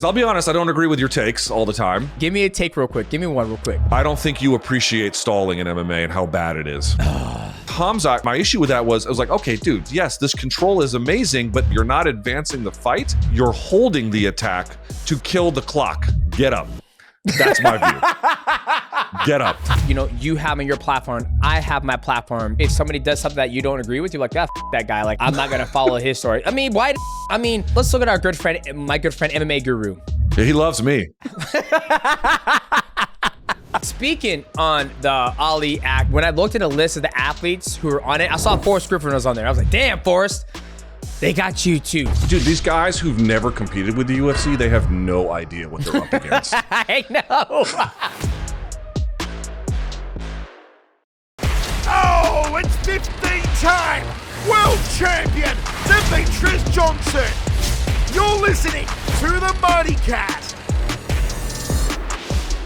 I'll be honest, I don't agree with your takes all the time. Give me a take real quick. Give me one real quick. I don't think you appreciate stalling in MMA and how bad it is. Hamzat, my issue with that was, I was like, okay, dude, yes, this control is amazing, but you're not advancing the fight. You're holding the attack to kill the clock. Get up. That's my view. Get up. You know, you have your platform. I have my platform. If somebody does something that you don't agree with, you're like, that guy. Like, I'm not going to follow his story. I mean, why? I mean, let's look at our good friend, my good friend, MMA Guru. Yeah, he loves me. Speaking on the Ali act, when I looked at a list of the athletes who were on it, I saw Forrest Griffin was on there. I was like, damn, Forrest, they got you too. Dude, these guys who've never competed with the UFC, they have no idea what they're up against. I know. Oh, it's 15-time world champion, Demetrious Johnson. You're listening to the MIGHTYCAST.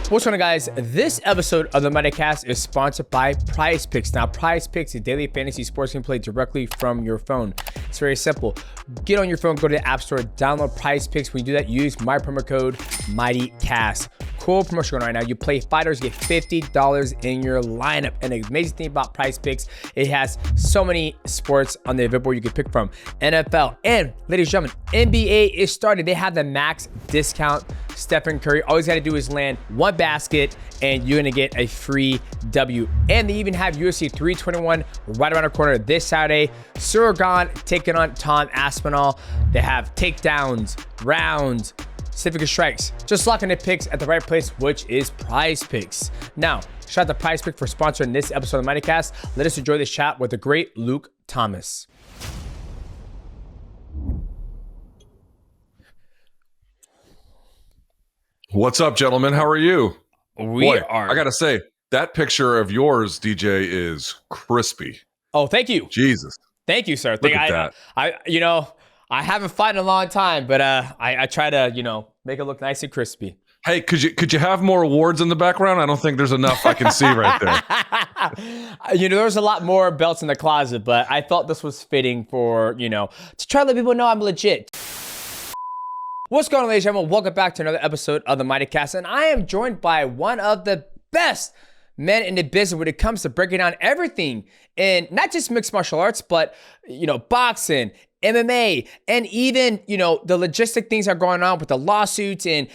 What's going on, guys? This episode of the MIGHTYCAST is sponsored by PrizePicks. Now, PrizePicks is daily fantasy sports gameplay directly from your phone. It's very simple. Get on your phone, go to the App Store, download PrizePicks. When you do that, use my promo code MIGHTYCAST. Cool promotion going on right now. You play fighters, get $50 in your lineup. And the amazing thing about PrizePicks, it has so many sports on the event board you can pick from. NFL and, ladies and gentlemen, NBA is started. They have the max discount. Stephen Curry, all he's got to do is land one basket and you're going to get a free W. And they even have UFC 321 right around the corner this Saturday. Surgan taking on Tom Aspinall. They have takedowns, rounds, significant strikes. Just locking the picks at the right place, which is PrizePicks. Now, shout out to PrizePicks for sponsoring this episode of the MIGHTYCAST. Let us enjoy this chat with the great Luke Thomas. What's up, gentlemen? How are you? We are. I gotta say, that picture of yours, DJ, is crispy. Oh, thank you. Jesus. Thank you, sir. Look at that. I haven't fought in a long time, but I try to, make it look nice and crispy. Hey, could you have more awards in the background? I don't think there's enough I can see right there. There's a lot more belts in the closet, but I thought this was fitting for, to try to let people know I'm legit. What's going on, ladies and gentlemen? Welcome back to another episode of the MIGHTYCAST, and I am joined by one of the best men in the business when it comes to breaking down everything in not just mixed martial arts, but, boxing, MMA, and even, the logistic things that are going on with the lawsuits and,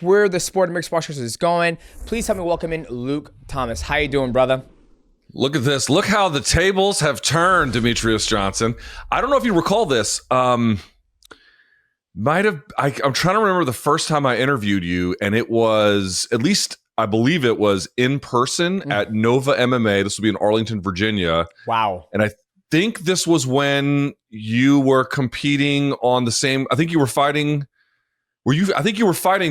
where the sport of mixed martial arts is going. Please help me welcome in Luke Thomas. How you doing, brother? Look at this. Look how the tables have turned, Demetrious Johnson. I don't know if you recall this. I'm trying to remember the first time I interviewed you, and it was, at least I believe it was in person at Nova MMA. This will be in Arlington, Virginia. Wow. And I think this was when you were competing on the same, I think you were fighting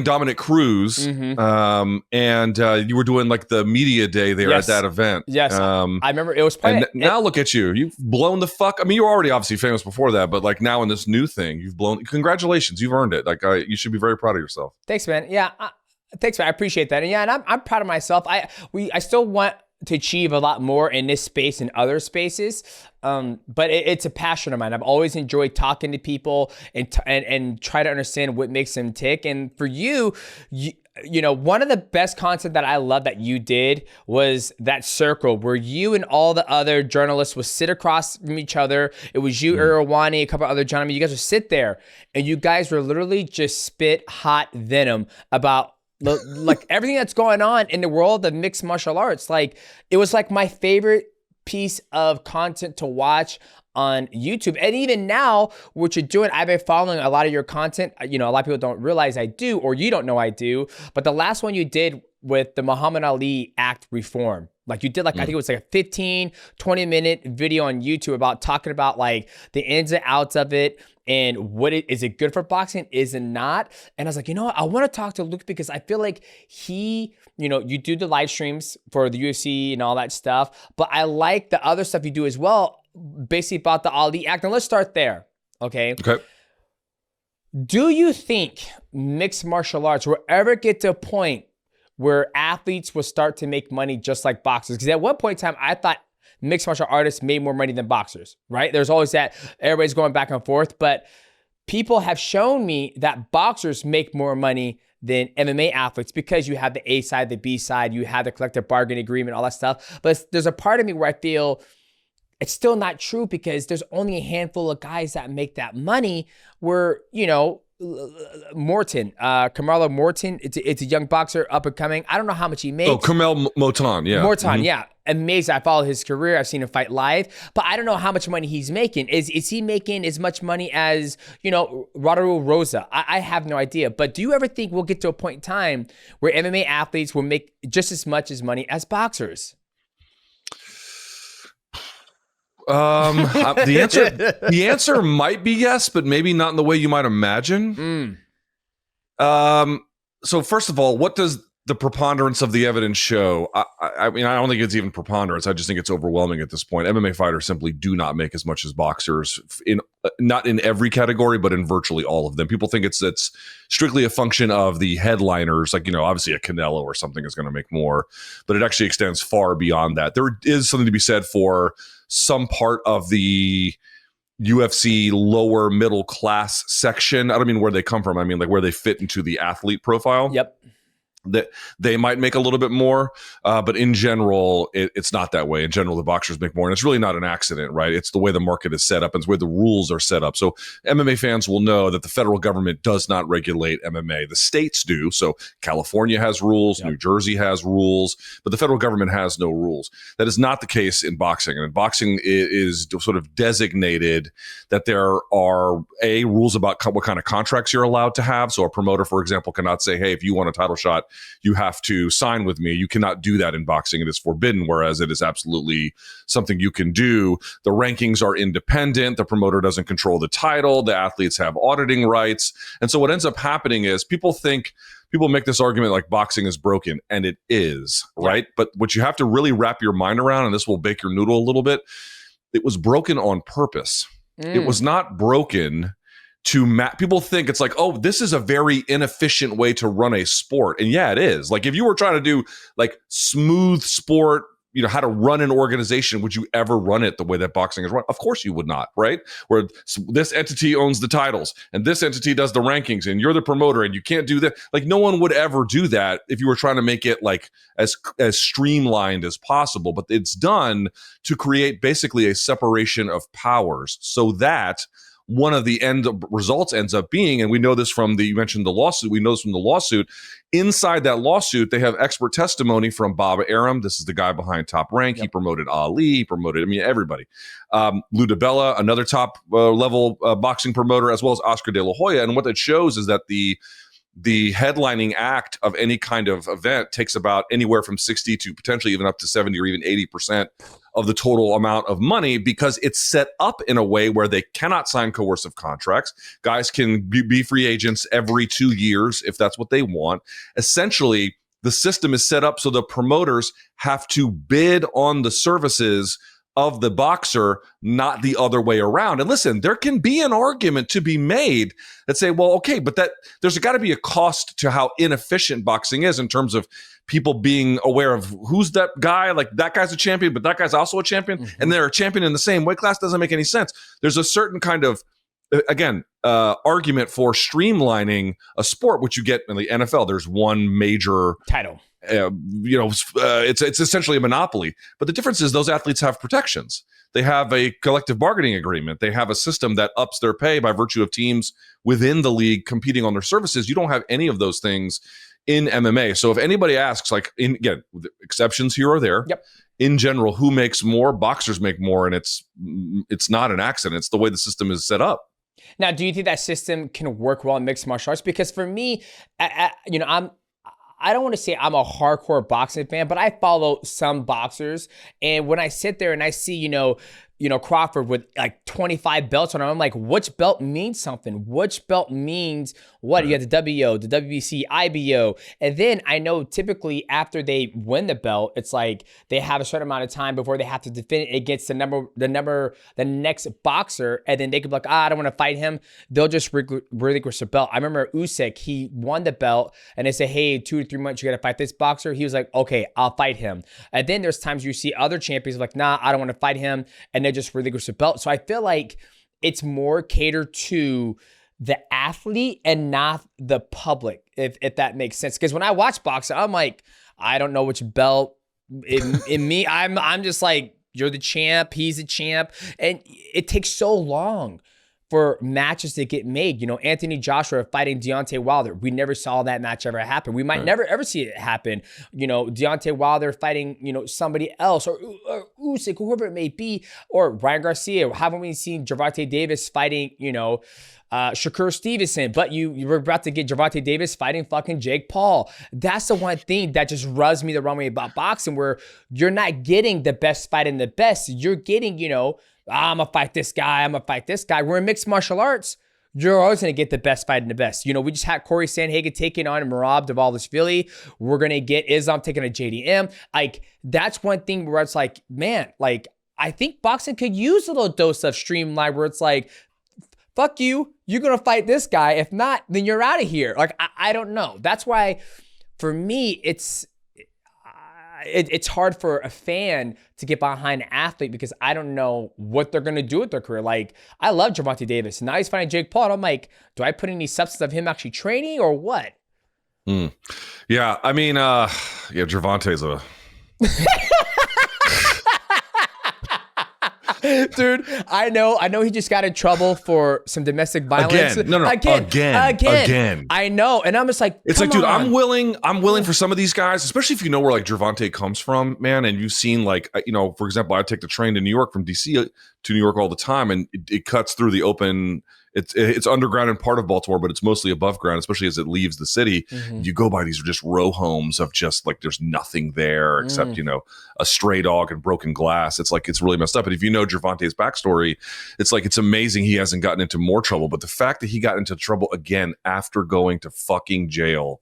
Dominic Cruz, and you were doing like the media day there at that event. Yes, I remember it was playing. Now look at you. You've blown the fuck. I mean, you were already obviously famous before that, but like now in this new thing, you've blown. Congratulations, you've earned it. Like you should be very proud of yourself. Thanks, man. Yeah, thanks, man. I appreciate that. And I'm proud of myself. I still want to achieve a lot more in this space and other spaces. But it's a passion of mine. I've always enjoyed talking to people and try to understand what makes them tick. And for you, one of the best content that I love that you did was that circle where you and all the other journalists would sit across from each other. It was you, Irwani, a couple other gentlemen. You guys would sit there and you guys were literally just spit hot venom about like everything that's going on in the world of mixed martial arts. Like it was like my favorite piece of content to watch on YouTube. And even now, what you're doing, I've been following a lot of your content. A lot of people don't realize I do, or you don't know I do. But the last one you did with the Muhammad Ali Act reform, like you did I think it was like a 15, 20-minute video on YouTube about talking about like the ins and outs of it and is it good for boxing? Is it not? And I was like, I want to talk to Luke because I feel like you do the live streams for the UFC and all that stuff, but I like the other stuff you do as well, basically about the Ali Act. And let's start there, okay? Okay. Do you think mixed martial arts will ever get to a point where athletes will start to make money just like boxers? Because at one point in time, I thought mixed martial artists made more money than boxers, right? There's always that, everybody's going back and forth, but people have shown me that boxers make more money than MMA athletes because you have the A side, the B side, you have the collective bargaining agreement, all that stuff. But there's a part of me where I feel it's still not true because there's only a handful of guys that make that money where, Morton, Kamala Morton, it's a young boxer, up and coming. I don't know how much he makes. Oh, Kamel Motan, yeah. Morton, yeah. Amazing. I follow his career. I've seen him fight live, but I don't know how much money he's making. Is he making as much money as, Rodrigo Rosa? I have no idea. But do you ever think we'll get to a point in time where MMA athletes will make just as much as money as boxers? The answer might be yes, but maybe not in the way you might imagine. So first of all, what does the preponderance of the evidence show? I mean, I don't think it's even preponderance. I just think it's overwhelming at this point. MMA fighters simply do not make as much as boxers, not in every category, but in virtually all of them. People think it's strictly a function of the headliners, like, obviously a Canelo or something is going to make more, but it actually extends far beyond that. There is something to be said for some part of the UFC lower middle class section. I don't mean where they come from. I mean, like, where they fit into the athlete profile. Yep. That they might make a little bit more, but in general, it's not that way. In general, the boxers make more, and it's really not an accident, right? It's the way the market is set up and it's the way the rules are set up. So MMA fans will know that the federal government does not regulate MMA. The states do. So California has rules, New Jersey has rules, but the federal government has no rules. That is not the case in boxing. And in boxing, it is sort of designated that there are rules about what kind of contracts you're allowed to have. So a promoter, for example, cannot say, hey, if you want a title shot, you have to sign with me. You cannot do that in boxing. It is forbidden, whereas it is absolutely something you can do. The rankings are independent. The promoter doesn't control the title. The athletes have auditing rights. And so what ends up happening is people make this argument like boxing is broken, and it is, right? But what you have to really wrap your mind around, and this will bake your noodle a little bit, it was broken on purpose. It was not broken people think it's like, oh, this is a very inefficient way to run a sport. And yeah, it is. Like, if you were trying to do like smooth sport, how to run an organization, would you ever run it the way that boxing is run? Of course you would not, right? Where this entity owns the titles and this entity does the rankings and you're the promoter and you can't do that. Like, no one would ever do that if you were trying to make it like as streamlined as possible. But it's done to create basically a separation of powers so that one of the end results ends up being, and we know this from you mentioned the lawsuit, we know this from the lawsuit, inside that lawsuit, they have expert testimony from Bob Arum. This is the guy behind Top Rank. Yep. He promoted Ali, he promoted, everybody. Lou DiBella, another top level boxing promoter, as well as Oscar De La Hoya. And what that shows is that the headlining act of any kind of event takes about anywhere from 60 to potentially even up to 70 or even 80% of the total amount of money, because it's set up in a way where they cannot sign coercive contracts. Guys can be free agents every 2 years if that's what they want. Essentially, the system is set up so the promoters have to bid on the services of the boxer, not the other way around. And listen, there can be an argument to be made that say, well, okay, but there's got to be a cost to how inefficient boxing is in terms of people being aware of who's that guy, like that guy's a champion, but that guy's also a champion, and they're a champion in the same weight class. Doesn't make any sense. There's a certain kind of, again, argument for streamlining a sport, which you get in the NFL. There's one major title. It's essentially a monopoly. But the difference is those athletes have protections. They have a collective bargaining agreement. They have a system that ups their pay by virtue of teams within the league competing on their services. You don't have any of those things in MMA. So if anybody asks, like, again, exceptions here or there, yep, in general, who makes more? Boxers make more, and it's not an accident. It's the way the system is set up. Now, do you think that system can work well in mixed martial arts? Because for me, I don't want to say I'm a hardcore boxing fan, but I follow some boxers. And when I sit there and I see, Crawford with like 25 belts on him, I'm like, which belt means something? Which belt means what? You have the WO, the WBC, IBO. And then I know typically after they win the belt, it's like they have a certain amount of time before they have to defend it against the next boxer. And then they could be like, I don't want to fight him. They'll just relinquish the belt. I remember Usyk, he won the belt and they say, hey, 2 to 3 months, you got to fight this boxer. He was like, okay, I'll fight him. And then there's times you see other champions like, nah, I don't want to fight him. And they just relinquish the belt. So I feel like it's more catered to the athlete and not the public, if that makes sense. Because when I watch boxing, I'm like, I don't know which belt in me. I'm just like, you're the champ, he's the champ. And it takes so long for matches to get made. You know, Anthony Joshua fighting Deontay Wilder. We never saw that match ever happen. We might never ever see it happen. You know, Deontay Wilder fighting, you know, somebody else or Usyk, whoever it may be, or Ryan Garcia. Haven't we seen Gervonta Davis fighting, you know, Shakur Stevenson, but you were about to get Gervonta Davis fighting fucking Jake Paul. That's the one thing that just rubs me the wrong way about boxing, where you're not getting the best fight in the best. You're getting, you know, I'm gonna fight this guy, I'm gonna fight this guy. We're in mixed martial arts. You're always gonna get the best fight in the best. You know, we just had Corey Sandhagen taking on Merab Dvalishvili. We're gonna get Islam taking a JDM. Like, that's one thing where it's like, man, like, I think boxing could use a little dose of streamline where it's like, fuck you, you're gonna fight this guy. If not, then you're out of here. Like, I don't know. That's why, for me, it's hard for a fan to get behind an athlete because I don't know what they're gonna do with their career. Like, I love Gervonta Davis. Now he's fighting Jake Paul. And I'm like, do I put any substance of him actually training or what? Yeah, I mean, Gervonta's a... Dude, I know he just got in trouble for some domestic violence. Again. I know. And I'm just like, it's like, dude, I'm willing for some of these guys, especially if you know where like Gervonta comes from, man. And you've seen like, you know, for example, I take the train to New York from DC to New York all the time, and it cuts through the open. It's underground and part of Baltimore, but it's mostly above ground, especially as it leaves the city. Mm-hmm. You go by these just row homes of just like there's nothing there except, you know, a stray dog and broken glass. It's like, it's really messed up. And if you know Gervonta's backstory, it's like, it's amazing he hasn't gotten into more trouble. But the fact that he got into trouble again after going to fucking jail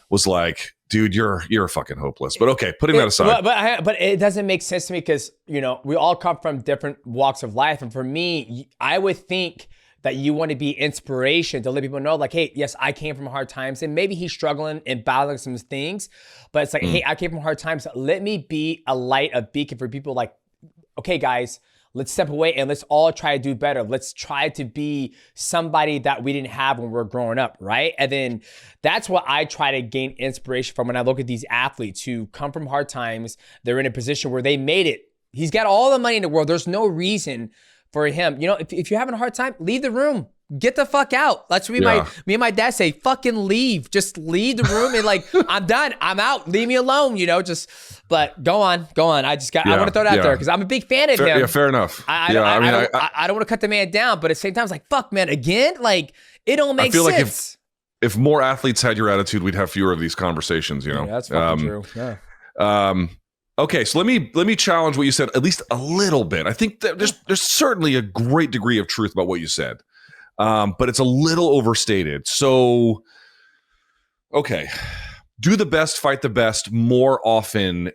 was like, dude, you're fucking hopeless. But okay, putting that aside. But it doesn't make sense to me because, you know, we all come from different walks of life. And for me, I would think that you want to be inspiration to let people know, like, hey, yes, I came from hard times, and maybe he's struggling and battling some things, but it's like, hey, I came from hard times. Let me be a light, a beacon for people. Like, okay, guys, let's step away and let's all try to do better. Let's try to be somebody that we didn't have when we were growing up, right? And then that's what I try to gain inspiration from when I look at these athletes who come from hard times. They're in a position where they made it. He's got all the money in the world. There's no reason for him. You know, if you're having a hard time, leave the room. Get the fuck out. That's what me and my dad say, fucking leave. Just leave the room and like, I'm done. I'm out. Leave me alone, you know, but go on. I want to throw it out there because I'm a big fan of him. Yeah, fair enough. I don't want to cut the man down, but at the same time, it's like, fuck, man, again? Like, it don't make sense. Like if more athletes had your attitude, we'd have fewer of these conversations, you know? Yeah, that's fucking true. Yeah. Okay, so let me challenge what you said at least a little bit. I think that there's certainly a great degree of truth about what you said, but it's a little overstated. So, okay, do the best, fight the best more often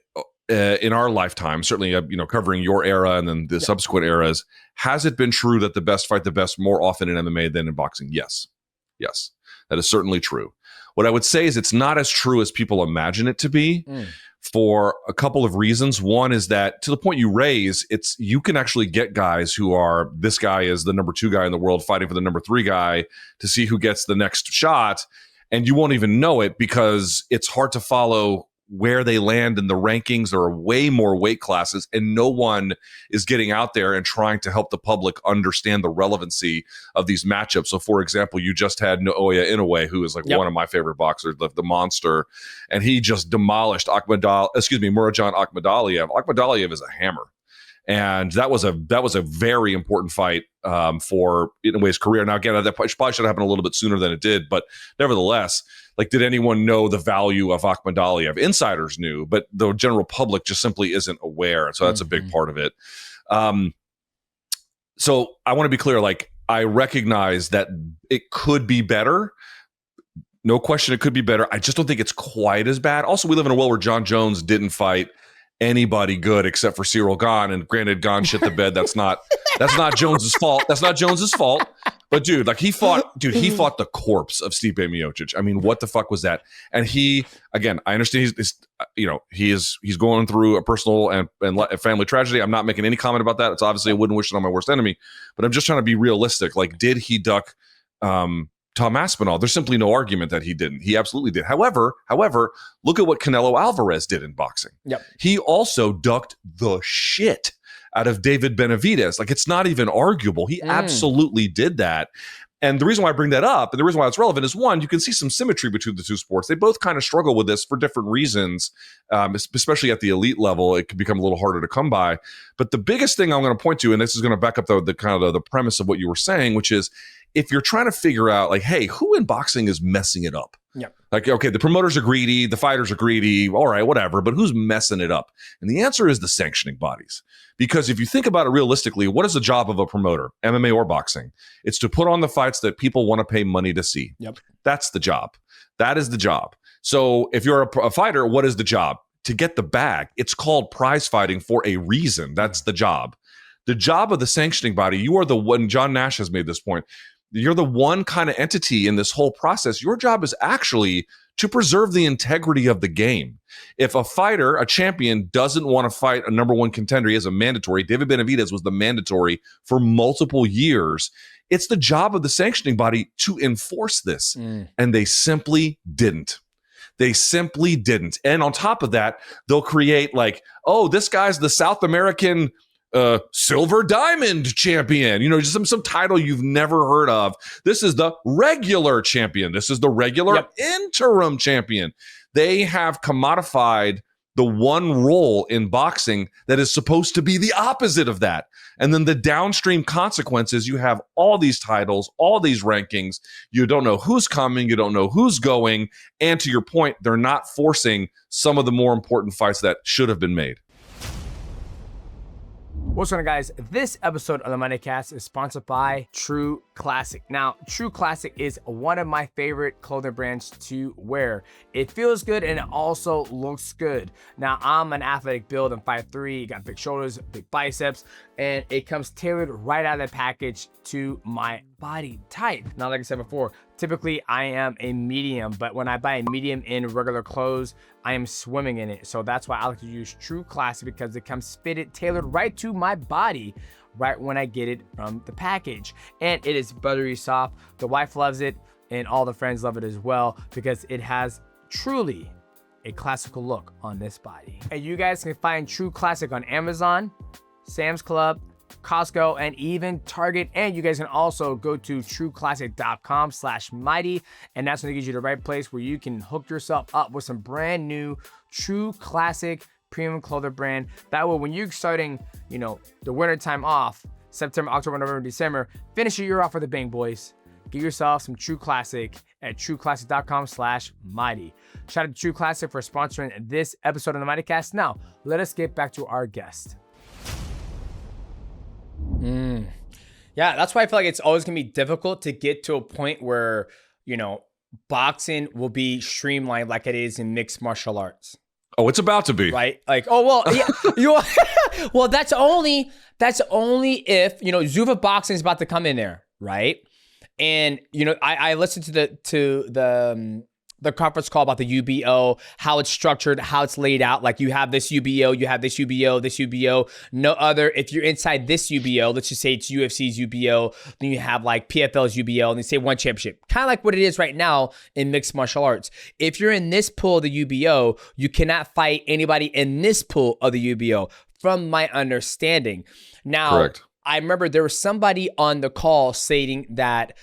in our lifetime. Certainly, you know, covering your era and then the subsequent eras. Has it been true that the best fight the best more often in MMA than in boxing? Yes, that is certainly true. What I would say is it's not as true as people imagine it to be. For a couple of reasons. One is that to the point you raise, you can actually get guys who are, this guy is the number 2 guy in the world fighting for the number 3 guy to see who gets the next shot. And you won't even know it because it's hard to follow where they land in the rankings. There are way more weight classes and no one is getting out there and trying to help the public understand the relevancy of these matchups. So for example, you just had Naoya Inoue, who is like one of my favorite boxers, the monster, and he just demolished Murodjon Akhmadaliev. Akhmadaliev is a hammer. And that was a very important fight for Inoue's career. Now, again, that probably should have happened a little bit sooner than it did, but nevertheless, like, did anyone know the value of Akhmadaliev? Insiders knew, but the general public just simply isn't aware. So that's a big part of it. So I want to be clear. Like, I recognize that it could be better. No question, it could be better. I just don't think it's quite as bad. Also, we live in a world where John Jones didn't fight anybody good except for Cyril Gane, and granted, Gane shit the bed. That's not Jones's fault. That's not Jones's fault. But dude, like he fought the corpse of Stipe Miocic. I mean, what the fuck was that? And he, again, I understand he's going through a personal and family tragedy. I'm not making any comment about that. It's obviously I wouldn't wish it on my worst enemy, but I'm just trying to be realistic. Like, did he duck Tom Aspinall. There's simply no argument that he didn't. He absolutely did. However, look at what Canelo Alvarez did in boxing. Yep. He also ducked the shit out of David Benavidez. Like, it's not even arguable. He absolutely did that. And the reason why I bring that up, and the reason why it's relevant, is one, you can see some symmetry between the two sports. They both kind of struggle with this for different reasons, especially at the elite level. It can become a little harder to come by. But the biggest thing I'm going to point to, and this is going to back up the kind of the premise of what you were saying, which is if you're trying to figure out, like, hey, who in boxing is messing it up? Yeah. Like, okay, the promoters are greedy, the fighters are greedy, all right, whatever, but who's messing it up? And the answer is the sanctioning bodies. Because if you think about it realistically, what is the job of a promoter, MMA or boxing? It's to put on the fights that people want to pay money to see. Yep. That's the job. That is the job. So if you're a fighter, what is the job? To get the bag. It's called prize fighting for a reason. That's the job. The job of the sanctioning body, you are the one, John Nash has made this point, you're the one kind of entity in this whole process. Your job is actually to preserve the integrity of the game. If a fighter, a champion, doesn't want to fight a number one contender, he has a mandatory. David Benavidez was the mandatory for multiple years. It's the job of the sanctioning body to enforce this. And they simply didn't. They simply didn't. And on top of that, they'll create like, oh, this guy's the South American silver diamond champion, just some title you've never heard of. This is the regular champion. This is the regular interim champion. They have commodified the one role in boxing that is supposed to be the opposite of that. And then the downstream consequences, you have all these titles, all these rankings. You don't know who's coming. You don't know who's going. And to your point, they're not forcing some of the more important fights that should have been made. What's going on, guys? This episode of the MIGHTYCAST is sponsored by True Classic. Now, True Classic is one of my favorite clothing brands to wear. It feels good and it also looks good. Now, I'm an athletic build. I'm 5'3", got big shoulders, big biceps, and it comes tailored right out of the package to my body type. Now, like I said before, typically I am a medium, but when I buy a medium in regular clothes, I am swimming in it. So that's why I like to use True Classic, because it comes fitted, tailored right to my body right when I get it from the package. And it is buttery soft. The wife loves it and all the friends love it as well, because it has truly a classical look on this body. And you guys can find True Classic on Amazon, Sam's Club, Costco, and even Target. And you guys can also go to trueclassic.com/mighty, and that's going to get you the right place where you can hook yourself up with some brand new True Classic premium clothing brand. That way, when you're starting, the winter time off, September, October, November, December, finish your year off with a bang, boys. Get yourself some True Classic at trueclassic.com/mighty. Shout out to True Classic for sponsoring this episode of the MIGHTYCAST. Now, let us get back to our guest. Yeah, that's why I feel like it's always gonna be difficult to get to a point where, boxing will be streamlined like it is in mixed martial arts. Oh, it's about to be. Right? Like, oh, well, yeah, well, that's only if, Zuffa boxing is about to come in there, right? And, I listened to the conference call about the UBO, how it's structured, how it's laid out. Like, you have this UBO, you have this UBO, this UBO, no other. If you're inside this UBO, let's just say it's UFC's UBO, then you have like PFL's UBO, and they say one championship. Kind of like what it is right now in mixed martial arts. If you're in this pool of the UBO, you cannot fight anybody in this pool of the UBO, from my understanding. Now, correct. I remember there was somebody on the call stating that,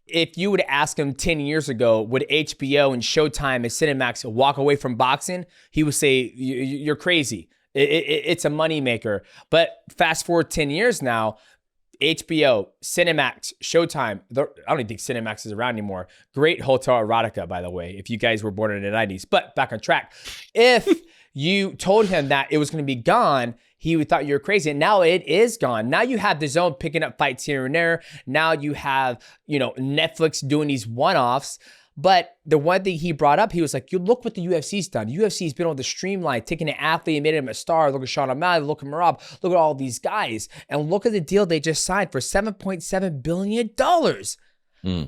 if you would ask him 10 years ago, would HBO and Showtime and Cinemax walk away from boxing? He would say, you're crazy. It's a moneymaker. But fast forward 10 years now, HBO, Cinemax, Showtime, I don't even think Cinemax is around anymore. Great Hotel Erotica, by the way, if you guys were born in the 90s. But back on track. If you told him that it was going to be gone, he would thought you were crazy. And now it is gone. Now you have DAZN picking up fights here and there. Now you have, Netflix doing these one-offs. But the one thing he brought up, he was like, you look what the UFC's done. UFC's been on the streamline, taking an athlete and made him a star. Look at Sean O'Malley, look at Marab, look at all these guys. And look at the deal they just signed for $7.7 billion.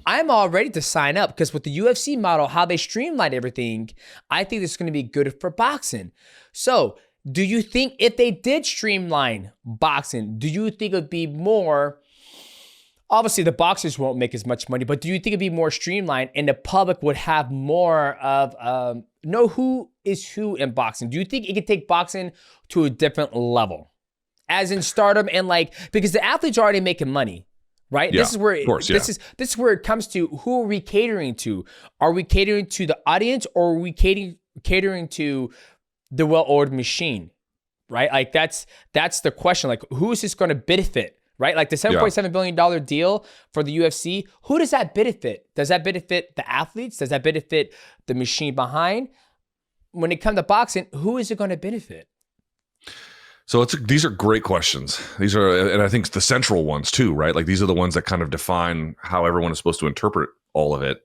I'm all ready to sign up, because with the UFC model, how they streamlined everything, I think this is going to be good for boxing. So, do you think if they did streamline boxing, do you think it would be more obviously the boxers won't make as much money, but do you think it'd be more streamlined and the public would have more of know who is who in boxing? Do you think it could take boxing to a different level, as in stardom and like, because the athletes are already making money, right? Yeah, this is where of course, this is where it comes to, who are we catering to? Are we catering to the audience, or are we catering to the well-oiled machine? Right? Like that's the question. Like, who is this going to benefit? Right? Like the $7.7 billion deal for the UFC, who does that benefit? Does that benefit the athletes? Does that benefit the machine behind? When it comes to boxing, who is it going to benefit? So these are great questions. These are, and I think the central ones too, right? Like these are the ones that kind of define how everyone is supposed to interpret all of it.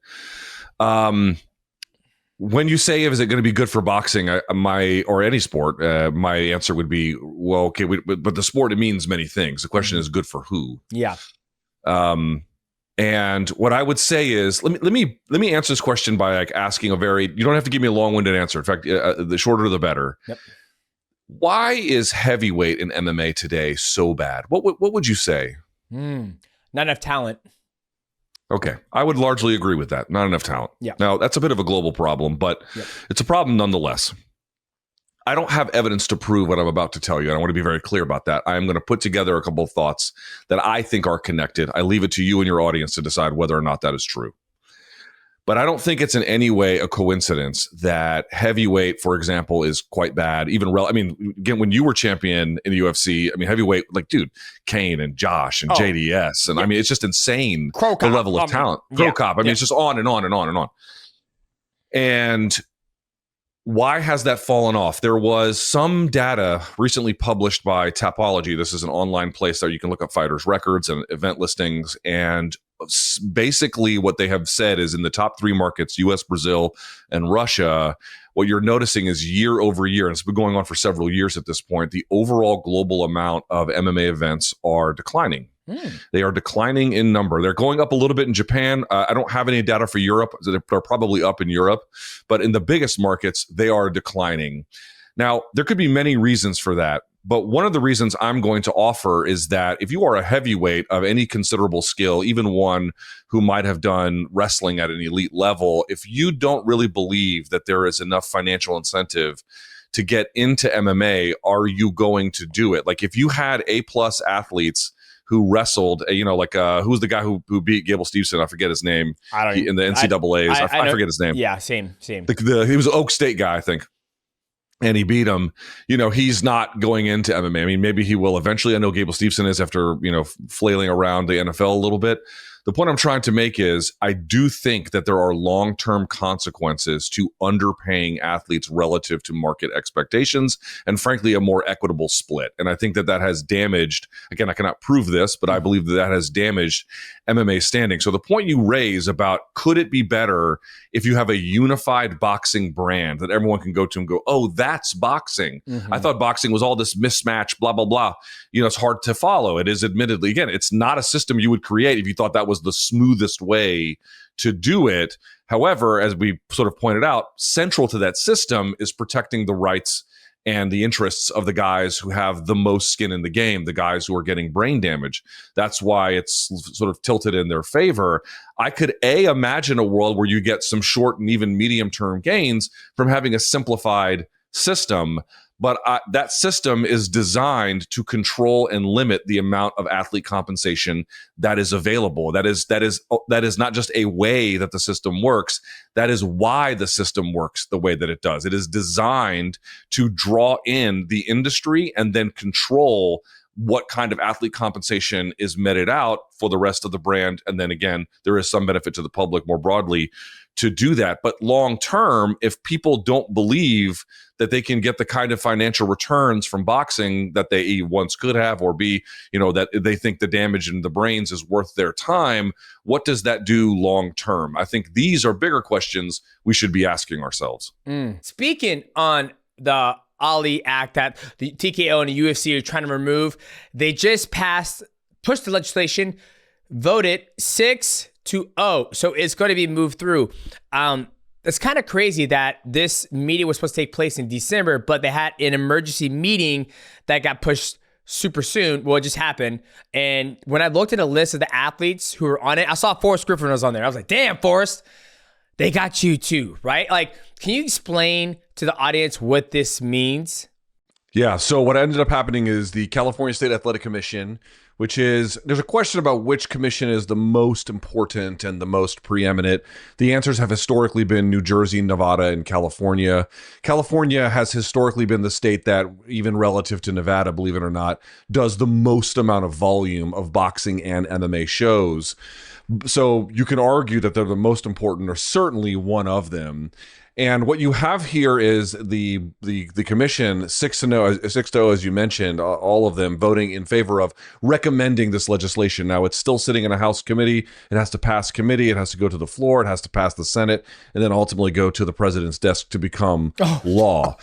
When you say, is it going to be good for boxing, or any sport, my answer would be, well, okay, but the sport, it means many things. The question is, good for who? Yeah. And what I would say is, let me answer this question by like asking you don't have to give me a long-winded answer. In fact, the shorter the better. Yep. Why is heavyweight in MMA today so bad? What would you say? Not enough talent. Okay, I would largely agree with that. Not enough talent. Yeah. Now, that's a bit of a global problem, but it's a problem nonetheless. I don't have evidence to prove what I'm about to tell you, and I want to be very clear about that. I'm going to put together a couple of thoughts that I think are connected. I leave it to you and your audience to decide whether or not that is true. But I don't think it's in any way a coincidence that heavyweight, for example, is quite bad. Again, when you were champion in the UFC, heavyweight, like, dude, Kane and Josh and JDS. And it's just insane, the level of talent. Pro Cop. It's just on and on and on and on. And why has that fallen off? There was some data recently published by Tapology. This is an online place that you can look up fighters' records and event listings. And basically what they have said is, in the top 3 markets, US, Brazil, and Russia, what you're noticing is year over year, and it's been going on for several years at this point, the overall global amount of MMA events are declining. They are declining in number. They're going up a little bit in Japan. I don't have any data for Europe. They're probably up in Europe. But in the biggest markets, they are declining. Now, there could be many reasons for that. But one of the reasons I'm going to offer is that if you are a heavyweight of any considerable skill, even one who might have done wrestling at an elite level, if you don't really believe that there is enough financial incentive to get into MMA, are you going to do it? Like, if you had A-plus athletes who wrestled, who's the guy who beat Gable Steveson? I forget his name. In the NCAAs. I forget his name. Yeah, same. He was an Oak State guy, I think. And he beat him. He's not going into MMA. Maybe he will eventually. I know Gable Steveson is, after, flailing around the NFL a little bit. The point I'm trying to make is, I do think that there are long-term consequences to underpaying athletes relative to market expectations, and frankly, a more equitable split. And I think that has damaged, again, I cannot prove this, but I believe that has damaged MMA standing. So the point you raise about, could it be better if you have a unified boxing brand that everyone can go to and go, oh, that's boxing. I thought boxing was all this mismatch, blah, blah, blah. It's hard to follow. It is, admittedly, again, it's not a system you would create if you thought that was the smoothest way to do it. However, as we sort of pointed out, central to that system is protecting the rights and the interests of the guys who have the most skin in the game, the guys who are getting brain damage. That's why it's sort of tilted in their favor. I could imagine a world where you get some short and even medium-term gains from having a simplified system. But that system is designed to control and limit the amount of athlete compensation that is available. That is not just a way that the system works. That is why the system works the way that it does. It is designed to draw in the industry and then control what kind of athlete compensation is meted out for the rest of the brand. And then again, there is some benefit to the public more broadly to do that. But long term, if people don't believe that they can get the kind of financial returns from boxing that they once could have, or that they think the damage in the brains is worth their time, what does that do long term? I think these are bigger questions we should be asking ourselves. Speaking on the Ali Act that the TKO and the UFC are trying to remove, they just pushed the legislation, voted 6-0. So it's going to be moved through. It's kind of crazy that this meeting was supposed to take place in December, but they had an emergency meeting that got pushed super soon. Well, it just happened. And when I looked at a list of the athletes who were on it, I saw Forrest Griffin was on there. I was like, damn, Forrest, they got you too, right? Like, can you explain to the audience what this means? Yeah. So what ended up happening is the California State Athletic Commission, which is, there's a question about which commission is the most important and the most preeminent. The answers have historically been New Jersey, Nevada, and California. California has historically been the state that, even relative to Nevada, believe it or not, does the most amount of volume of boxing and MMA shows. So you can argue that they're the most important, or certainly one of them. And what you have here is the commission 6-0, as you mentioned, all of them voting in favor of recommending this legislation. Now, it's still sitting in a House committee. It has to pass committee. It has to go to the floor. It has to pass the Senate, and then ultimately go to the president's desk to become law.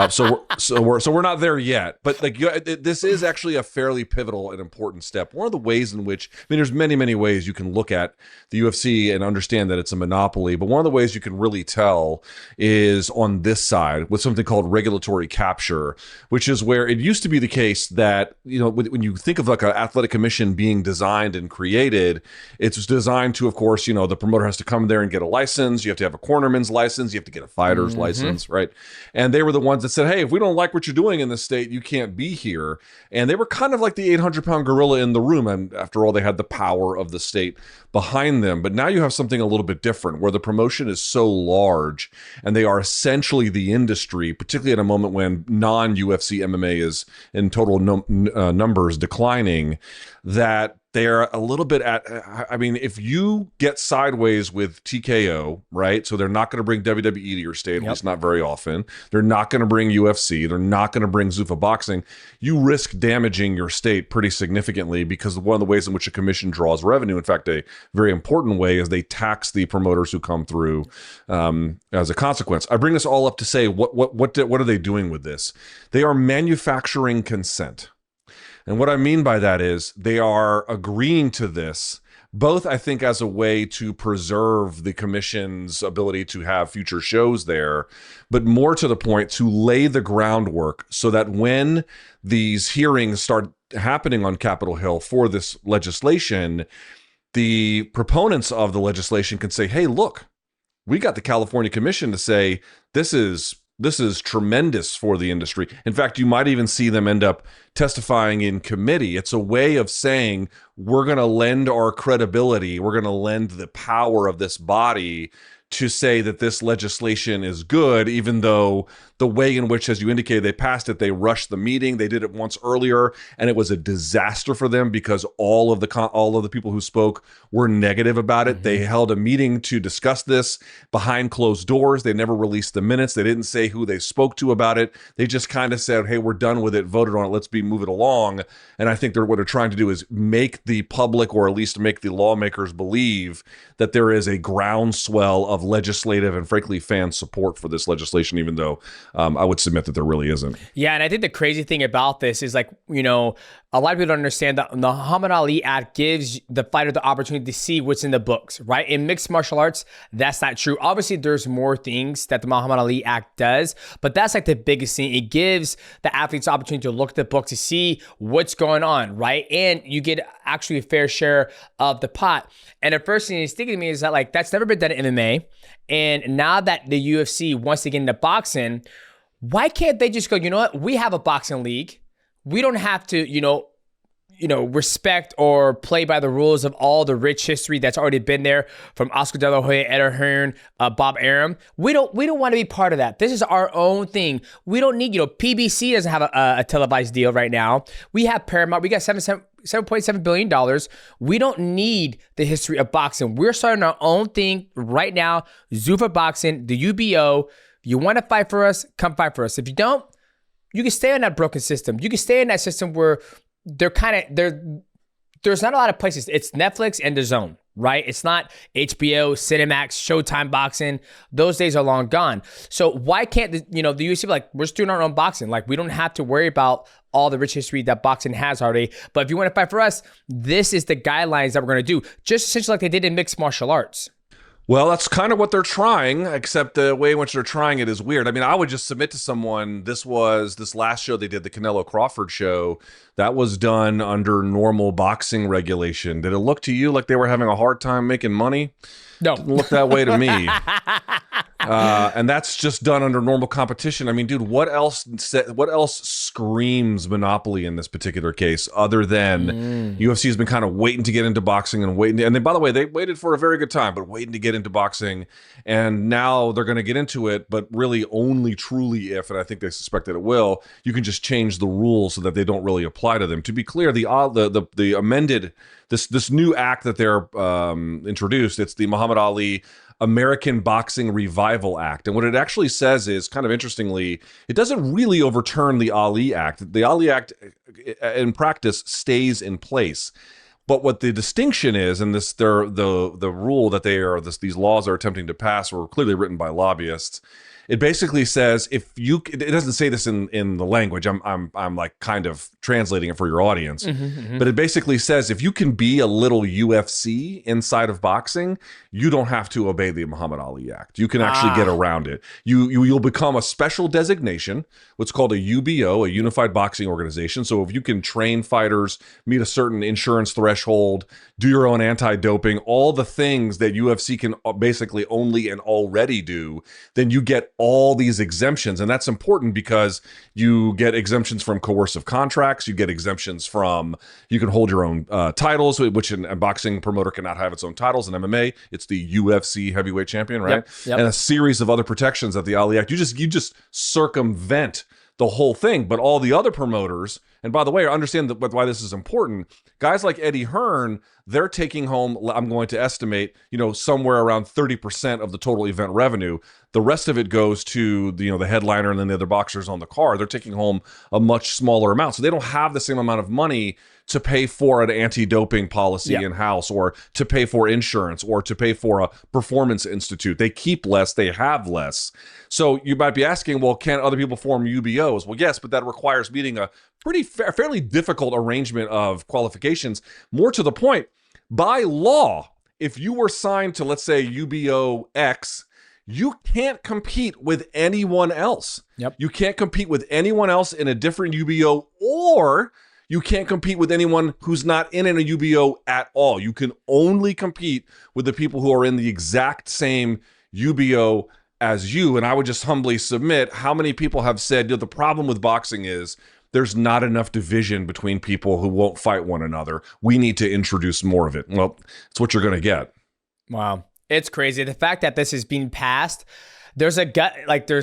So we're not there yet. But like, this is actually a fairly pivotal and important step. One of the ways in which, I mean, there's many ways you can look at the UFC and understand that it's a monopoly. But one of the ways you can really tell is on this side with something called regulatory capture, which is where it used to be the case that, you know, when you think of like an athletic commission being designed and created, it's designed to, of course, you know, the promoter has to come there and get a license. You have to have a cornerman's license. You have to get a fighter's license, right? And they were the ones that said, hey, if we don't like what you're doing in this state, you can't be here. And they were kind of like the 800-pound gorilla in the room. And after all, they had the power of the state behind them. But now you have something a little bit different, where the promotion is so large and they are essentially the industry, particularly at a moment when non-UFC MMA is in total numbers declining, that they're a little bit at, I mean, if you get sideways with TKO, right? So they're not going to bring WWE to your state, at least not very often. They're not going to bring UFC. They're not going to bring Zuffa boxing. You risk damaging your state pretty significantly, because one of the ways in which a commission draws revenue, in fact, a very important way, is they tax the promoters who come through as a consequence. I bring this all up to say, what are they doing with this? They are manufacturing consent. And what I mean by that is they are agreeing to this, both, I think, as a way to preserve the commission's ability to have future shows there, but more to the point, to lay the groundwork so that when these hearings start happening on Capitol Hill for this legislation, the proponents of the legislation can say, hey, look, we got the California Commission to say this is tremendous for the industry. In fact, you might even see them end up testifying in committee. It's a way of saying, we're going to lend our credibility, we're going to lend the power of this body to say that this legislation is good, even though the way in which, as you indicated, they passed it, they rushed the meeting. They did it once earlier, and it was a disaster for them because all of the people who spoke were negative about it. They held a meeting to discuss this behind closed doors. They never released the minutes. They didn't say who they spoke to about it. They just kind of said, hey, we're done with it, voted on it, let's move it along. And I think what they're trying to do is make the public, or at least make the lawmakers, believe that there is a groundswell of legislative and frankly fan support for this legislation, even though I would submit that there really isn't. Yeah, and I think the crazy thing about this is, like, you know, a lot of people don't understand that the Muhammad Ali Act gives the fighter the opportunity to see what's in the books, right? In mixed martial arts, that's not true. Obviously, there's more things that the Muhammad Ali Act does, but that's like the biggest thing. It gives the athletes the opportunity to look at the book to see what's going on, right? And you get actually a fair share of the pot. And the first thing that's thinking to me is that, like, that's never been done in MMA. And now that the UFC wants to get into boxing, why can't they just go, you know what? We have a boxing league. We don't have to, you know, respect or play by the rules of all the rich history that's already been there from Oscar De La Hoya, Ed Hearn, Bob Arum. We don't want to be part of that. This is our own thing. We don't need, PBC doesn't have a televised deal right now. We have Paramount. We got $7.7 billion. We don't need the history of boxing. We're starting our own thing right now. Zuffa Boxing, the UBO. If you want to fight for us, come fight for us. If you don't, you can stay in that broken system. You can stay in that system where there's not a lot of places. It's Netflix and DAZN, right? It's not HBO, Cinemax, Showtime Boxing. Those days are long gone. So why can't the UFC be like, we're just doing our own boxing? Like, we don't have to worry about all the rich history that boxing has already. But if you want to fight for us, this is the guidelines that we're going to do. Just essentially like they did in mixed martial arts. Well, that's kind of what they're trying, except the way in which they're trying it is weird. I mean, I would just submit to someone, this last show they did, the Canelo Crawford show, that was done under normal boxing regulation. Did it look to you like they were having a hard time making money? No. Didn't look that way to me. And that's just done under normal competition. I mean, dude, what else screams monopoly in this particular case other than UFC has been kind of waiting to get into boxing and then, by the way, they waited for a very good time, but waiting to get into boxing, and now they're going to get into it, but really only truly if, and I think they suspect that it will, you can just change the rules so that they don't really apply to them. To be clear, the amended this new act that they're introduced, it's the Muhammad Ali American Boxing Revival Act. And what it actually says is, kind of interestingly, it doesn't really overturn the Ali Act. The Ali Act, in practice, stays in place. But what the distinction is, and the rule that these laws are attempting to pass were clearly written by lobbyists. It basically says it doesn't say this in the language. I'm like kind of translating it for your audience. But it basically says if you can be a little UFC inside of boxing, you don't have to obey the Muhammad Ali Act. You can actually get around it. You'll become a special designation, what's called a UBO, a Unified Boxing Organization. So if you can train fighters, meet a certain insurance threshold, do your own anti-doping, all the things that UFC can basically only and already do, then you get all these exemptions. And that's important because you get exemptions from coercive contracts, you get exemptions from, you can hold your own titles, which a boxing promoter cannot have its own titles. In MMA, it's the UFC heavyweight champion, right? Yep. And a series of other protections that the Ali Act, you just circumvent the whole thing. But all the other promoters, and by the way, understand why this is important, guys like Eddie Hearn, they're taking home, I'm going to estimate, somewhere around 30% of the total event revenue. The rest of it goes to the headliner and then the other boxers on the card. They're taking home a much smaller amount. So they don't have the same amount of money to pay for an anti-doping policy in-house, or to pay for insurance, or to pay for a performance institute. They keep less, they have less. So you might be asking, well, can other people form UBOs? Well, yes, but that requires meeting a fairly difficult arrangement of qualifications. More to the point, by law, if you were signed to, let's say, UBO X, you can't compete with anyone else. Yep. You can't compete with anyone else in a different UBO, or you can't compete with anyone who's not in a UBO at all. You can only compete with the people who are in the exact same UBO as you. And I would just humbly submit, how many people have said, the problem with boxing is there's not enough division between people who won't fight one another. We need to introduce more of it. Well, it's what you're going to get. Wow. It's crazy. The fact that this is being passed, there's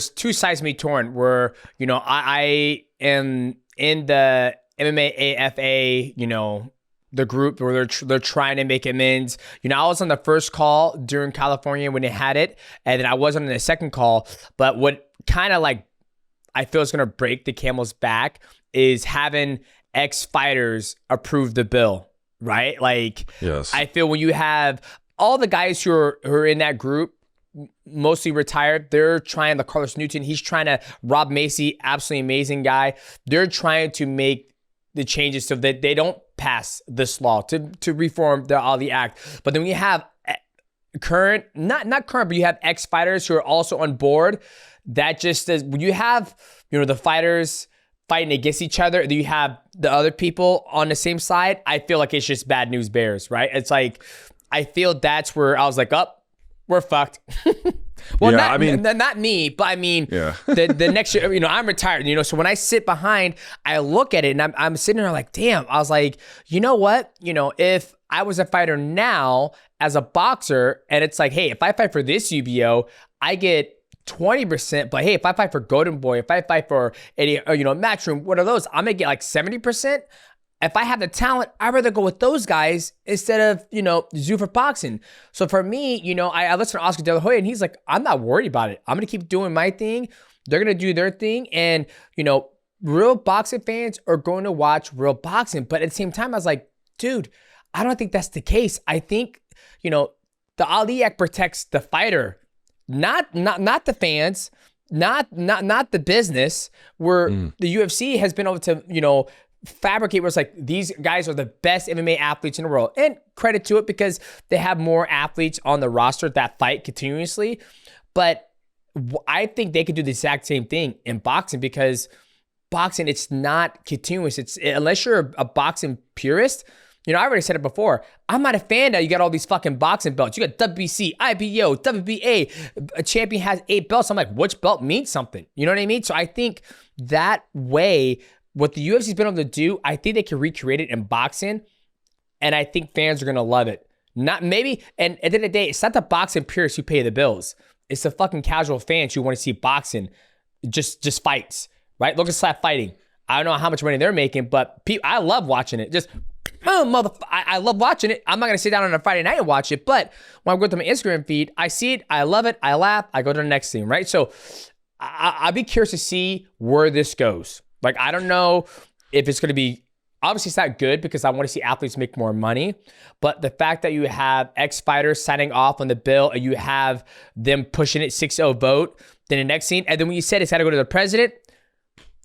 two sides of me torn where, I am in the MMA AFA, the group where they're trying to make amends. I was on the first call during California when they had it, and then I wasn't on the second call. But what kind of I feel is going to break the camel's back is having ex-fighters approve the bill, right? Yes. I feel when you have all the guys who are in that group, mostly retired, they're trying, the Carlos Newton, he's trying to, Rob Macy, absolutely amazing guy. They're trying to make the changes so that they don't pass this law to reform the Ali Act. But then when you have current, not current, but you have ex-fighters who are also on board, that just is, when you have, the fighters fighting against each other, then you have the other people on the same side, I feel like it's just bad news bears, right? It's I feel that's where I was like, we're fucked. Well, not me, but the next year, I'm retired, so when I sit behind, I look at it and I'm sitting there like, damn, I was like, you know what? If I was a fighter now as a boxer, and it's like, hey, if I fight for this UBO, I get 20%, but hey, if I fight for Golden Boy, if I fight for any, Matchroom, what are those? I'm gonna get 70%. If I have the talent, I'd rather go with those guys instead of, Zuffa boxing. So for me, I listened to Oscar De La Hoya and he's like, I'm not worried about it. I'm going to keep doing my thing. They're going to do their thing. And, real boxing fans are going to watch real boxing. But at the same time, I was like, dude, I don't think that's the case. I think, the Ali Act protects the fighter, not the fans, not the business, where the UFC has been able to, fabricate where it's like these guys are the best MMA athletes in the world, and credit to it because they have more athletes on the roster that fight continuously. But I think they could do the exact same thing in boxing, because boxing, it's not continuous. It's unless you're a boxing purist. I already said it before. I'm not a fan that you got all these fucking boxing belts. You got WBC, IBO, WBA. A champion has 8 belts. I'm like, which belt means something? You know what I mean? So I think that way, what the UFC's been able to do, I think they can recreate it in boxing, and I think fans are gonna love it. Not maybe, and at the end of the day, it's not the boxing purists who pay the bills. It's the fucking casual fans who want to see boxing, just fights, right? Look at Slap Fighting. I don't know how much money they're making, but I love watching it. I love watching it. I'm not gonna sit down on a Friday night and watch it, but when I go to my Instagram feed, I see it, I love it, I laugh, I go to the next thing, right? So I'll be curious to see where this goes. Like, I don't know if it's going to be, obviously it's not good because I want to see athletes make more money, but the fact that you have ex-fighters signing off on the bill and you have them pushing it 6-0 vote, then the next scene, and then when you said it's got to go to the president,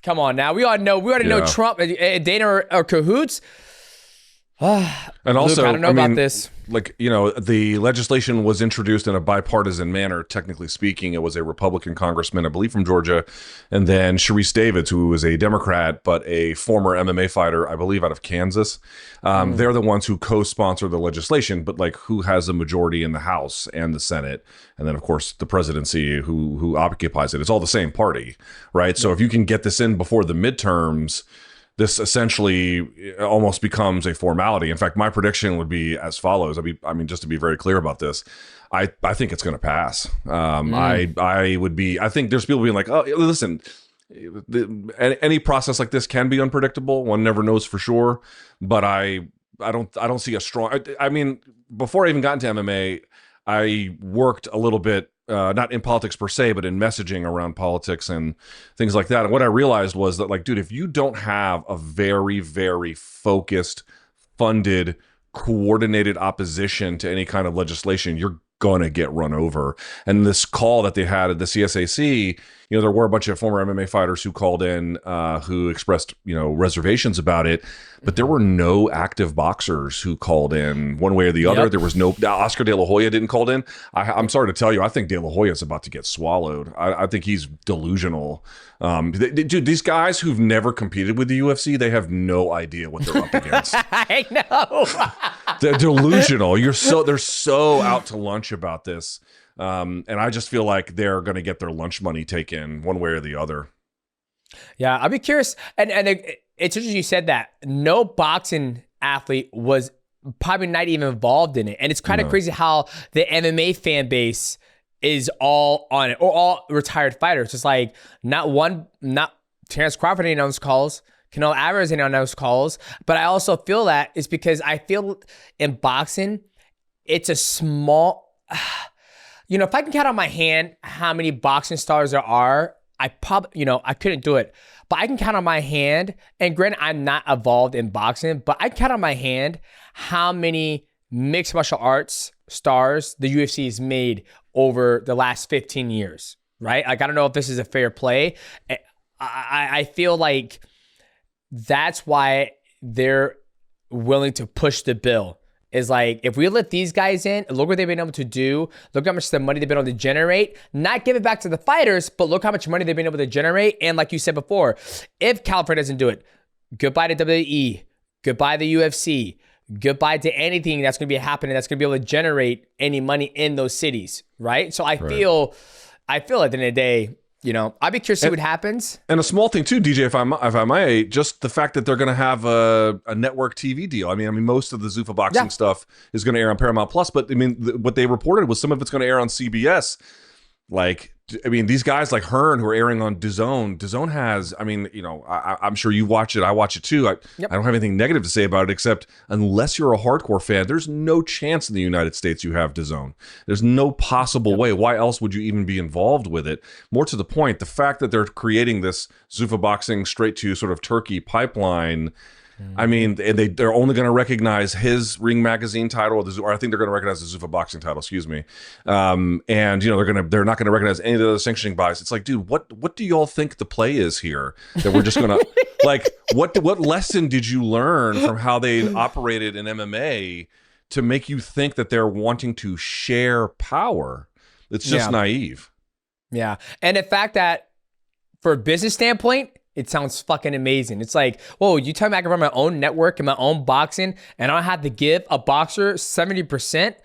come on now. We already know Trump and Dana are cahoots. And also, Luke, I don't know about this. Like, the legislation was introduced in a bipartisan manner. Technically speaking, it was a Republican congressman, I believe, from Georgia, and then Sharice Davids, who was a Democrat but a former MMA fighter, I believe, out of Kansas. They're the ones who co-sponsored the legislation, but like, who has a majority in the House and the Senate, and then of course the presidency, who occupies it. It's all the same party, right? So if you can get this in before the midterms, this essentially almost becomes a formality. In fact, my prediction would be as follows. Just to be very clear about this, I think it's going to pass. I think there's people being like, oh, listen, any process like this can be unpredictable. One never knows for sure. But I don't see a strong. Before I even got into MMA, I worked a little bit. Not in politics per se, but in messaging around politics and things like that. And what I realized was that, like, dude, if you don't have a very, very focused, funded, coordinated opposition to any kind of legislation, you're gonna get run over. And this call that they had at the CSAC, there were a bunch of former MMA fighters who called in, who expressed, reservations about it, but there were no active boxers who called in one way or the other. Yep. There was no, Oscar De La Hoya didn't call in. I'm sorry to tell you, I think De La Hoya is about to get swallowed. I think he's delusional. Dude, these guys who've never competed with the UFC, they have no idea what they're up against. I know. They're delusional. They're so out to lunch about this. And I just feel like they're going to get their lunch money taken one way or the other. Yeah, I'll be curious. And it's interesting you said that. No boxing athlete was probably not even involved in it. And it's kind of crazy how the MMA fan base is all on it, or all retired fighters. It's like not Terrence Crawford ain't on those calls. Canelo Alvarez ain't on those calls. But I also feel that it's because I feel in boxing, it's a small... if I can count on my hand how many boxing stars there are, I probably, I couldn't do it. But I can count on my hand, and granted, I'm not involved in boxing, but I can count on my hand how many mixed martial arts stars the UFC has made over the last 15 years, right? Like, I don't know if this is a fair play. I feel like that's why they're willing to push the bill. Is like, if we let these guys in, look what they've been able to do. Look how much the money they've been able to generate. Not give it back to the fighters, but look how much money they've been able to generate. And like you said before, if California doesn't do it, goodbye to WWE, goodbye to the UFC, goodbye to anything that's going to be happening that's going to be able to generate any money in those cities, right? So I feel at the end of the day, I'd be curious to see what happens. And a small thing too, DJ, if I might, just the fact that they're going to have a network TV deal. I mean, most of the Zuffa boxing stuff is going to air on Paramount Plus, but what they reported was some of it's going to air on CBS. Like, these guys like Hearn who are airing on DAZN. DAZN has, I'm sure you watch it. I watch it too. I don't have anything negative to say about it, except unless you're a hardcore fan, there's no chance in the United States you have DAZN. There's no possible way. Why else would you even be involved with it? More to the point, the fact that they're creating this Zuffa boxing straight to sort of Turkey pipeline, I mean, they're only going to recognize his Ring Magazine title, or I think they're going to recognize the Zuffa boxing title. Excuse me. And they're not going to recognize any of the other sanctioning bodies. It's like, dude, what do y'all think the play is here? That we're just going to like, what lesson did you learn from how they operated in MMA to make you think that they're wanting to share power? It's just naive. Yeah, and the fact that for a business standpoint, it sounds fucking amazing. It's like, whoa, you tell me I can run my own network and my own boxing, and I don't have to give a boxer 70%.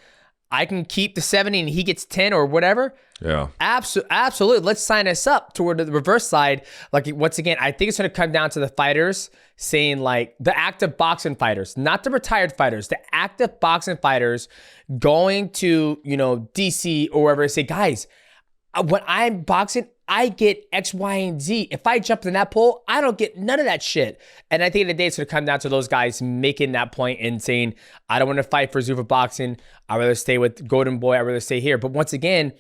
I can keep the 70 and he gets 10 or whatever. Yeah. Absolutely. Let's sign us up toward the reverse side. Like, once again, I think it's going to come down to the fighters saying, like, the active boxing fighters, not the retired fighters, the active boxing fighters going to, DC or wherever, say, guys, when I'm boxing, I get X, Y, and Z. If I jump in that pool, I don't get none of that shit. And I think at the day, it's going to come down to those guys making that point and saying, I don't want to fight for Zuffa Boxing. I'd rather stay with Golden Boy. I'd rather stay here. But once again,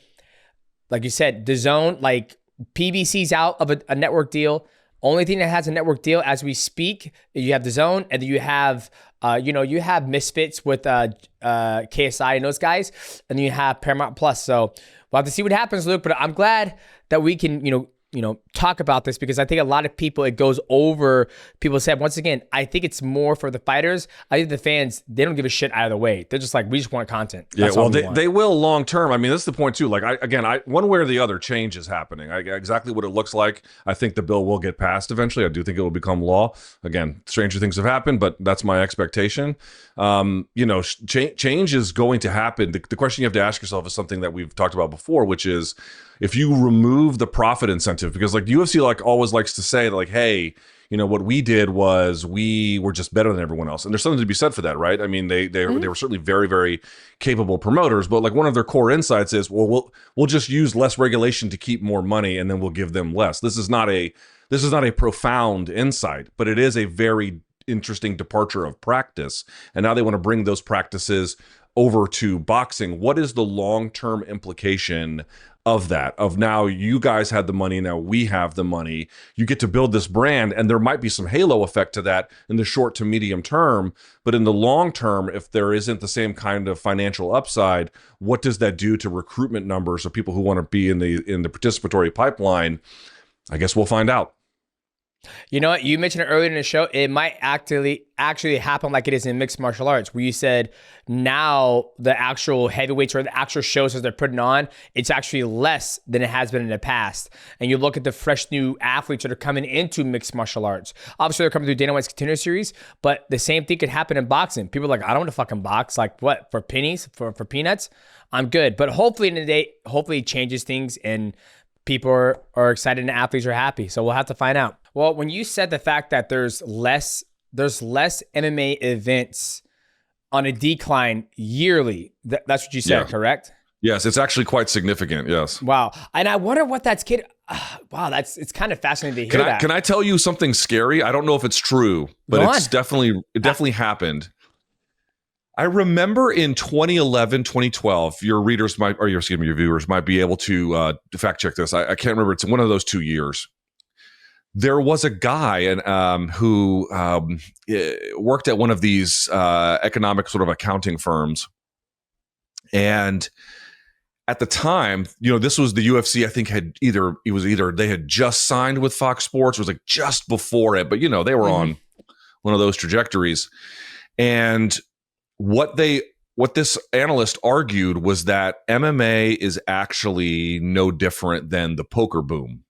like you said, the zone, like PBC's out of a network deal. Only thing that has a network deal as we speak, you have the zone, and then you have, you have Misfits with KSI and those guys, and then you have Paramount Plus. So we'll have to see what happens, Luke. But I'm glad that we can, talk about this, because I think a lot of people, it goes over. People said, once again, I think it's more for the fighters. I think the fans, they don't give a shit out of the way. They're just like, we just want content. That's they will long term. I mean, that's the point too. Like, I one way or the other, change is happening. Exactly what it looks like. I think the bill will get passed eventually. I do think it will become law. Again, stranger things have happened, but that's my expectation. Change is going to happen. The question you have to ask yourself is something that we've talked about before, which is, if you remove the profit incentive, because like UFC always likes to say, like, hey, what we did was we were just better than everyone else. And there's something to be said for that, right? I mean, they were certainly very, very capable promoters, but like one of their core insights is, well, we'll just use less regulation to keep more money, and then we'll give them less. This is not a profound insight, but it is a very interesting departure of practice. And now they want to bring those practices over to boxing. What is the long-term implication of that? Of now you guys had the money, now we have the money. You get to build this brand, and there might be some halo effect to that in the short to medium term. But in the long term, if there isn't the same kind of financial upside, what does that do to recruitment numbers of people who want to be in the participatory pipeline? I guess we'll find out. You know what? You mentioned it earlier in the show. It might actually happen like it is in mixed martial arts, where you said now the actual heavyweights or the actual shows that they're putting on, it's actually less than it has been in the past. And you look at the fresh new athletes that are coming into mixed martial arts. Obviously, they're coming through Dana White's Contender Series, but the same thing could happen in boxing. People are like, I don't want to fucking box. Like, what? For pennies? For peanuts? I'm good. But hopefully in the day, hopefully it changes things, and people are excited and athletes are happy. So we'll have to find out. Well, when you said the fact that there's less MMA events on a decline yearly, that's what you said, correct? Yes, it's actually quite significant. Yes. Wow. And I wonder what that's wow, it's kind of fascinating to hear that. Can I tell you something scary? I don't know if it's true, but it definitely happened. I remember in 2011, 2012, your viewers might be able to fact check this. I can't remember. It's one of those 2 years. There was a guy who worked at one of these economic sort of accounting firms. And at the time, this was the UFC, I think they had just signed with Fox Sports. It was like just before it, but they were on one of those trajectories. And what this analyst argued was that MMA is actually no different than the poker boom.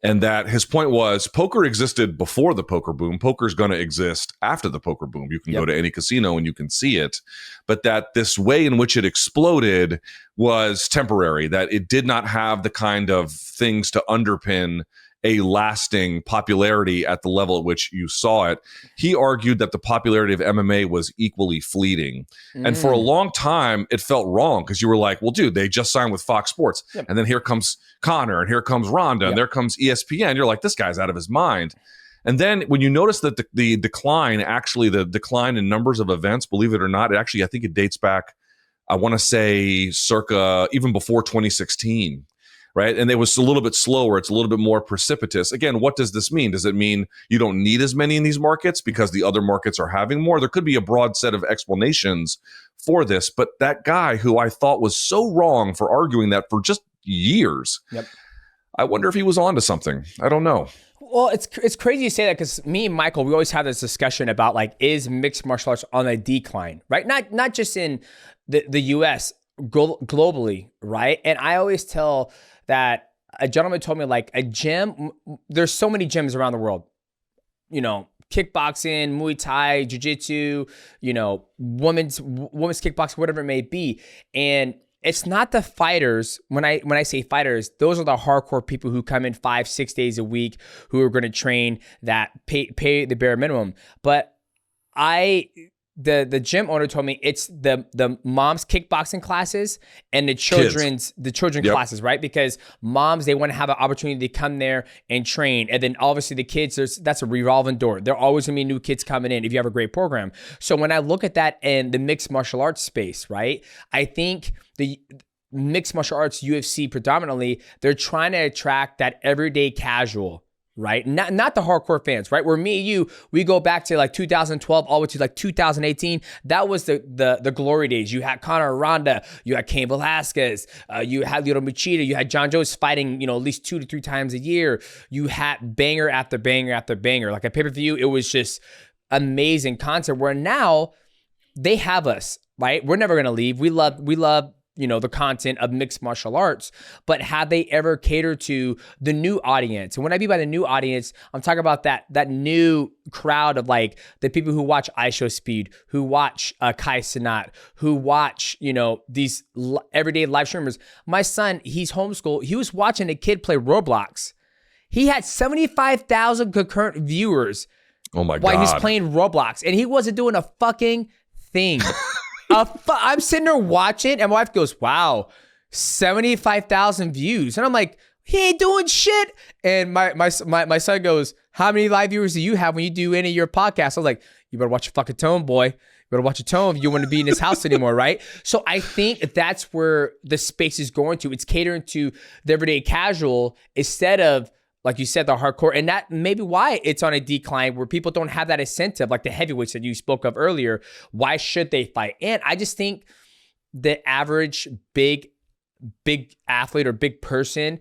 And that his point was, poker existed before the poker boom. Poker's going to exist after the poker boom. You can go to any casino and you can see it. But that this way in which it exploded was temporary, that it did not have the kind of things to underpin a lasting popularity at the level at which you saw it. He argued that the popularity of MMA was equally fleeting. And for a long time, it felt wrong, because you were like, well, dude, they just signed with Fox Sports. Yep. And then here comes Conor, and here comes Ronda, and there comes ESPN. You're like, this guy's out of his mind. And then when you notice that the decline in numbers of events, believe it or not, I think it dates back, I want to say circa even before 2016. right? And it was a little bit slower. It's a little bit more precipitous. Again, what does this mean? Does it mean you don't need as many in these markets because the other markets are having more? There could be a broad set of explanations for this, but that guy who I thought was so wrong for arguing that for just years, I wonder if he was onto something. I don't know. Well, it's crazy you say that because me and Michael, we always have this discussion about like, is mixed martial arts on a decline, right? Not just in the US, globally, right? And I always tell that a gentleman told me like a gym, there's so many gyms around the world, you know, kickboxing, Muay Thai, jiu-jitsu, you know, women's kickboxing, whatever it may be. And it's not the fighters. When I say fighters, those are the hardcore people who come in 5-6 days a week, who are going to train, that pay the bare minimum. But the gym owner told me it's the mom's kickboxing classes and the children's classes, right? Because moms, they want to have an opportunity to come there and train. And then obviously the kids, that's a revolving door. There are always gonna be new kids coming in if you have a great program. So when I look at that in the mixed martial arts space, right? I think the mixed martial arts, UFC predominantly, they're trying to attract that everyday casual, right? Not the hardcore fans, right? Where me and you, we go back to like 2012 all the way to like 2018. That was the glory days. You had Conor Ronda, you had Cain Velasquez, you had Lyoto Machida, you had John Jones fighting, you know, at least 2 to 3 times a year. You had banger after banger after banger. Like a pay-per-view, it was just amazing concept. Where now they have us, right? We're never gonna leave. We love, you know, the content of mixed martial arts, but have they ever catered to the new audience? And when I mean by the new audience, I'm talking about that new crowd of like the people who watch iShowSpeed, who watch Kai Cenat, who watch, you know, these everyday live streamers. My son, he's homeschooled. He was watching a kid play Roblox. He had 75,000 concurrent viewers. Oh my God. While he's playing Roblox, and he wasn't doing a fucking thing. I'm sitting there watching, and my wife goes, wow, 75,000 views. And I'm like, he ain't doing shit. And my son goes, how many live viewers do you have when you do any of your podcasts? I was like, you better watch your fucking tone, boy. You better watch your tone if you want to be in this house anymore, right? So I think that's where the space is going to. It's catering to the everyday casual instead of, like you said, the hardcore. And that may be why it's on a decline, where people don't have that incentive, like the heavyweights that you spoke of earlier. Why should they fight? And I just think the average big athlete or big person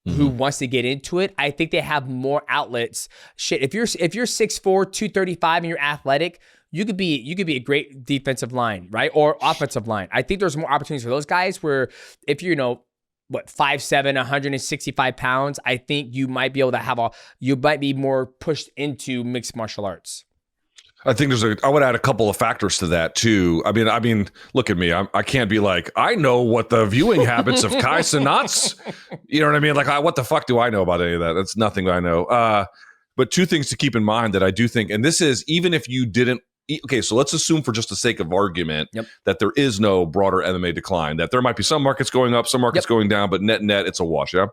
who wants to get into it, I think they have more outlets. Shit, if you're 6'4", 235 and you're athletic, you could be a great defensive line, right? Or offensive line. I think there's more opportunities for those guys, where if you're, 5'7", 165 pounds, I think you might be able to you might be more pushed into mixed martial arts. I think I would add a couple of factors to that too. I mean, look at me. I can't be like, I know what the viewing habits of Kai Cenat's, you know what I mean? Like, what the fuck do I know about any of that? That's nothing I know. But two things to keep in mind that I do think, and this is even if you didn't, okay, so let's assume for just the sake of argument that there is no broader MMA decline, that there might be some markets going up, some markets going down, but net, it's a wash, yeah?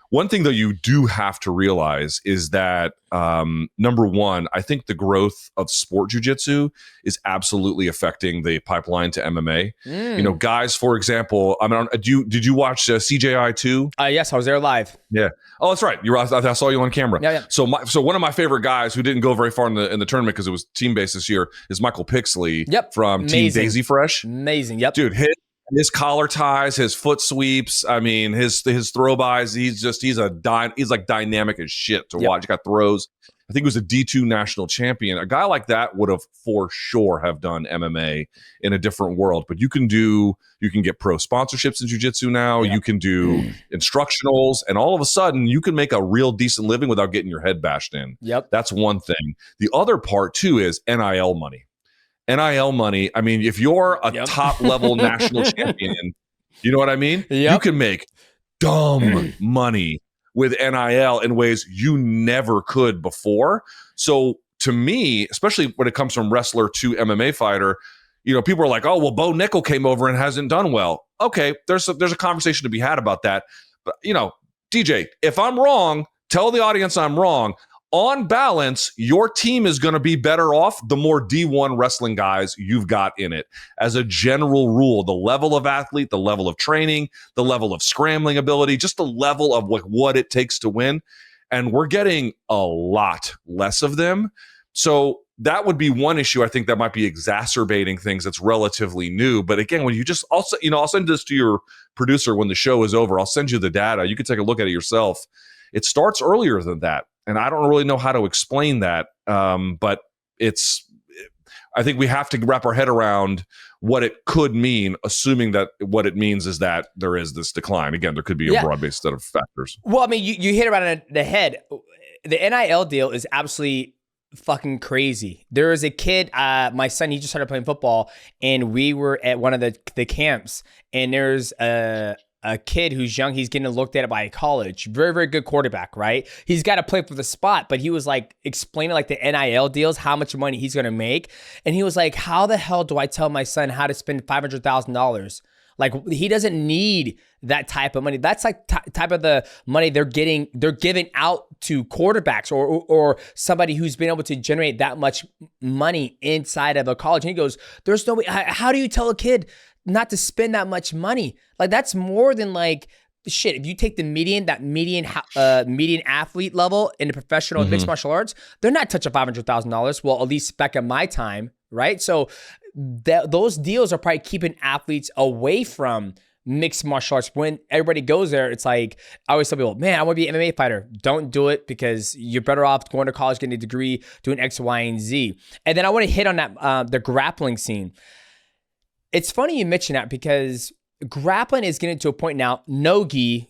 One thing, though, you do have to realize is that, number one, I think the growth of sport jiu-jitsu is absolutely affecting the pipeline to MMA. You know, guys, for example, did you watch CJI 2? Yes, I was there live. Yeah. Oh, that's right. I saw you on camera. Yeah. So one of my favorite guys who didn't go very far in the tournament because it was team-based this year is Michael Pixley from Team Daisy Fresh. Amazing. Yep. Dude, his collar ties, his foot sweeps, I mean, his throw-bys, he's like dynamic as shit to watch. He got throws. I think he was a D2 national champion. A guy like that would have for sure have done MMA in a different world. But you can get pro sponsorships in jiu-jitsu now. You can do instructionals, and all of a sudden you can make a real decent living without getting your head bashed in. Yep. That's one thing. The other part too is NIL money. NIL money. I mean, if you're a top level national champion, you know what I mean? You can make dumb money with NIL in ways you never could before. So to me, especially when it comes from wrestler to MMA fighter, people are like, oh, well, Bo Nickel came over and hasn't done well. Okay, there's a conversation to be had about that. But, DJ, if I'm wrong, tell the audience I'm wrong. on balance, your team is going to be better off the more D1 wrestling guys you've got in it. As a general rule, the level of athlete, the level of training, the level of scrambling ability, just the level of what it takes to win. And we're getting a lot less of them. So that would be one issue I think that might be exacerbating things that's relatively new. But again, when you just also, I'll send this to your producer when the show is over. I'll send you the data. You can take a look at it yourself. It starts earlier than that. And I don't really know how to explain that. But I think we have to wrap our head around what it could mean, assuming that what it means is that there is this decline. Again, there could be a broad-based set of factors. Well, I mean, you hit it right on the head. The NIL deal is absolutely fucking crazy. There is a kid, my son, he just started playing football, and we were at one of the camps, and there's a kid who's young. He's getting looked at by a college. Very, very good quarterback, right? He's got to play for the spot, but he was like explaining like the NIL deals, how much money he's going to make. And he was like, how the hell do I tell my son how to spend $500,000? Like, he doesn't need that type of money. That's like type of the money they're giving out to quarterbacks or somebody who's been able to generate that much money inside of a college. And he goes, there's no way. How do you tell a kid not to spend that much money? Like, that's more than like, shit. If you take the median athlete level in the professional mixed martial arts, they're not touching $500,000. Well, at least back in my time, right? So those deals are probably keeping athletes away from mixed martial arts. When everybody goes there, it's like, I always tell people, man, I want to be an MMA fighter. Don't do it, because you're better off going to college, getting a degree, doing X, Y, and Z. And then I want to hit on that the grappling scene. It's funny you mention that, because grappling is getting to a point now. No gi.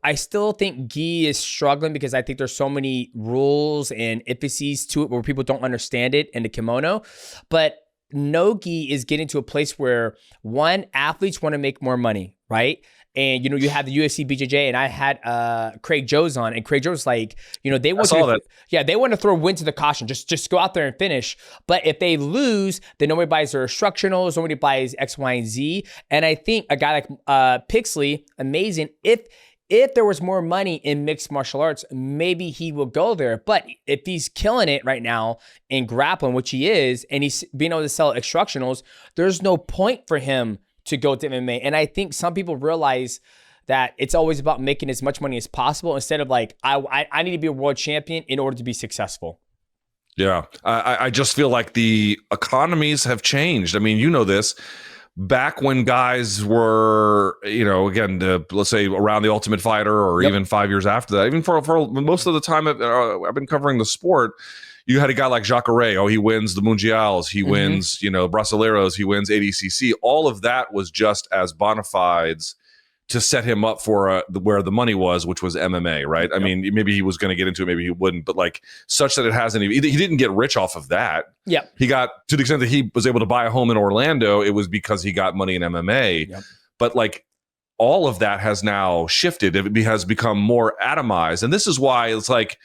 I still think gi is struggling, because I think there's so many rules and intricacies to it where people don't understand it in the kimono. But no gi is getting to a place where, one, athletes want to make more money, right? And, you have the UFC BJJ, and I had Craig Jones on, and Craig Jones was like, they want they want to throw wind to the caution, just go out there and finish. But if they lose, then nobody buys their instructionals, nobody buys X, Y, and Z. And I think a guy like Pixley, amazing. If there was more money in mixed martial arts, maybe he will go there. But if he's killing it right now in grappling, which he is, and he's being able to sell instructionals, there's no point for him to go to MMA. And I think some people realize that it's always about making as much money as possible, instead of like, I need to be a world champion in order to be successful. Yeah. I just feel like the economies have changed. I mean, this. Back when guys were, again, let's say around the Ultimate Fighter, or even 5 years after that, even for most of the time I've been covering the sport, you had a guy like Jacare. Oh, he wins the Mundials. He wins, Brasileiros. He wins ADCC. All of that was just as bona fides to set him up for where the money was, which was MMA, right? Yep. I mean, maybe he was going to get into it, maybe he wouldn't, but like, such that it hasn't even, he didn't get rich off of that. Yeah. He got, to the extent that he was able to buy a home in Orlando, it was because he got money in MMA. Yep. But like, all of that has now shifted. It has become more atomized. And this is why it's like,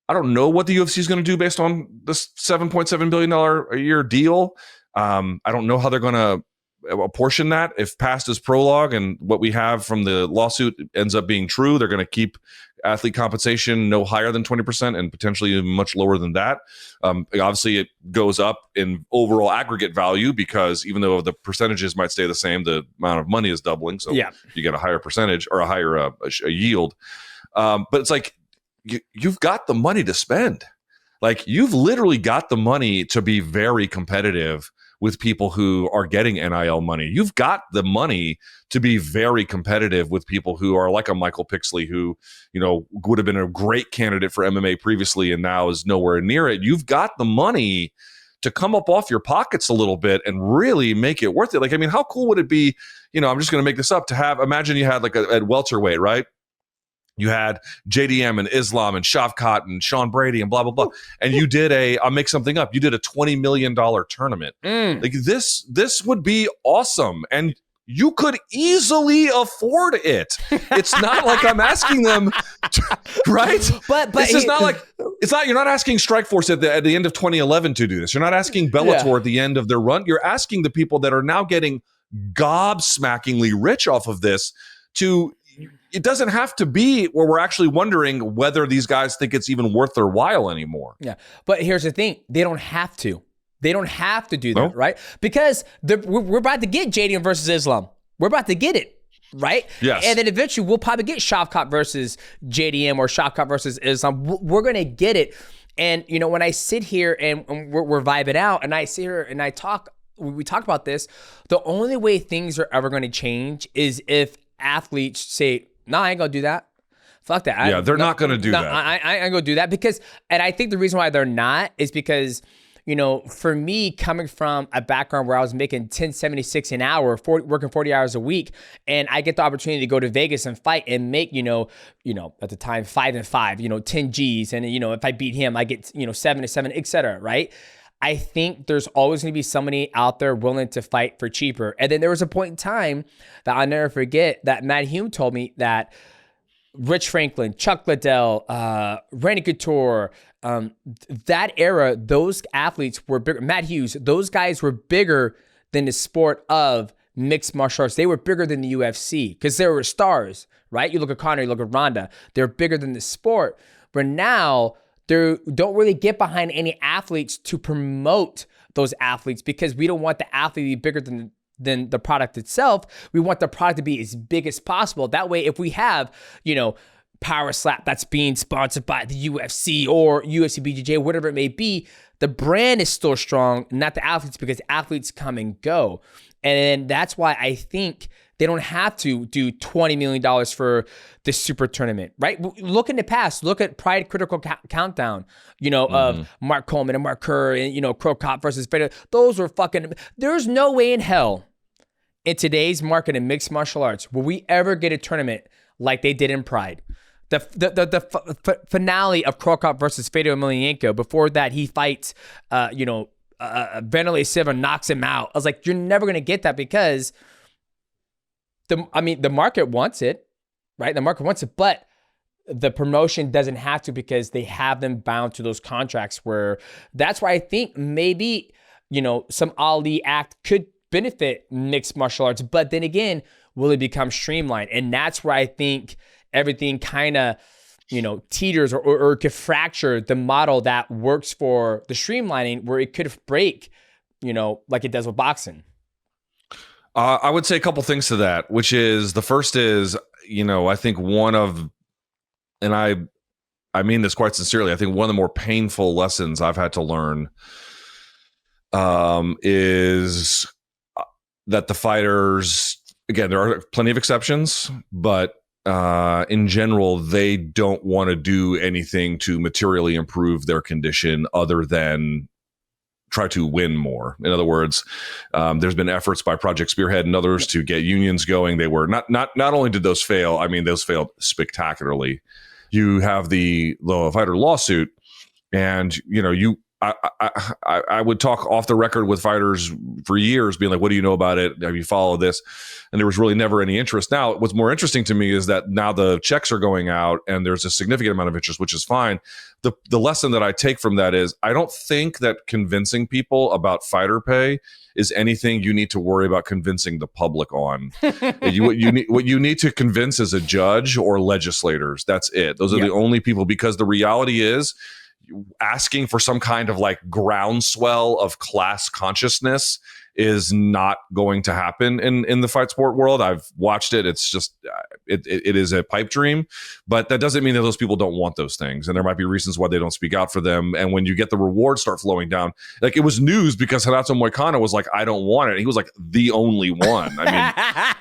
I don't know what the UFC is going to do based on this $7.7 billion a year deal. I don't know how they're going to apportion that. If past is prologue and what we have from the lawsuit ends up being true, they're going to keep athlete compensation no higher than 20% and potentially even much lower than that. Obviously, it goes up in overall aggregate value, because even though the percentages might stay the same, the amount of money is doubling. So you get a higher percentage or a higher a yield. But it's like, you've got the money to spend. Like, you've literally got the money to be very competitive with people who are getting NIL money. You've got the money to be very competitive with people who are like a Michael Pixley, who, would have been a great candidate for MMA previously and now is nowhere near it. You've got the money to come up off your pockets a little bit and really make it worth it. Like, I mean, how cool would it be, I'm just going to make this up, to have, imagine you had like at welterweight, right? You had JDM and Islam and Shavkat and Sean Brady and blah, blah, blah. And you did I'll make something up. You did a $20 million tournament. Like, this would be awesome. And you could easily afford it. It's not like I'm asking them, right? But this is not like, you're not asking Strikeforce at the end of 2011 to do this. You're not asking Bellator at the end of their run. You're asking the people that are now getting gobsmackingly rich off of this to it doesn't have to be where we're actually wondering whether these guys think it's even worth their while anymore. Yeah. But here's the thing. They don't have to. They don't have to do that, right? Because we're about to get JDM versus Islam. We're about to get it, right? Yes. And then eventually we'll probably get Shavkat versus JDM or Shavkat versus Islam. We're going to get it. And, you know, when I sit here and we're vibing out and I sit here and we talk about this, the only way things are ever going to change is if athletes say, no, I ain't going to do that. Fuck that. They're not going to do that. I ain't going to do that because, and I think the reason why they're not is because, you know, for me, coming from a background where I was making $10.76 an hour, working 40 hours a week, and I get the opportunity to go to Vegas and fight and make, you know, at the time, 5-5, 10 G's. And, you know, if I beat him, I get, 7-7, et cetera, right? I think there's always going to be somebody out there willing to fight for cheaper. And then there was a point in time that I'll never forget that Matt Hume told me that Rich Franklin, Chuck Liddell, Randy Couture, that era, those athletes were bigger. Matt Hughes, those guys were bigger than the sport of mixed martial arts. They were bigger than the UFC because they were stars, right? You look at Conor, you look at Ronda. They're bigger than the sport. But now they don't really get behind any athletes to promote those athletes because we don't want the athlete to be bigger than the product itself. We want the product to be as big as possible. That way, if we have, Power Slap that's being sponsored by the UFC or UFC BJJ, whatever it may be, the brand is still strong, not the athletes, because athletes come and go. And that's why I think they don't have to do $20 million for the super tournament, right? Look in the past. Look at Pride Critical Countdown, of Mark Coleman and Mark Kerr and, Crow Cop versus Vader. Those were fucking, there's no way in hell in today's market in mixed martial arts will we ever get a tournament like they did in Pride. The finale of Crow Cop versus Fedor Emelianenko, before that he fights, Vanderlei Silva knocks him out. I was like, you're never going to get that because the market wants it, right? The market wants it, but the promotion doesn't have to because they have them bound to those contracts where that's why I think maybe, some Ali act could benefit mixed martial arts, but then again, will it become streamlined? And that's where I think everything kind of, teeters or could fracture the model that works for the streamlining where it could break, like it does with boxing. I would say a couple things to that, which is the first is, I think and I mean this quite sincerely, I think one of the more painful lessons I've had to learn is that the fighters, again, there are plenty of exceptions, but in general, they don't want to do anything to materially improve their condition other than try to win more. In other words, there's been efforts by Project Spearhead and others to get unions going. They were not only did those fail, I mean, those failed spectacularly. You have the fighter lawsuit, and I would talk off the record with fighters for years, being like, what do you know about it? Have you followed this? And there was really never any interest. Now, what's more interesting to me is that now the checks are going out and there's a significant amount of interest, which is fine. The lesson that I take from that is I don't think that convincing people about fighter pay is anything you need to worry about convincing the public on. What you need to convince is a judge or legislators. That's it. Those are the only people, because the reality is, asking for some kind of like groundswell of class consciousness is not going to happen in the fight sport world. I've watched it. It's just, it is a pipe dream, but that doesn't mean that those people don't want those things. And there might be reasons why they don't speak out for them. And when you get the rewards start flowing down, like it was news because Renato Moicano was like, I don't want it. He was like the only one. I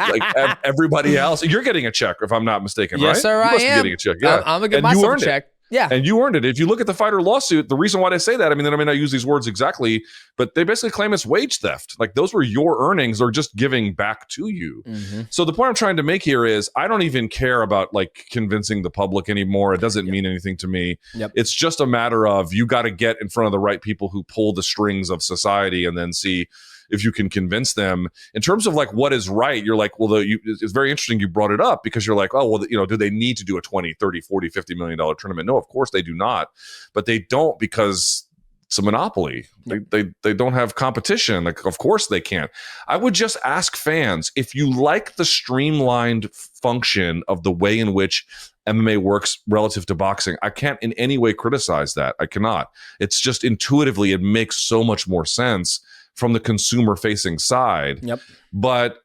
mean, like everybody else, you're getting a check if I'm not mistaken, right? Yes, sir, I am. Getting a check. Yeah. I'm gonna get myself a check. Yeah. And you earned it. If you look at the fighter lawsuit, the reason why they say that, I mean, I may not use these words exactly, but they basically claim it's wage theft. Like those were your earnings or just giving back to you. Mm-hmm. So the point I'm trying to make here is I don't even care about like convincing the public anymore. It doesn't mean anything to me. Yep. It's just a matter of you got to get in front of the right people who pull the strings of society and then see if you can convince them. In terms of like what is right, you're like, well, it's very interesting you brought it up because you're like, oh, well, do they need to do a 20, 30, 40, $50 million tournament? No, of course they do not. But they don't because It's a monopoly. They don't have competition. Like, of course they can't. I would just ask fans, if you like the streamlined function of the way in which MMA works relative to boxing, I can't in any way criticize that. I cannot. It's just intuitively, it makes so much more sense from the consumer facing side. Yep. But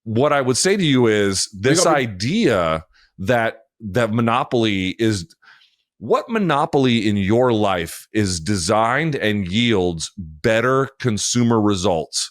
what I would say to you is this idea that monopoly is, what monopoly in your life is designed and yields better consumer results?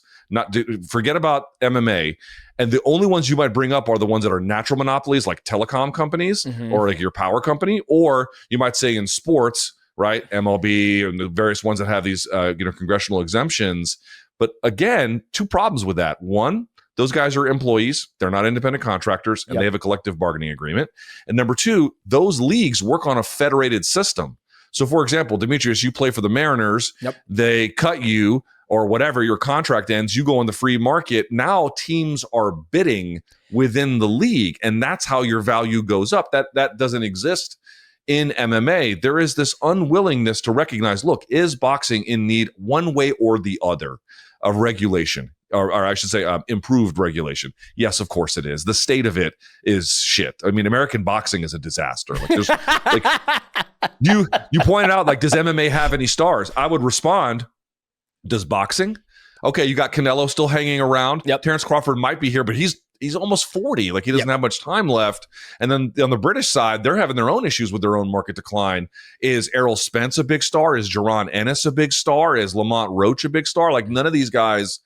Forget about MMA. And the only ones you might bring up are the ones that are natural monopolies, like telecom companies or like your power company, or you might say in sports, right? MLB and the various ones that have these, congressional exemptions. But again, two problems with that. One, those guys are employees. They're not independent contractors, and they have a collective bargaining agreement. And number two, those leagues work on a federated system. So, for example, Demetrious, you play for the Mariners. They cut you or whatever, your contract ends, you go on the free market. Now teams are bidding within the league, and that's how your value goes up. That doesn't exist in MMA. There is this unwillingness to recognize, look, is boxing in need one way or the other of regulation? Or I should say improved regulation. Yes, of course it is. The state of it is shit. I mean, American boxing is a disaster. Like, there's, like you pointed out, like, does MMA have any stars? I would respond, does boxing? Okay, you got Canelo still hanging around. Terrence Crawford might be here, but he's almost 40. Like, he doesn't have much time left. And then on the British side, they're having their own issues with their own market decline. Is Errol Spence a big star? Is Jaron Ennis a big star? Is Lamont Roach a big star? Like, none of these guys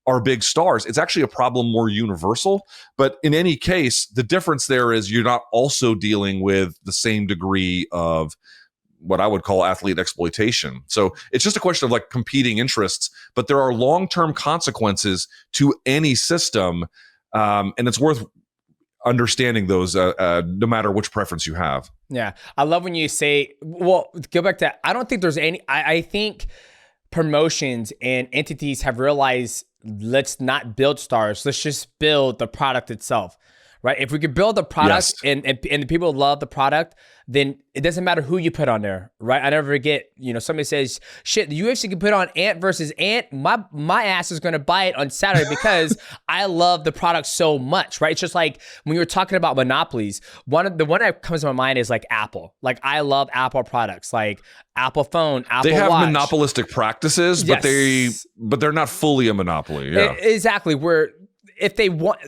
are big stars. It's actually a problem more universal. But in any case, the difference there is you're not also dealing with the same degree of what I would call athlete exploitation. So it's just a question of like competing interests, but there are long-term consequences to any system. And it's worth understanding those no matter which preference you have. Yeah. I love when you say, well, go back to, I don't think there's any, I think promotions and entities have realized, let's not build stars. Let's just build the product itself, right? If we could build the product and the people love the product, then it doesn't matter who you put on there, right? I never forget, somebody says, shit, the UFC can put on Ant versus Ant. My ass is going to buy it on Saturday because I love the product so much, right? It's just like when you're talking about monopolies, the one that comes to my mind is like Apple. Like, I love Apple products, like Apple phone, Apple Watch. They have monopolistic practices, but they're not fully a monopoly. Yeah, exactly. Where if they want,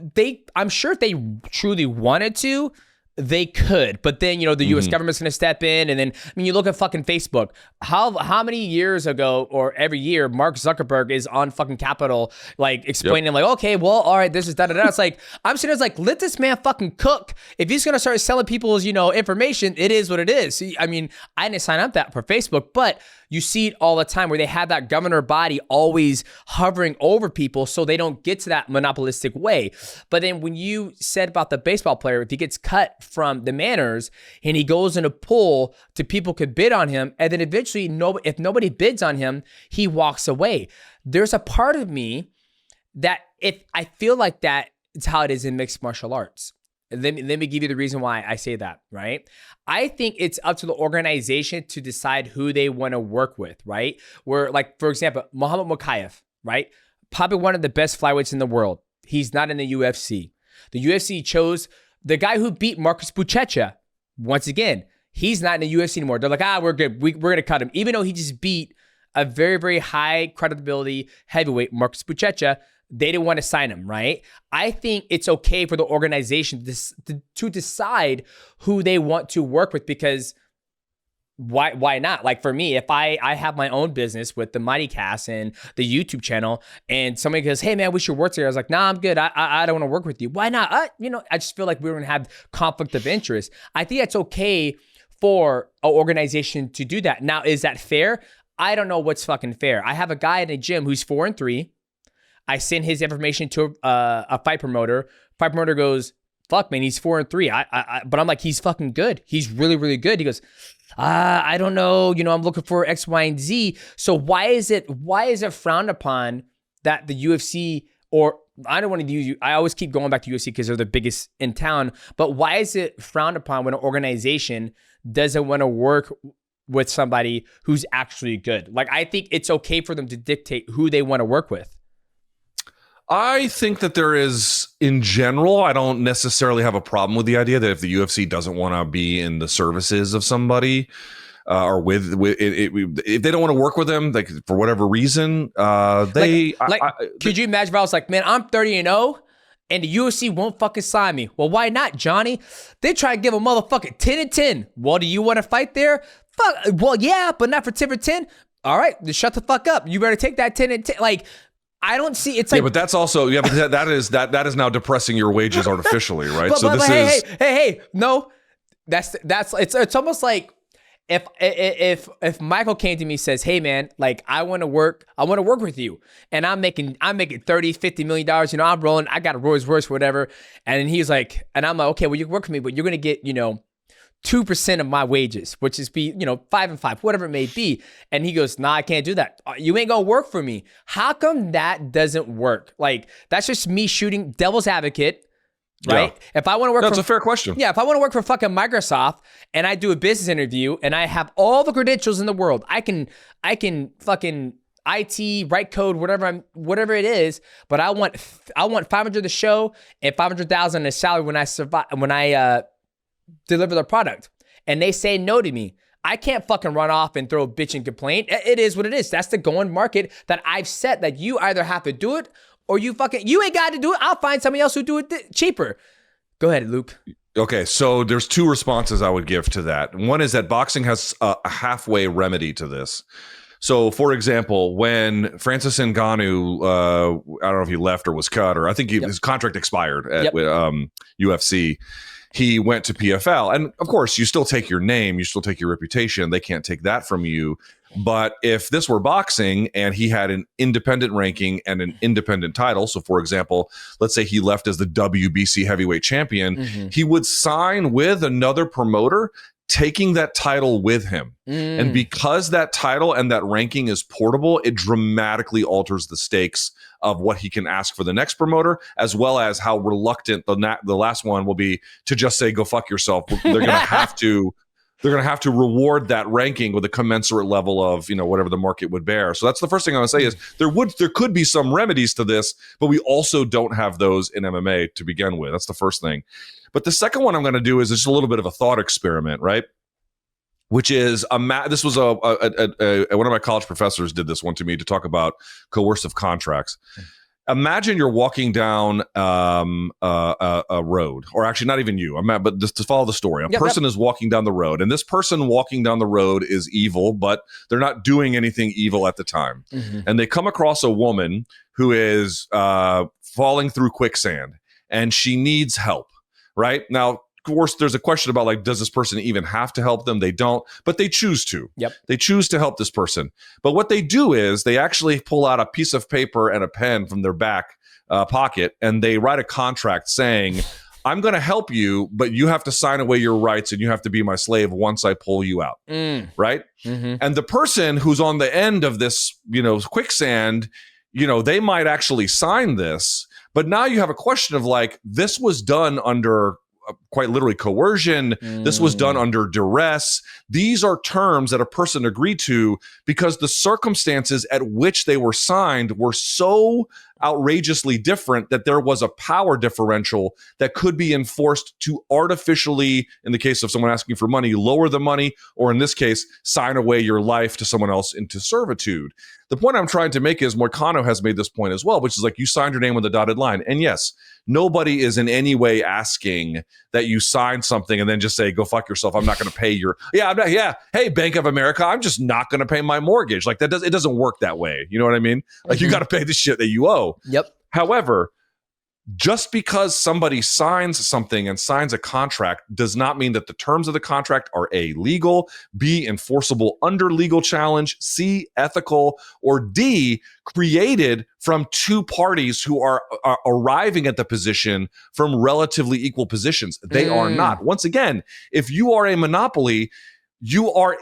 I'm sure if they truly wanted to, they could, but then, the U.S. government's going to step in. And then, I mean, you look at fucking Facebook. How many years ago or every year, Mark Zuckerberg is on fucking Capitol, like explaining like, okay, well, all right, this is da-da-da. It's like, I'm sitting there like, let this man fucking cook. If he's going to start selling people's, information, it is what it is. See, I mean, I didn't sign up that for Facebook, but you see it all the time where they have that governor body always hovering over people so they don't get to that monopolistic way. But then when you said about the baseball player, if he gets cut from the Manors and he goes in a pool to people could bid on him, and then eventually if nobody bids on him, he walks away. There's a part of me that if I feel like that is how it is in mixed martial arts. Let me give you the reason why I say that, right? I think it's up to the organization to decide who they want to work with, right? Where, like, for example, Muhammad Mokaev, right? Probably one of the best flyweights in the world. He's not in the UFC. The UFC chose the guy who beat Marcus Buchecha. Once again, he's not in the UFC anymore. They're like, we're good. We're going to cut him. Even though he just beat a very, very high credibility heavyweight, Marcus Buchecha, they didn't want to sign him, right? I think it's okay for the organization to decide who they want to work with, because why not? Like, for me, if I have my own business with the MIGHTYCAST and the YouTube channel, and somebody goes, hey man, we should work together. I was like, nah, I'm good. I don't want to work with you. Why not? I just feel like we're going to have conflict of interest. I think that's okay for an organization to do that. Now, is that fair? I don't know what's fucking fair. I have a guy in a gym who's 4-3. I send his information to a fight promoter. Fight promoter goes, fuck, man, he's 4-3. But I'm like, he's fucking good. He's really, really good. He goes, I don't know. I'm looking for X, Y, and Z. So why is it frowned upon that the UFC, or I don't want to use, I always keep going back to UFC because they're the biggest in town, but why is it frowned upon when an organization doesn't want to work with somebody who's actually good. Like, I think it's okay for them to dictate who they want to work with. I think that there is, in general, I don't necessarily have a problem with the idea that if the UFC doesn't want to be in the services of somebody, or if they don't want to work with them, like for whatever reason, could you imagine if I was like, man, I'm 30-0 and the UFC won't fucking sign me? Well, why not, Johnny? They try to give a motherfucking 10-10. Well, do you want to fight there? Fuck. Well, yeah, but not for 10 for 10. All right, just shut the fuck up. You better take that 10-10. Like, I don't see. It's like, but that's also but that is now depressing your wages artificially, right? Hey, no, that's it's almost like if Michael came to me and says, hey man, like I want to work with you, and I'm making $30-50 million, you know, I'm rolling, I got a Rolls Royce, whatever, and he's like, and I'm like, okay, well you can work for me, but you're gonna get 2% of my wages, which is 5 and 5, whatever it may be. And he goes, nah, I can't do that. You ain't gonna work for me. How come that doesn't work? Like, that's just me shooting devil's advocate, right? Yeah. If I want to work, that's a fair question. Yeah, if I want to work for fucking Microsoft and I do a business interview and I have all the credentials in the world, I can fucking IT, write code, whatever it is, but I want $500 a show and $500,000 a salary when I deliver the product, and they say no to me. I can't fucking run off and throw a bitch and complaint. It is what it is. That's the going market that I've set, that you either have to do it or you ain't got to do it. I'll find somebody else who do it cheaper. Go ahead, Luke. Okay, so there's two responses I would give to that. One is that boxing has a halfway remedy to this. So, for example, when Francis Ngannou, I don't know if he left or was cut, or I think his contract expired at UFC. He went to PFL. And of course, you still take your name, you still take your reputation. They can't take that from you. But if this were boxing and he had an independent ranking and an independent title, so for example, let's say he left as the WBC heavyweight champion, he would sign with another promoter, taking that title with him. And because that title and that ranking is portable, it dramatically alters the stakes of what he can ask for the next promoter, as well as how reluctant the last one will be to just say, go fuck yourself. They're going to have to reward that ranking with a commensurate level of, whatever the market would bear. So that's the first thing I want to say is there could be some remedies to this, but we also don't have those in MMA to begin with. That's the first thing. But the second one I'm going to do is just a little bit of a thought experiment, right? Which is this was one of my college professors did this one to me to talk about coercive contracts. Imagine you're walking down a road, or actually not even you, but just to follow the story. A person is walking down the road, and this person walking down the road is evil, but they're not doing anything evil at the time. And they come across a woman who is falling through quicksand, and she needs help, right? Now, of course, there's a question about, like, does this person even have to help them? They don't, but they choose to. They choose to help this person. But what they do is they actually pull out a piece of paper and a pen from their back pocket, and they write a contract saying, I'm going to help you, but you have to sign away your rights and you have to be my slave once I pull you out. Right? And the person who's on the end of this, quicksand, they might actually sign this, but now you have a question of, like, this was done under quite literally coercion. This was done under duress. These are terms that a person agreed to because the circumstances at which they were signed were so outrageously different that there was a power differential that could be enforced to artificially, in the case of someone asking for money, lower the money, or in this case, sign away your life to someone else into servitude. The point I'm trying to make is Moicano has made this point as well, which is like, you signed your name on the dotted line. And yes, nobody is in any way asking that you sign something and then just say, go fuck yourself. I'm not going to pay your, hey, Bank of America, I'm just not going to pay my mortgage. Like, it doesn't work that way. You know what I mean? Like, you got to pay the shit that you owe. However, just because somebody signs something and signs a contract does not mean that the terms of the contract are A, legal, B, enforceable under legal challenge, C, ethical, or D, created from two parties who are arriving at the position from relatively equal positions. They are not. Once again, if you are a monopoly, you are...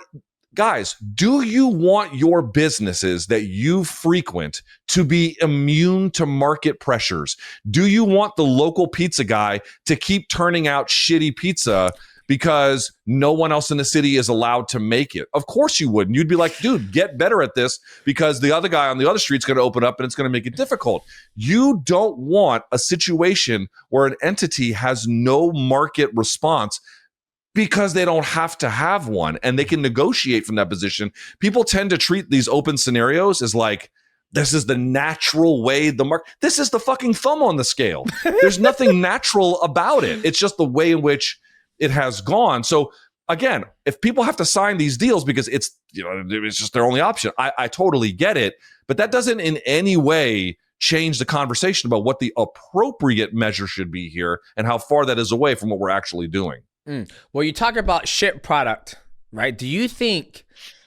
Guys, do you want your businesses that you frequent to be immune to market pressures? Do you want the local pizza guy to keep turning out shitty pizza because no one else in the city is allowed to make it. Of course you wouldn't. You'd be like, dude, get better at this because the other guy on the other street's going to open up and it's going to make it difficult. You don't want a situation where an entity has no market response because they don't have to have one and they can negotiate from that position. People tend to treat these open scenarios as like, this is the natural way the market, this is the fucking thumb on the scale. There's nothing natural about it. It's just the way in which it has gone. So again, if people have to sign these deals because it's, you know, it's just their only option, I totally get it. But that doesn't in any way change the conversation about what the appropriate measure should be here and how far that is away from what we're actually doing. Well, you talk about ship product, right? Do you think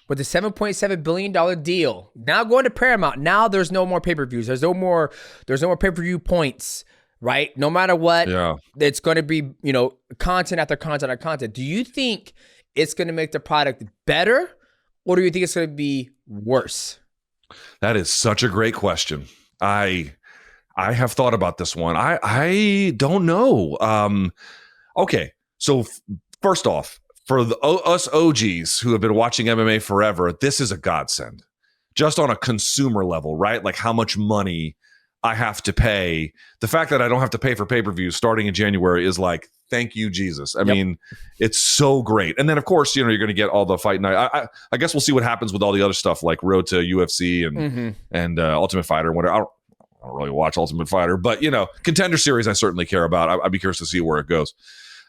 with the $7.7 billion deal, now going to Paramount, now there's no more pay-per-views. There's no more pay-per-view points, right? No matter what, it's going to be, you know, content after content after content. Do you think it's going to make the product better or do you think it's going to be worse? That is such a great question. I have thought about this one. I don't know. Okay. So first off, for us OGs who have been watching MMA forever, this is a godsend. Just on a consumer level, right? Like how much money I have to pay. The fact that I don't have to pay for pay-per-views starting in January is like, thank you, Jesus. I mean, it's so great. And then, of course, you know, you're going to get all the fight night. I guess we'll see what happens with all the other stuff like Road to UFC and Ultimate Fighter and whatever. I don't really watch Ultimate Fighter, but, you know, Contender Series I certainly care about. I'd be curious to see where it goes.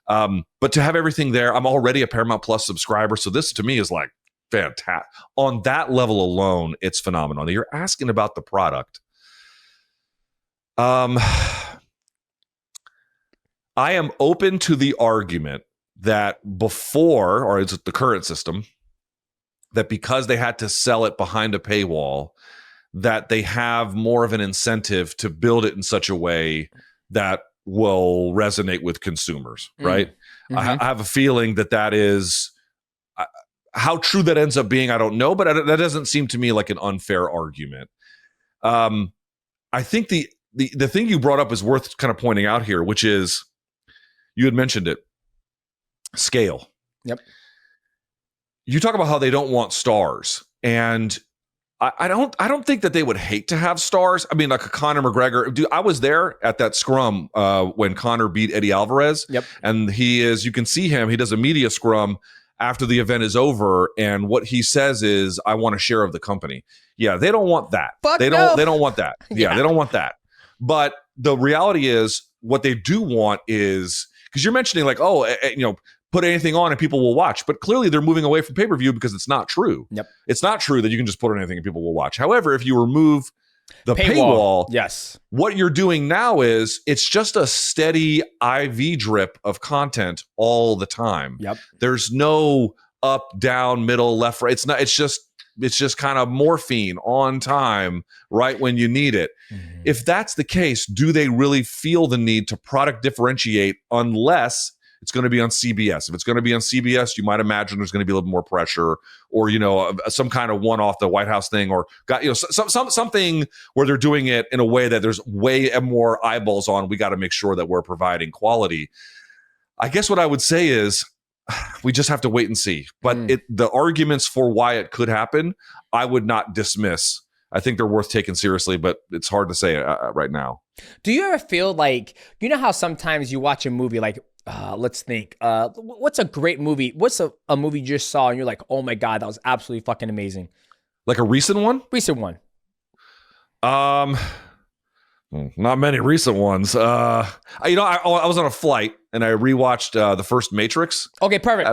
But to have everything there, I'm already a Paramount Plus subscriber. So this to me is like fantastic. On that level alone, it's phenomenal. Now, you're asking about the product. I am open to the argument that before, or is it the current system, that because they had to sell it behind a paywall, that they have more of an incentive to build it in such a way that will resonate with consumers, right? I have a feeling that is how true that ends up being. I don't know, but that doesn't seem to me like an unfair argument. I think the thing you brought up is worth kind of pointing out here, which is you had mentioned it, scale. Yep. You talk about how they don't want stars, and I don't think that they would hate to have stars. I mean, like a Conor McGregor. Dude, I was there at that scrum when Conor beat Eddie Alvarez. Yep. And you can see him. He does a media scrum after the event is over, and what he says is, "I want a share of the company." Yeah, they don't want that. They don't want that. Yeah, they don't want that. But the reality is, what they do want is, because you're mentioning like, oh, you know, put anything on and people will watch. But clearly they're moving away from pay-per-view because it's not true. Yep. It's not true that you can just put on anything and people will watch. However, if you remove the paywall, yes, what you're doing now is it's just a steady IV drip of content all the time. Yep. There's no up, down, middle, left, right. It's just kind of morphine on time right when you need it. If that's the case, do they really feel the need to product differentiate unless it's going to be on CBS? If it's going to be on CBS, you might imagine there's going to be a little more pressure, or, you know, some kind of one-off the White House thing, or got, you know, something where they're doing it in a way that there's way more eyeballs on. We got to make sure that we're providing quality. I guess what I would say is we just have to wait and see. But the arguments for why it could happen, I would not dismiss. I think they're worth taking seriously, but it's hard to say right now. Do you ever feel like, you know how sometimes you watch a movie like, let's think, what's a great movie? What's a movie you just saw and you're like, oh my God, that was absolutely fucking amazing. Like a recent one? Recent one. Not many recent ones. You know, I was on a flight and I rewatched the first Matrix. Okay, perfect.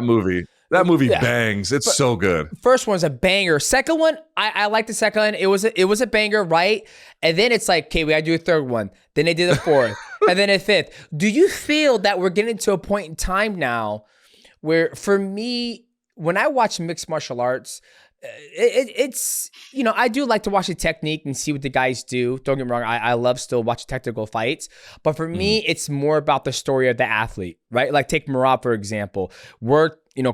That movie bangs. It's so good. First one's a banger. Second one, I like the second one. It was a banger, right? And then it's like, okay, we gotta do a third one. Then they did a fourth, and then a fifth. Do you feel that we're getting to a point in time now where, for me, when I watch mixed martial arts, it's, you know, I do like to watch the technique and see what the guys do. Don't get me wrong, I love still watching technical fights. But for me, it's more about the story of the athlete, right? Like take Marab, for example.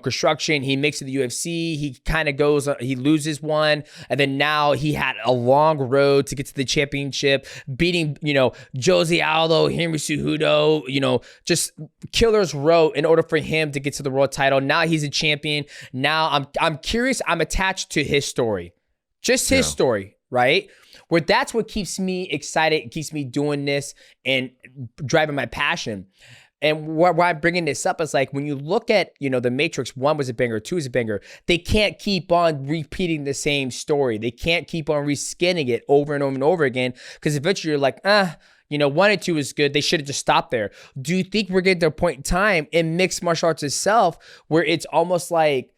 construction. He makes it to the UFC. He kind of goes, he loses one. And then now he had a long road to get to the championship, beating, Jose Aldo, Henry Cejudo, just killer's row in order for him to get to the world title. Now he's a champion. Now I'm curious. I'm attached to his story, just his story, right? Where that's what keeps me excited, keeps me doing this and driving my passion. And why I'm bringing this up is like, when you look at, The Matrix, 1 was a banger, 2 is a banger. They can't keep on repeating the same story. They can't keep on reskinning it over and over and over again, because eventually you're like, 1 and 2 is good. They should have just stopped there. Do you think we're getting to a point in time in mixed martial arts itself where it's almost like,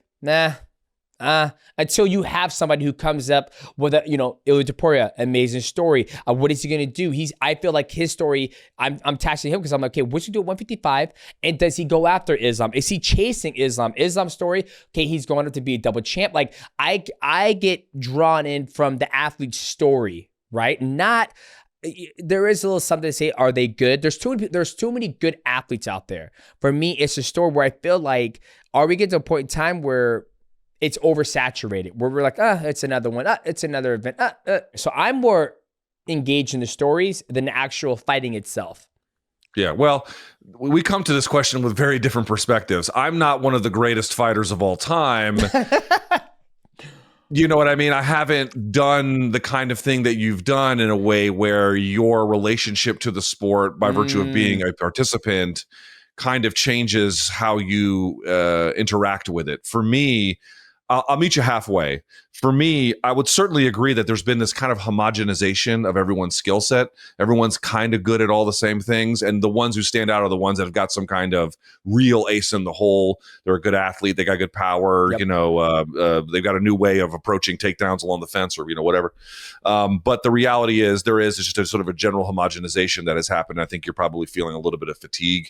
until you have somebody who comes up with a, Topuria, amazing story. What is he going to do? I feel like his story, I'm taxing him because I'm like, okay, what's he do at 155? And does he go after Islam? Is he chasing Islam? Islam's story, okay, he's going up to be a double champ. Like, I get drawn in from the athlete's story, right? There is a little something to say, are they good? There's too many good athletes out there. For me, it's a story where I feel like, are we getting to a point in time where it's oversaturated, where we're like, it's another one, it's another event. So I'm more engaged in the stories than the actual fighting itself. Yeah, well, we come to this question with very different perspectives. I'm not one of the greatest fighters of all time. You know what I mean? I haven't done the kind of thing that you've done in a way where your relationship to the sport, by virtue of being a participant, kind of changes how you interact with it. For me, I'll meet you halfway. For me, I would certainly agree that there's been this kind of homogenization of everyone's skill set. Everyone's kind of good at all the same things. And the ones who stand out are the ones that have got some kind of real ace in the hole. They're a good athlete. They got good power. Yep. They've got a new way of approaching takedowns along the fence or, whatever. But the reality is it's just a sort of a general homogenization that has happened. I think you're probably feeling a little bit of fatigue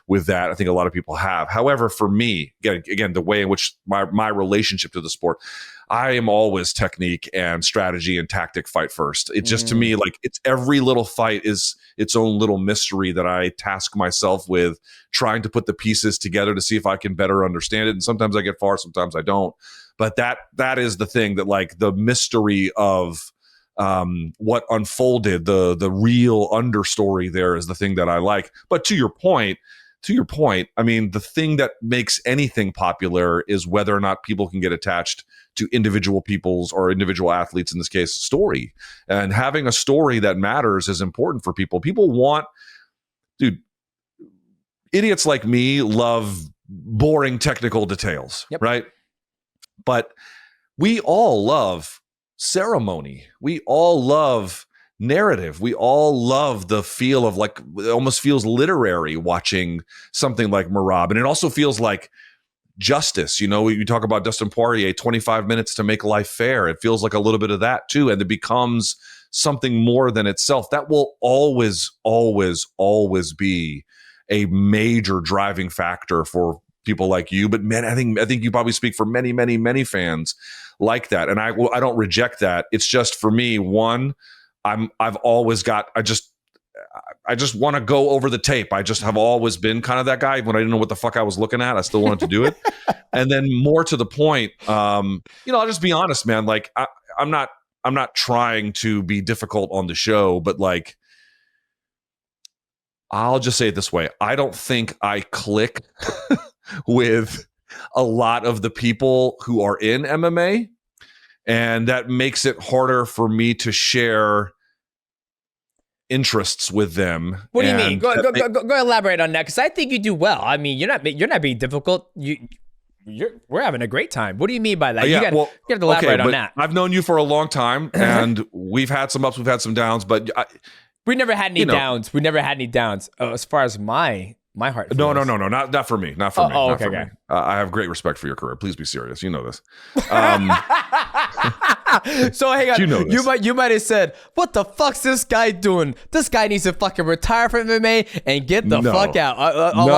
with that. I think a lot of people have. However, for me, again, the way in which my relationship to the sport, I am always technique and strategy and tactic fight first. It's just to me, like, it's every little fight is its own little mystery that I task myself with trying to put the pieces together to see if I can better understand it. And sometimes I get far, sometimes I don't. But that is the thing that, like, the mystery of what unfolded, the real understory there is the thing that I like. But to your point, I mean, the thing that makes anything popular is whether or not people can get attached to individual people's or individual athletes, in this case, story. And having a story that matters is important for people. People want, idiots like me love boring technical details, right? But we all love ceremony. We all love narrative. We all love the feel of, like, it almost feels literary watching something like Merab. And it also feels like justice. You talk about Dustin Poirier, 25 minutes to make life fair. It feels like a little bit of that too. And it becomes something more than itself. That will always, always, always be a major driving factor for people like you. But man, I think you probably speak for many, many, many fans like that. And I don't reject that. It's just, for me, one, I've always got, I just want to go over the tape. I just have always been kind of that guy. When I didn't know what the fuck I was looking at, I still wanted to do it. And then, more to the point, I'll just be honest, man. Like, I'm not trying to be difficult on the show, but, like, I'll just say it this way. I don't think I click with a lot of the people who are in MMA. And that makes it harder for me to share interests with them. What do you mean? Go elaborate on that, because I think you do well. I mean, you're not being difficult. We're having a great time. What do you mean by that? You got to elaborate on that. I've known you for a long time, and we've had some ups, we've had some downs, but we never had any downs. We never had any downs. As far as my heart feels. No, not for me. Not for me. Okay. Me. I have great respect for your career. Please be serious. You know this. So hang on. You might have said, "What the fuck's this guy doing? This guy needs to fucking retire from MMA and get the fuck out." No.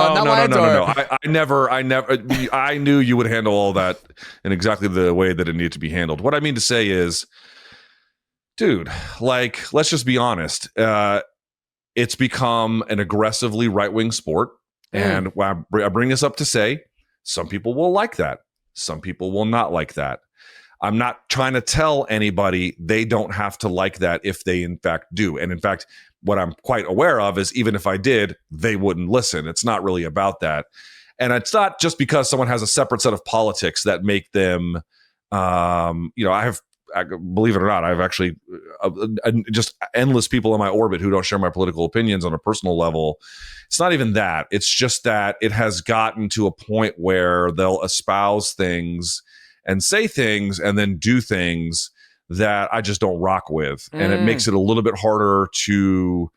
I knew you would handle all that in exactly the way that it needed to be handled. What I mean to say is, dude, like, let's just be honest. It's become an aggressively right-wing sport. And I bring this up to say, Some people will like that. Some people will not like that. I'm not trying to tell anybody they don't have to like that if they in fact do. And in fact, what I'm quite aware of is even if I did, they wouldn't listen. It's not really about that. And it's not just because someone has a separate set of politics that make them, believe it or not, I have actually just endless people in my orbit who don't share my political opinions on a personal level. It's not even that. It's just that it has gotten to a point where they'll espouse things and say things and then do things that I just don't rock with. And it makes it a little bit harder to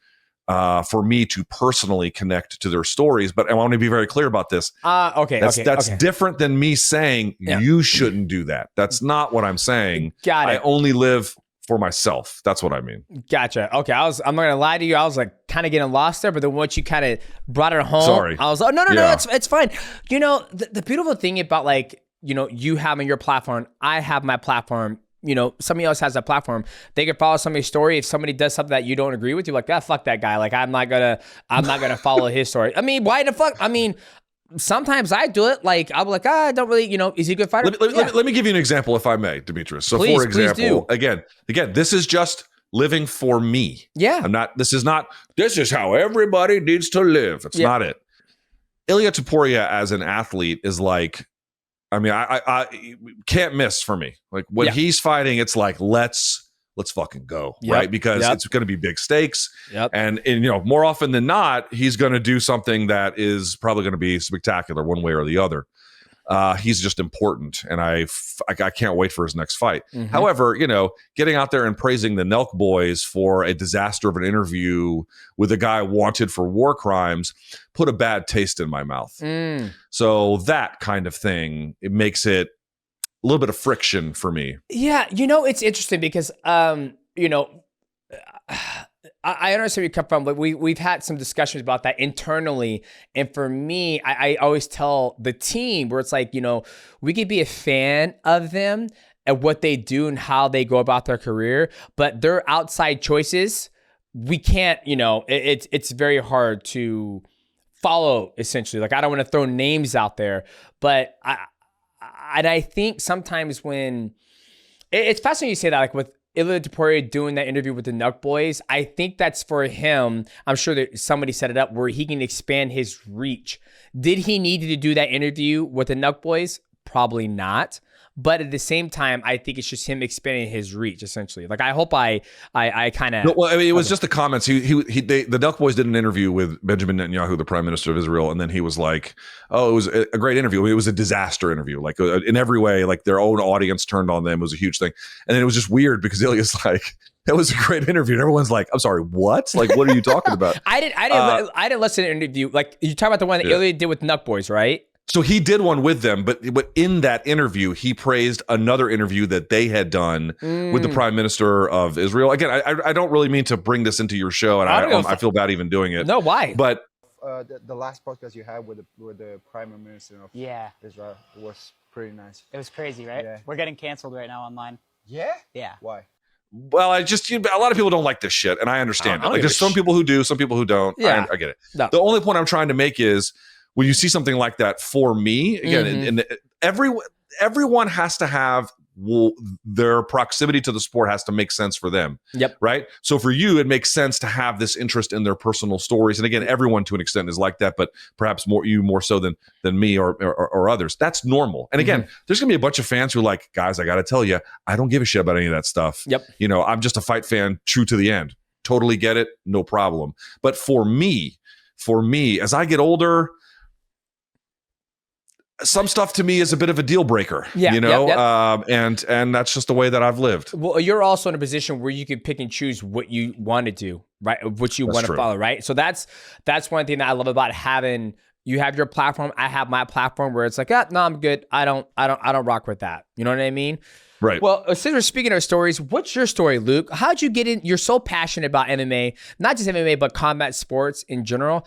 for me to personally connect to their stories. But I want to be very clear about this. That's different than me saying you shouldn't do that. That's not what I'm saying. Got it. I only live for myself. That's what I mean. Gotcha. Okay. I'm not going to lie to you. I was like kind of getting lost there, but then once you kind of brought it home, sorry. I was like, no, it's fine. You know, the beautiful thing about like, you know, you having your platform, I have my platform. You know, somebody else has a platform. They could follow somebody's story. If somebody does something that you don't agree with, you're like, fuck that guy. Like, I'm not gonna follow his story. I mean, why the fuck? I mean, sometimes I do it. Like, I'm like, I don't really, you know, is he a good fighter? Let me give you an example, if I may, Demetrious. So, for example, again, this is just living for me. Yeah. This is how everybody needs to live. It's not it. Ilia Topuria as an athlete is like, I mean, I can't miss for me. Like when he's fighting, it's like, let's fucking go, right? Because it's going to be big stakes. And, you know, more often than not, he's going to do something that is probably going to be spectacular one way or the other. He's just important, and I can't wait for his next fight. However, you know, getting out there and praising the Nelk boys for a disaster of an interview with a guy wanted for war crimes put a bad taste in my mouth. So that kind of thing, it makes it a little bit of friction for me. Yeah, you know, it's interesting because, you know, I understand where you come from, but we've had some discussions about that internally. And for me, I always tell the team where it's like, you know, we could be a fan of them and what they do and how they go about their career, but their outside choices, we can't, you know, it's very hard to follow, essentially. Like, I don't want to throw names out there, but I think sometimes when it's fascinating you say that, like with Ilia Topuria doing that interview with the Nelk boys, I think that's for him. I'm sure that somebody set it up where he can expand his reach. Did he need to do that interview with the Nelk boys? Probably not. But at the same time, I think it's just him expanding his reach, essentially. Like, I hope I kind of... Well, I mean, it was just the comments. The Nelk boys did an interview with Benjamin Netanyahu, the prime minister of Israel, and then he was like, oh, it was a great interview. I mean, it was a disaster interview. Like, in every way, like, their own audience turned on them. It was a huge thing. And then it was just weird because Ilya's like, that was a great interview. And everyone's like, I'm sorry, what? Like, what are you talking about? I didn't listen to the interview. Like, you talk about the one that Ilya did with Nelk boys, right? So he did one with them, but in that interview, he praised another interview that they had done with the prime minister of Israel. Again, I don't really mean to bring this into your show, and I feel bad even doing it. No, why? But the last podcast you had with the prime minister of Israel was pretty nice. It was crazy, right? Yeah. We're getting canceled right now online. Yeah? Yeah. Why? Well, a lot of people don't like this shit, and I understand it. Like, there's some people who do, some people who don't. Yeah. I get it. No. The only point I'm trying to make is, when you see something like that, for me, again, and everyone has to have their proximity to the sport has to make sense for them. Yep. Right. So for you, it makes sense to have this interest in their personal stories. And again, everyone to an extent is like that, but perhaps more so than me or others. That's normal. And again, there's gonna be a bunch of fans who are like, guys, I got to tell you, I don't give a shit about any of that stuff. Yep. You know, I'm just a fight fan, true to the end. Totally get it. No problem. But for me, as I get older, some stuff to me is a bit of a deal breaker, you know, and that's just the way that I've lived. Well, you're also in a position where you can pick and choose what you want to do, right? What you want to follow, right? So that's one thing that I love about having. You have your platform, I have my platform, where it's like, no, I'm good. I don't rock with that. You know what I mean? Right. Well, since we're speaking of stories, what's your story, Luke? How'd you get in? You're so passionate about MMA, not just MMA, but combat sports in general.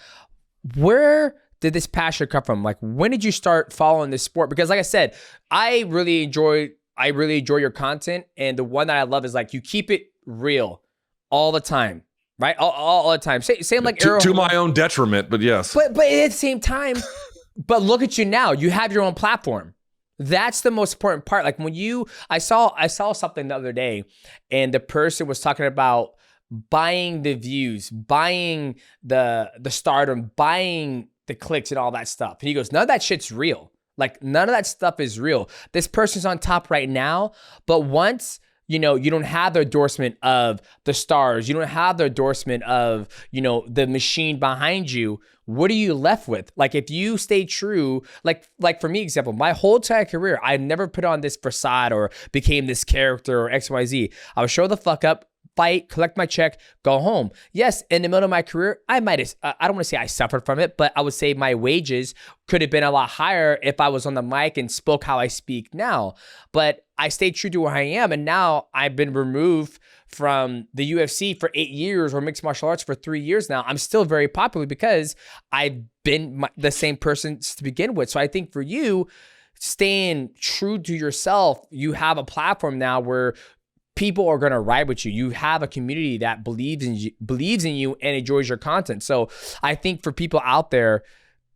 Where did this passion come from? Like, when did you start following this sport? Because like I said, I really enjoy your content. And the one that I love is like, you keep it real all the time, right? All the time. Same like to my own detriment, but yes. But at the same time, But look at you now. You have your own platform. That's the most important part. Like when I saw something the other day, and the person was talking about buying the views, buying the stardom, buying the clicks and all that stuff. And he goes, none of that shit's real. Like none of that stuff is real. This person's on top right now, but once you don't have the endorsement of the stars, you don't have the endorsement of, the machine behind you, what are you left with? Like if you stay true, like for me, example, my whole entire career, I never put on this facade or became this character or XYZ. I would show the fuck up, fight, collect my check, go home. Yes, in the middle of my career, I don't want to say I suffered from it, but I would say my wages could have been a lot higher if I was on the mic and spoke how I speak now. But I stayed true to where I am, and now I've been removed from the UFC for 8 years or mixed martial arts for 3 years now. I'm still very popular because I've been the same person to begin with. So I think for you, staying true to yourself, you have a platform now where people are going to ride with you. You have a community that believes in you and enjoys your content. So I think for people out there,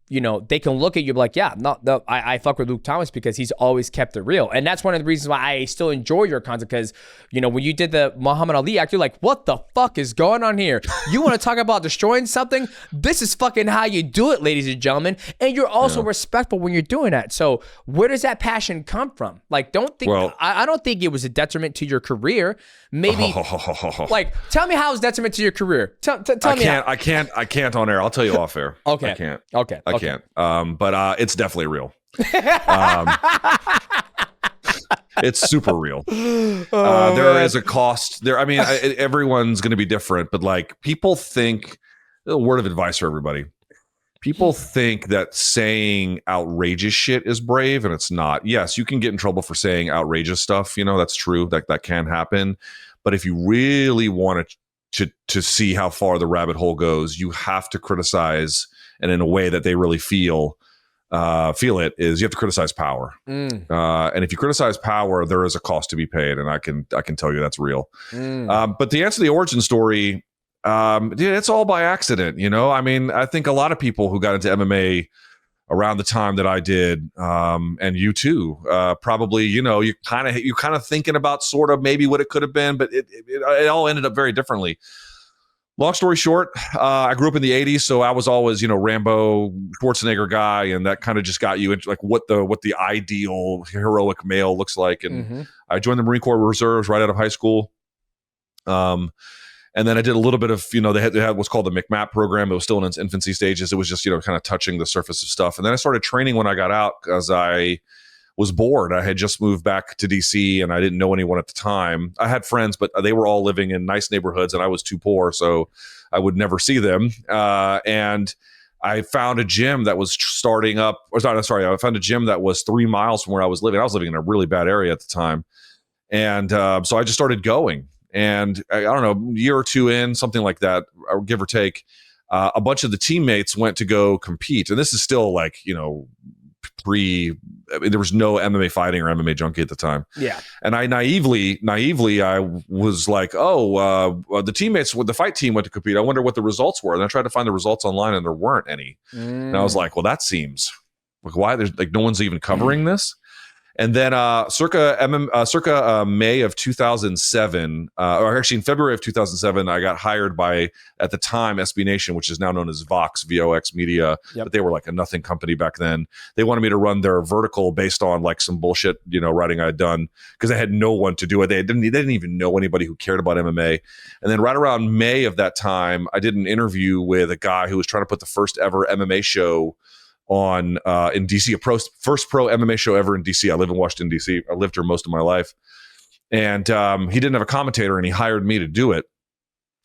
they can look at you and be like, yeah, no, I fuck with Luke Thomas because he's always kept it real. And that's one of the reasons why I still enjoy your content, because, when you did the Muhammad Ali act, you're like, what the fuck is going on here? You want to talk about destroying something? This is fucking how you do it, ladies and gentlemen. And you're also respectful when you're doing that. So where does that passion come from? Like, I don't think it was a detriment to your career. Maybe, tell me how it's detriment to your career. Tell me. I can't on air. I'll tell you off air. Okay. I can't. Okay. I can't. But it's definitely real. It's super real. There is a cost there. I mean, everyone's going to be different, but like people think, a word of advice for everybody. People think that saying outrageous shit is brave, and it's not. Yes, you can get in trouble for saying outrageous stuff. That's true. That can happen. But if you really want to see how far the rabbit hole goes, you have to criticize, and in a way that they really feel it, is you have to criticize power. And if you criticize power, there is a cost to be paid, and I can tell you that's real. But to answer the origin story, it's all by accident. I mean, I think a lot of people who got into MMA around the time that I did, and you too, probably, you kind of thinking about sort of maybe what it could have been, but it all ended up very differently. Long story short, I grew up in the 80s, so I was always, Rambo, Schwarzenegger guy, and that kind of just got you into like what the ideal heroic male looks like. And I joined the Marine Corps Reserves right out of high school. And then I did a little bit of, they had what's called the McMap program. It was still in its infancy stages. It was just, kind of touching the surface of stuff. And then I started training when I got out because I was bored. I had just moved back to DC and I didn't know anyone at the time. I had friends, but they were all living in nice neighborhoods and I was too poor, so I would never see them. And I found a gym that was starting up, I found a gym that was 3 miles from where I was living. I was living in a really bad area at the time. And so I just started going. And I don't know, a year or two in, something like that, give or take, a bunch of the teammates went to go compete. And this is still like, there was no MMA fighting or MMA junkie at the time. Yeah. And I naively, I was like, the teammates with the fight team went to compete. I wonder what the results were. And I tried to find the results online and there weren't any. And I was like, well, that seems like, why? There's like, no one's even covering this. And then circa May of 2007, or actually in February of 2007, I got hired by, at the time, SB Nation, which is now known as Vox Media. But they were like a nothing company back then. They wanted me to run their vertical based on like some bullshit, writing I had done, because I had no one to do it. They didn't even know anybody who cared about MMA. And then right around May of that time, I did an interview with a guy who was trying to put the first ever MMA show on in DC, first pro MMA show ever in DC. I live in Washington, DC. I lived here most of my life. And he didn't have a commentator and he hired me to do it.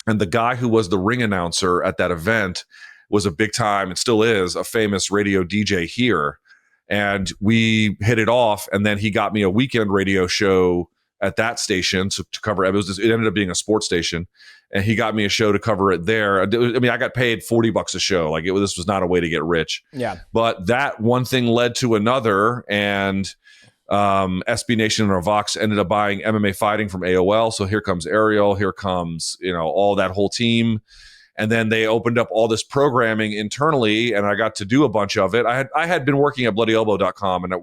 And the guy who was the ring announcer at that event was a big time, and still is, a famous radio DJ here. And we hit it off. And then he got me a weekend radio show at that station to cover. It ended up being a sports station. And he got me a show to cover it there. I mean, I got paid $40 a show. Like this was not a way to get rich. Yeah. But that one thing led to another, and SB Nation or Vox ended up buying MMA Fighting from AOL. So here comes Ariel. Here comes all that whole team, And then they opened up all this programming internally, and I got to do a bunch of it. I had been working at bloodyelbow.com, and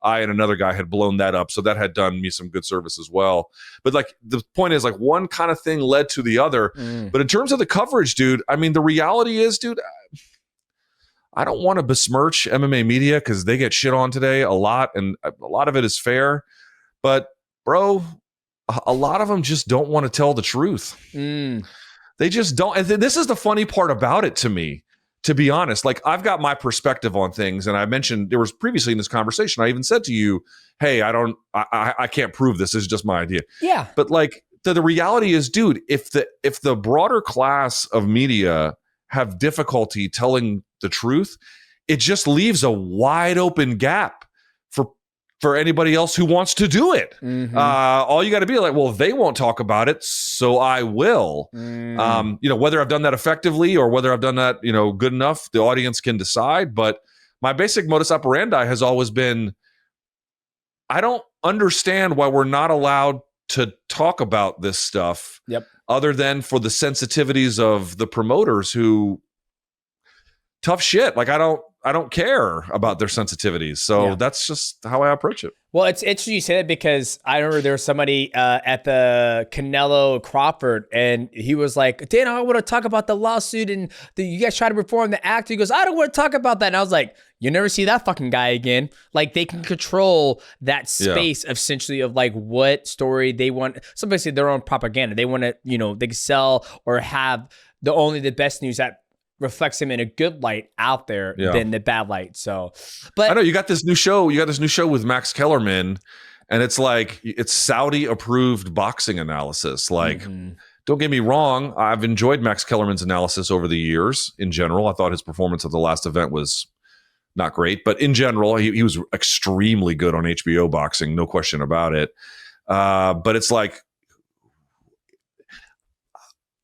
I and another guy had blown that up. So that had done me some good service as well. But like the point is, like, one kind of thing led to the other. But in terms of the coverage, dude, I mean, the reality is, dude, I don't want to besmirch MMA media because they get shit on today a lot, and a lot of it is fair. But bro, a lot of them just don't want to tell the truth. They just don't. And this is the funny part about it to me, to be honest. Like, I've got my perspective on things, and I mentioned there was previously in this conversation, I even said to you, hey, I can't prove this. This is just my idea. Yeah. But like the reality is, dude, if the broader class of media have difficulty telling the truth, it just leaves a wide open gap for anybody else who wants to do it. All you got to be like, well, they won't talk about it, so I will. Whether I've done that effectively or whether I've done that, good enough, the audience can decide. But my basic modus operandi has always been, I don't understand why we're not allowed to talk about this stuff. Yep. Other than for the sensitivities of the promoters who tough shit. Like, I don't care about their sensitivities. So that's just how I approach it. Well, it's interesting you say that because I remember there was somebody at the Canelo Crawford, and he was like, Dan, I want to talk about the lawsuit and you guys try to reform the act. He goes, I don't want to talk about that. And I was like, you never see that fucking guy again. Like, they can control that space essentially of like what story they want. So basically their own propaganda. They want to, they can sell or have the best news that reflects him in a good light out there than the bad light. So, but I know you got this new show. You got this new show with Max Kellerman, and it's like, it's Saudi approved boxing analysis. Like, don't get me wrong. I've enjoyed Max Kellerman's analysis over the years. In general, I thought his performance at the last event was not great, but in general, he was extremely good on HBO boxing. No question about it. But it's like,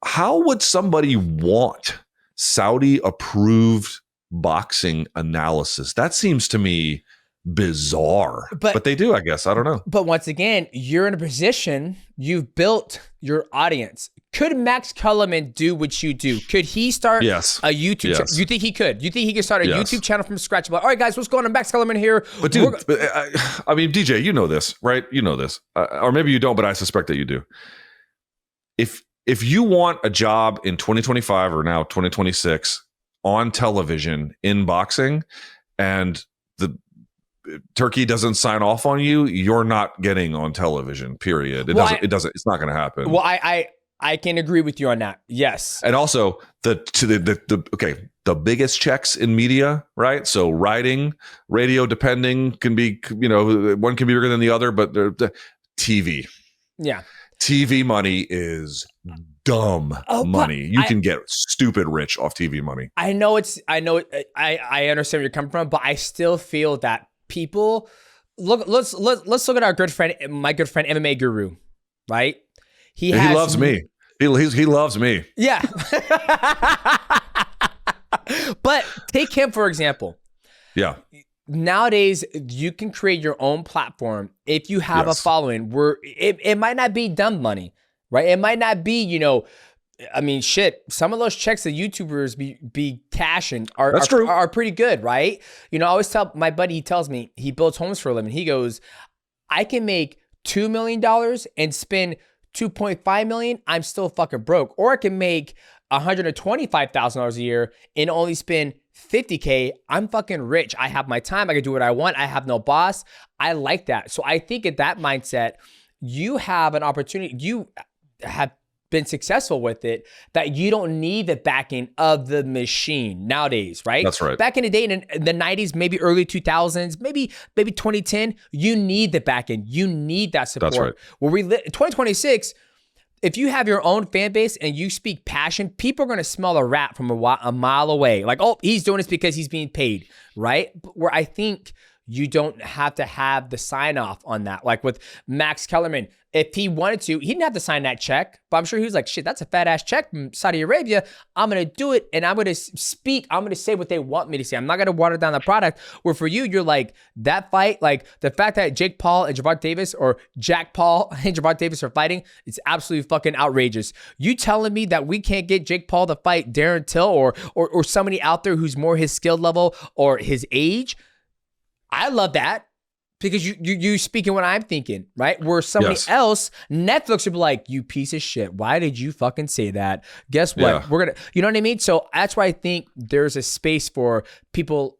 how would somebody want Saudi approved boxing analysis? That seems to me bizarre, but they do, I guess. I don't know. But once again, you're in a position, you've built your audience. Could Max Kellerman do what you do? Could he start a YouTube channel? You think he could? You think he could start a YouTube channel from scratch? Like, all right, guys, what's going on? Max Kellerman here. But dude, I mean, DJ, you know this, right? You know this. Or maybe you don't, but I suspect that you do. If you want a job in 2025 or now 2026 on television in boxing, and the Turkey doesn't sign off on you, you're not getting on television. Period. It's not going to happen. Well, I can agree with you on that. Yes. And also the biggest checks in media, right? So writing, radio, depending, can be, one can be bigger than the other, but the TV. Yeah. TV money is dumb money. You can get stupid rich off TV money. I I understand where you're coming from, but I still feel that people let's look at my good friend MMA Guru, right? He loves me. He loves me. Yeah. But take him for example. Yeah. Nowadays, you can create your own platform if you have a following where it might not be dumb money, right? It might not be, some of those checks that YouTubers be cashing are pretty good, right? I always tell my buddy, he tells me he builds homes for a living. He goes, I can make $2 million and spend $2.5 million. I'm still fucking broke. Or I can make $125,000 a year and only spend $50K. I'm fucking rich. I have my time. I can do what I want. I have no boss. I like that. So I think at that mindset, you have an opportunity. You have been successful with it, that you don't need the backing of the machine nowadays, right? That's right. Back in the day, in the 90s, maybe early 2000s, maybe 2010, you need the backing. You need that support. That's right. Where 2026, if you have your own fan base and you speak passion, people are going to smell a rat from a mile away. Like, oh, he's doing this because he's being paid, right? Where I think you don't have to have the sign off on that. Like with Max Kellerman, if he wanted to, he didn't have to sign that check, but I'm sure he was like, shit, that's a fat ass check from Saudi Arabia. I'm going to do it. And I'm going to speak. I'm going to say what they want me to say. I'm not going to water down the product. Where for you, you're like, that fight, like the fact that Jake Paul and Gervonta Davis, or Jack Paul and Gervonta Davis are fighting, it's absolutely fucking outrageous. You telling me that we can't get Jake Paul to fight Darren Till or somebody out there who's more his skill level or his age? I love that. Because you speaking what I'm thinking, right? Where somebody else, Netflix would be like, you piece of shit. Why did you fucking say that? Guess what? Yeah. We're going to, you know what I mean? So that's why I think there's a space for people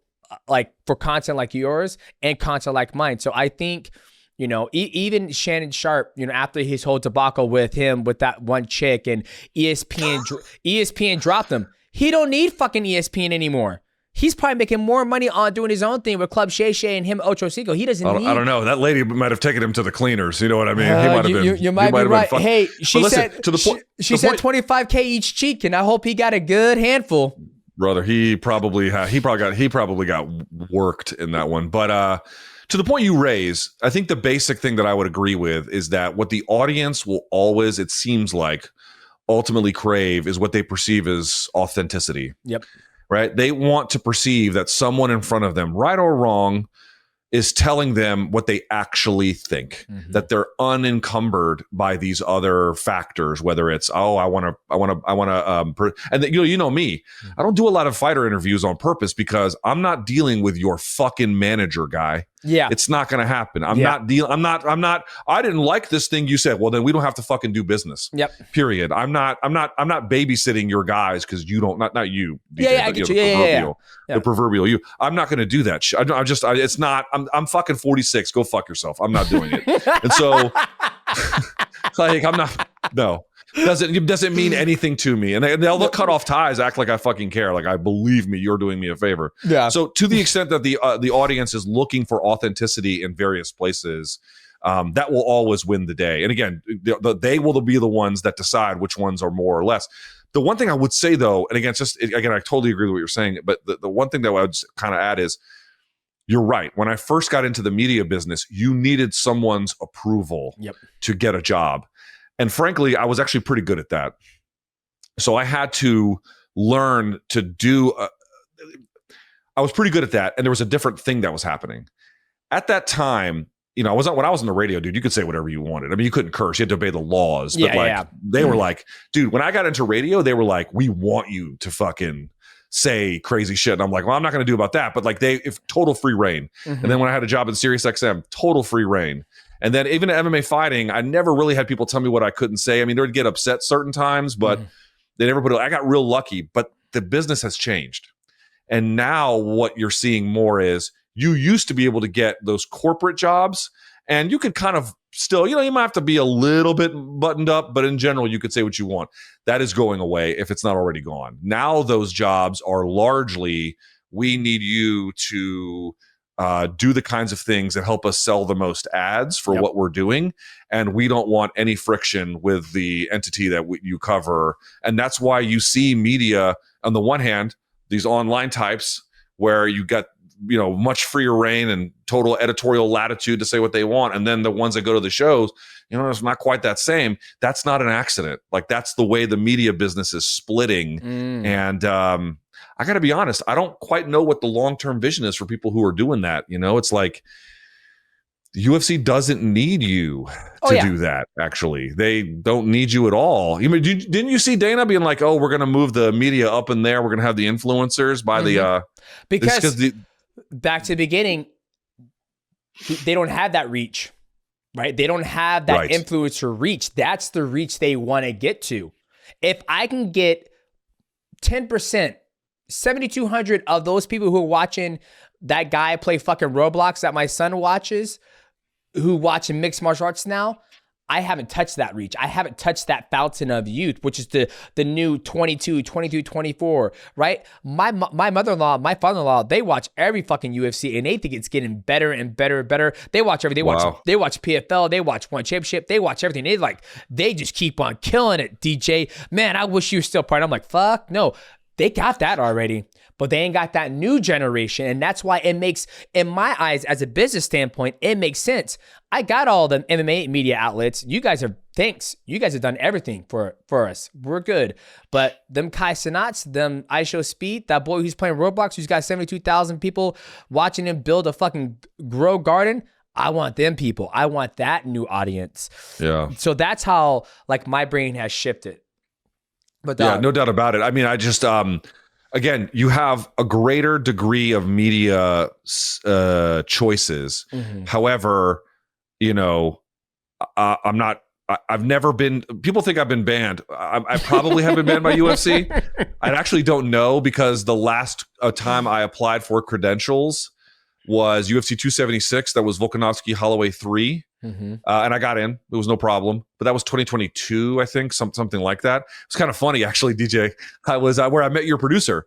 like for content like yours and content like mine. So I think, you know, even Shannon Sharp, you know, after his whole debacle with him, with that one chick, and ESPN dropped him. He don't need fucking ESPN anymore. He's probably making more money on doing his own thing with Club Shay Shay and him, Ocho Cinco. He doesn't need... I don't know. That lady might have taken him to the cleaners. You know what I mean? He might have been... You might be right. Hey, she said to the point, she said $25K each cheek, and I hope he got a good handful. Brother, he probably got worked in that one. But to the point you raise, I think the basic thing that I would agree with is that what the audience will always, it seems like, ultimately crave is what they perceive as authenticity. Yep. Right? They want to perceive that someone in front of them, right or wrong, is telling them what they actually think, that they're unencumbered by these other factors, whether it's, and that, you know me, I don't do a lot of fighter interviews on purpose because I'm not dealing with your fucking manager guy. Yeah. It's not going to happen. I didn't like this thing you said. Well, then we don't have to fucking do business. Yep. Period. I'm not babysitting your guys because you don't, not you. DJ, I get you. The proverbial you. I'm not going to do that shit. I'm fucking 46. Go fuck yourself. I'm not doing it. And so like, doesn't mean anything to me. And they'll cut off ties, act like I fucking care. Like, I believe me, you're doing me a favor. Yeah. So to the extent that the audience is looking for authenticity in various places, that will always win the day. And again, they will be the ones that decide which ones are more or less. The one thing I would say though, and again, I totally agree with what you're saying, but the one thing that I would kind of add is, you're right. When I first got into the media business, you needed someone's approval to get a job. And frankly, I was actually pretty good at that. So I had to learn to do, I was pretty good at that. And there was a different thing that was happening. At that time, you know, when I was on the radio, dude, you could say whatever you wanted. I mean, you couldn't curse. You had to obey the laws. But they were like, dude, when I got into radio, they were like, we want you to fucking say crazy shit. And I'm like, well, I'm not going to do about that. But like if total free reign. And then when I had a job in Sirius XM, total free reign. And then even at MMA fighting, I never really had people tell me what I couldn't say. I mean, they would get upset certain times, but they never put it. I got real lucky, but the business has changed. And now what you're seeing more is you used to be able to get those corporate jobs and you could kind of still, you know, you might have to be a little bit buttoned up, but in general, you could say what you want. That is going away if it's not already gone. Now those jobs are largely, we need you to do the kinds of things that help us sell the most ads for what we're doing. And we don't want any friction with the entity that you cover. And that's why you see media, on the one hand, these online types where you got, you know, much freer reign and total editorial latitude to say what they want. And then the ones that go to the shows, you know, it's not quite that same. That's not an accident. Like, that's the way the media business is splitting. And I got to be honest, I don't quite know what the long-term vision is for people who are doing that. You know, it's like UFC doesn't need you to do that. Actually, they don't need you at all. I mean, didn't you see Dana being like, "Oh, we're going to move the media up in there. We're going to have the influencers by the because back to the beginning, they don't have that reach, right? They don't have that influencer reach. That's the reach they want to get to. If I can get 10%. 7,200 of those people who are watching that guy play fucking Roblox that my son watches, who watch in mixed martial arts now, I haven't touched that reach. I haven't touched that fountain of youth, which is the new 22, 23, 24, right? My mother-in-law, my father-in-law, they watch every fucking UFC and they think it's getting better and better and better. They watch everything. They watch PFL. They watch One Championship. They watch everything. They just keep on killing it, DJ. Man, I wish you were still part. I'm like, fuck no. They got that already, but they ain't got that new generation. And that's why it makes, in my eyes, as a business standpoint, it makes sense. I got all the MMA media outlets. You guys are, thanks. You guys have done everything for us. We're good. But them Kai Cenats, them I Show Speed, that boy who's playing Roblox, who's got 72,000 people watching him build a fucking grow garden, I want them people. I want that new audience. Yeah. So that's how like my brain has shifted. But yeah, no doubt about it. I mean, I just, again, you have a greater degree of media choices. Mm-hmm. However, you know, I've never been, people think I've been banned. I probably have been banned by UFC. I actually don't know, because the last time I applied for credentials was UFC 276. That was Volkanovski Holloway 3. Mm-hmm. And I got in. It was no problem. But that was 2022, I think, something like that. It's kind of funny, actually, DJ. I was where I met your producer.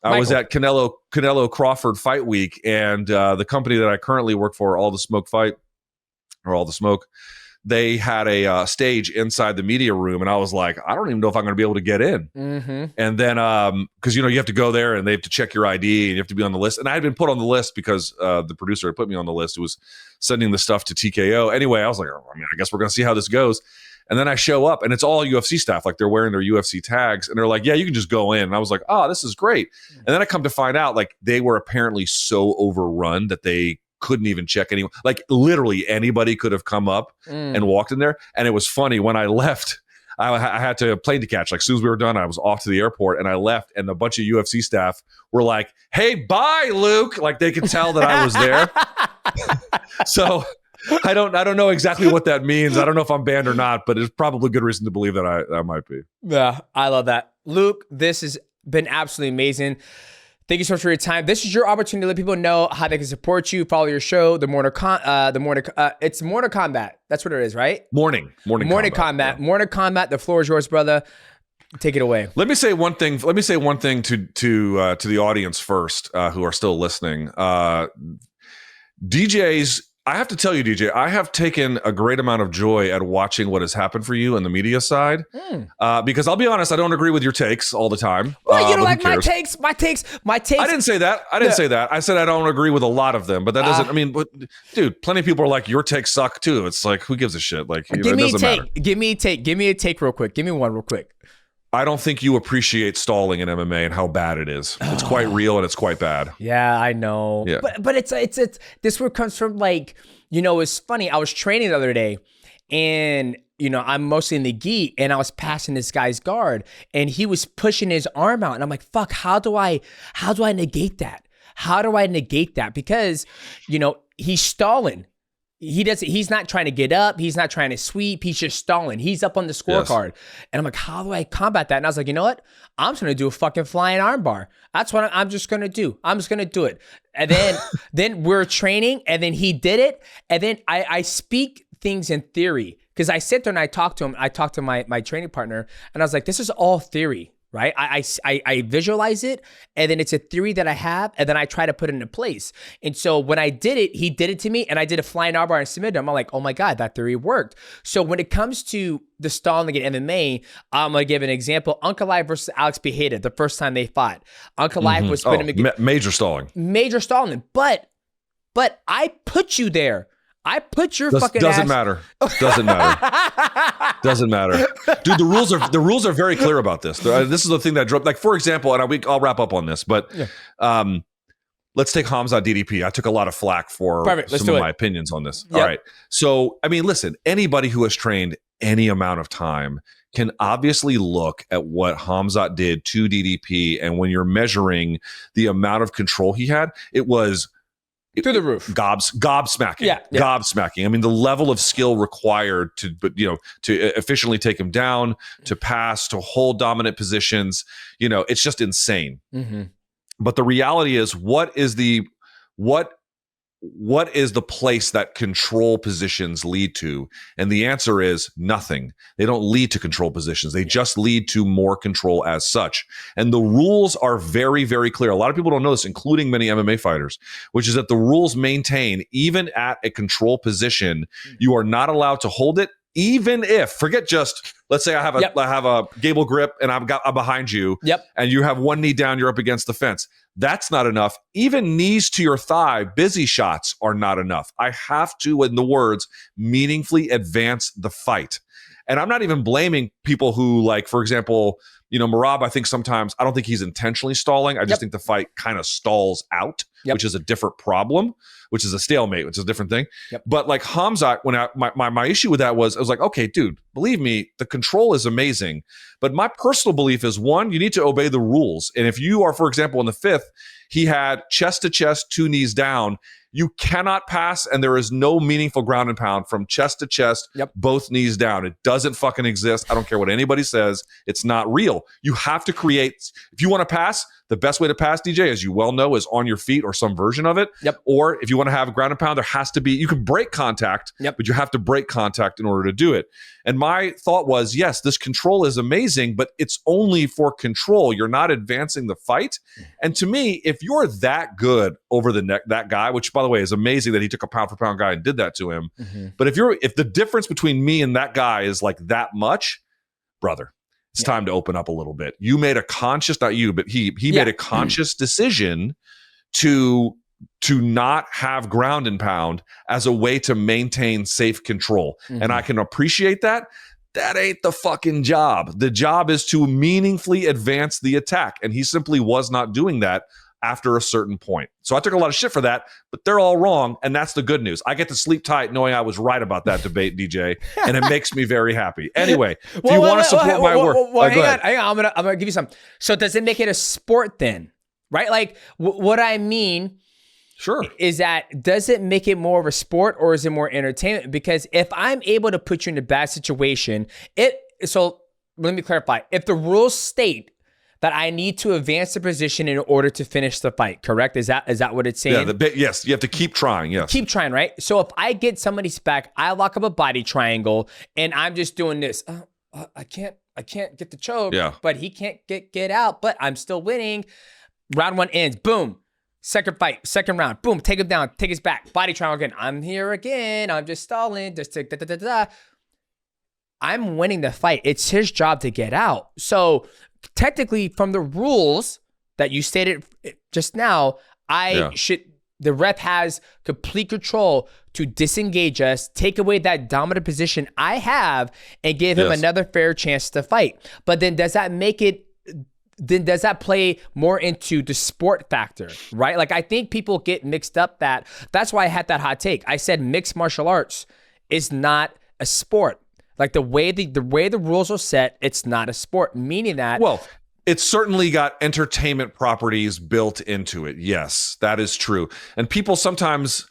I was at Canelo Crawford Fight Week, and the company that I currently work for, All the Smoke, they had a stage inside the media room, and I was like, I don't even know if I'm going to be able to get in. Mm-hmm. And then, because you have to go there and they have to check your ID and you have to be on the list. And I had been put on the list because the producer had put me on the list, who was sending the stuff to TKO. Anyway, I was like, I guess we're going to see how this goes. And then I show up, and it's all UFC staff, like they're wearing their UFC tags, and they're like, yeah, you can just go in. And I was like, oh, this is great. And then I come to find out, like, they were apparently so overrun that they couldn't even check anyone. Like, literally anybody could have come up and walked in there. And it was funny, when I left, I had to plane to catch. Like, as soon as we were done, I was off to the airport, and I left, and a bunch of UFC staff were like, hey, bye, Luke. Like, they could tell that I was there. So I don't know exactly what that means. I don't know if I'm banned or not, but it's probably good reason to believe that I might be. Yeah, I love that. Luke, this has been absolutely amazing. Thank you so much for your time. This is your opportunity to let people know how they can support you, follow your show, it's Morning Combat. That's what it is, right? Morning Combat. Yeah. Morning Combat. The floor is yours, brother. Take it away. Let me say one thing. to the audience first, who are still listening. DJs, I have to tell you, DJ, I have taken a great amount of joy at watching what has happened for you on the media side. Because I'll be honest, I don't agree with your takes all the time. Well, you don't like my takes. My takes. I didn't say that. I said I don't agree with a lot of them, but that doesn't, dude, plenty of people are like, your takes suck too. It's like, who gives a shit? Like, give me it doesn't matter. Give me a take. Give me a take real quick. Give me one real quick. I don't think you appreciate stalling in MMA and how bad it is. It's quite real and it's quite bad. Yeah, I know. Yeah. But it's this word comes from, like, it's funny. I was training the other day, and I'm mostly in the gi, and I was passing this guy's guard, and he was pushing his arm out, and I'm like, fuck, how do I negate that? How do I negate that? Because he's stalling. He's not trying to get up. He's not trying to sweep. He's just stalling. He's up on the scorecard. Yes. And I'm like, how do I combat that? And I was like, you know what? I'm just going to do a fucking flying arm bar. That's what I'm just going to do. I'm just going to do it. And then, then we're training, and then he did it. And then I speak things in theory, because I sit there and I talk to him. I talk to my training partner, and I was like, this is all theory. Right? I visualize it, and then it's a theory that I have, and then I try to put it into place. And so when I did it, he did it to me, and I did a flying arm bar and submitted him. I'm like, oh my God, that theory worked. So when it comes to the stalling in MMA, I'm going to give an example. Uncle Live versus Alex Picheda, the first time they fought. Uncle Live was putting him major stalling. Major stalling. But I put you there. I put your fucking doesn't ass. matter. Doesn't matter. Doesn't matter. Dude, the rules are very clear about this. This is the thing that drove, like, for example, and I'll wrap up on this, but let's take Hamzat DDP. I took a lot of flack for some of my opinions on this. Yep. All right. So, listen, anybody who has trained any amount of time can obviously look at what Hamzat did to DDP, and when you're measuring the amount of control he had, it was through the roof. Gobsmacking. Yeah. Gobsmacking. The level of skill required to efficiently take him down, to pass, to hold dominant positions, it's just insane. Mm-hmm. But the reality is, what is the place that control positions lead to? And the answer is nothing. They don't lead to control positions. They just lead to more control as such. And the rules are very, very clear. A lot of people don't know this, including many MMA fighters, which is that the rules maintain, even at a control position, you are not allowed to hold it, even if, forget just let's say I have a gable grip and I'm behind you. Yep. And you have one knee down, you're up against the fence. That's not enough. Even knees to your thigh, busy shots are not enough. I have to, in the words, meaningfully advance the fight. And I'm not even blaming people who, like, for example, Merab, I think sometimes, I don't think he's intentionally stalling. I just think the fight kind of stalls out, which is a different problem, which is a stalemate, which is a different thing. But like Hamzat, when my issue with that was, I was like, okay, dude, believe me, the control is amazing. But my personal belief is, one, you need to obey the rules. And if you are, for example, in the fifth, he had chest to chest, 2 knees down. You cannot pass, and there is no meaningful ground and pound from chest to chest, both knees down. It doesn't fucking exist. I don't care what anybody says. It's not real. You have to create, if you want to pass, the best way to pass, DJ, as you well know, is on your feet or some version of it. Or if you want to have a ground and pound, there has to be, you can break contact, but you have to break contact in order to do it. And my thought was, yes, this control is amazing, but it's only for control. You're not advancing the fight. And to me, if you're that good over the neck, that guy, which by the way is amazing that he took a pound for pound guy and did that to him. But if the difference between me and that guy is like that much, brother, it's time to open up a little bit. You made a conscious, not you, but he made a conscious decision to not have ground and pound as a way to maintain safe control. And I can appreciate that. That ain't the fucking job. The job is to meaningfully advance the attack. And he simply was not doing that after a certain point. So I took a lot of shit for that, but they're all wrong. And that's the good news. I get to sleep tight knowing I was right about that debate, DJ, and it makes me very happy. Anyway, if you want to support my work, hang on. I'm gonna give you some. So does it make it a sport then? Right? Like what I mean is that, does it make it more of a sport or is it more entertainment? Because if I'm able to put you in a bad situation, so let me clarify. If the rules state that I need to advance the position in order to finish the fight, correct? Is that what it's saying? Yeah, yes, you have to keep trying, yes. Keep trying, right? So if I get somebody's back, I lock up a body triangle, and I'm just doing this. I can't get the choke, but he can't get out, but I'm still winning. Round 1 ends, boom. Second fight, second round, boom, take him down, take his back, body triangle again. I'm here again, I'm just stalling, just I'm winning the fight. It's his job to get out. So technically, from the rules that you stated just now, the ref has complete control to disengage us, take away that dominant position I have, and give him another fair chance to fight. But then does that play more into the sport factor, right? Like, I think people get mixed up that's why I had that hot take. I said mixed martial arts is not a sport. Like the way the rules are set, it's not a sport, meaning that. Well, it's certainly got entertainment properties built into it. Yes, that is true. And people sometimes,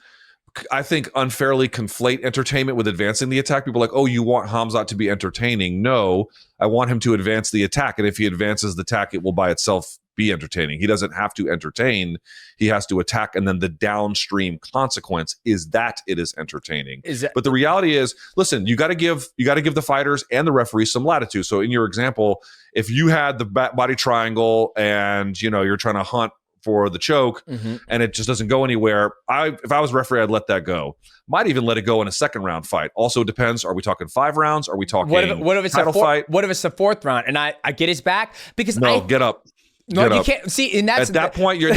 I think, unfairly conflate entertainment with advancing the attack. People are like, oh, you want Hamzat to be entertaining. No, I want him to advance the attack. And if he advances the attack, it will by itself be entertaining. He doesn't have to entertain. He has to attack. And then the downstream consequence is that it is entertaining. But the reality is, listen, you got to give the fighters and the referees some latitude. So in your example, if you had the body triangle and, you're trying to hunt for the choke and it just doesn't go anywhere, if I was referee, I'd let that go. Might even let it go in a second round fight. Also depends, are we talking 5 rounds? Are we talking what if it's title fight? What if it's the 4th round and I get his back? Because get up. No, you can't see. And that's at that point, you're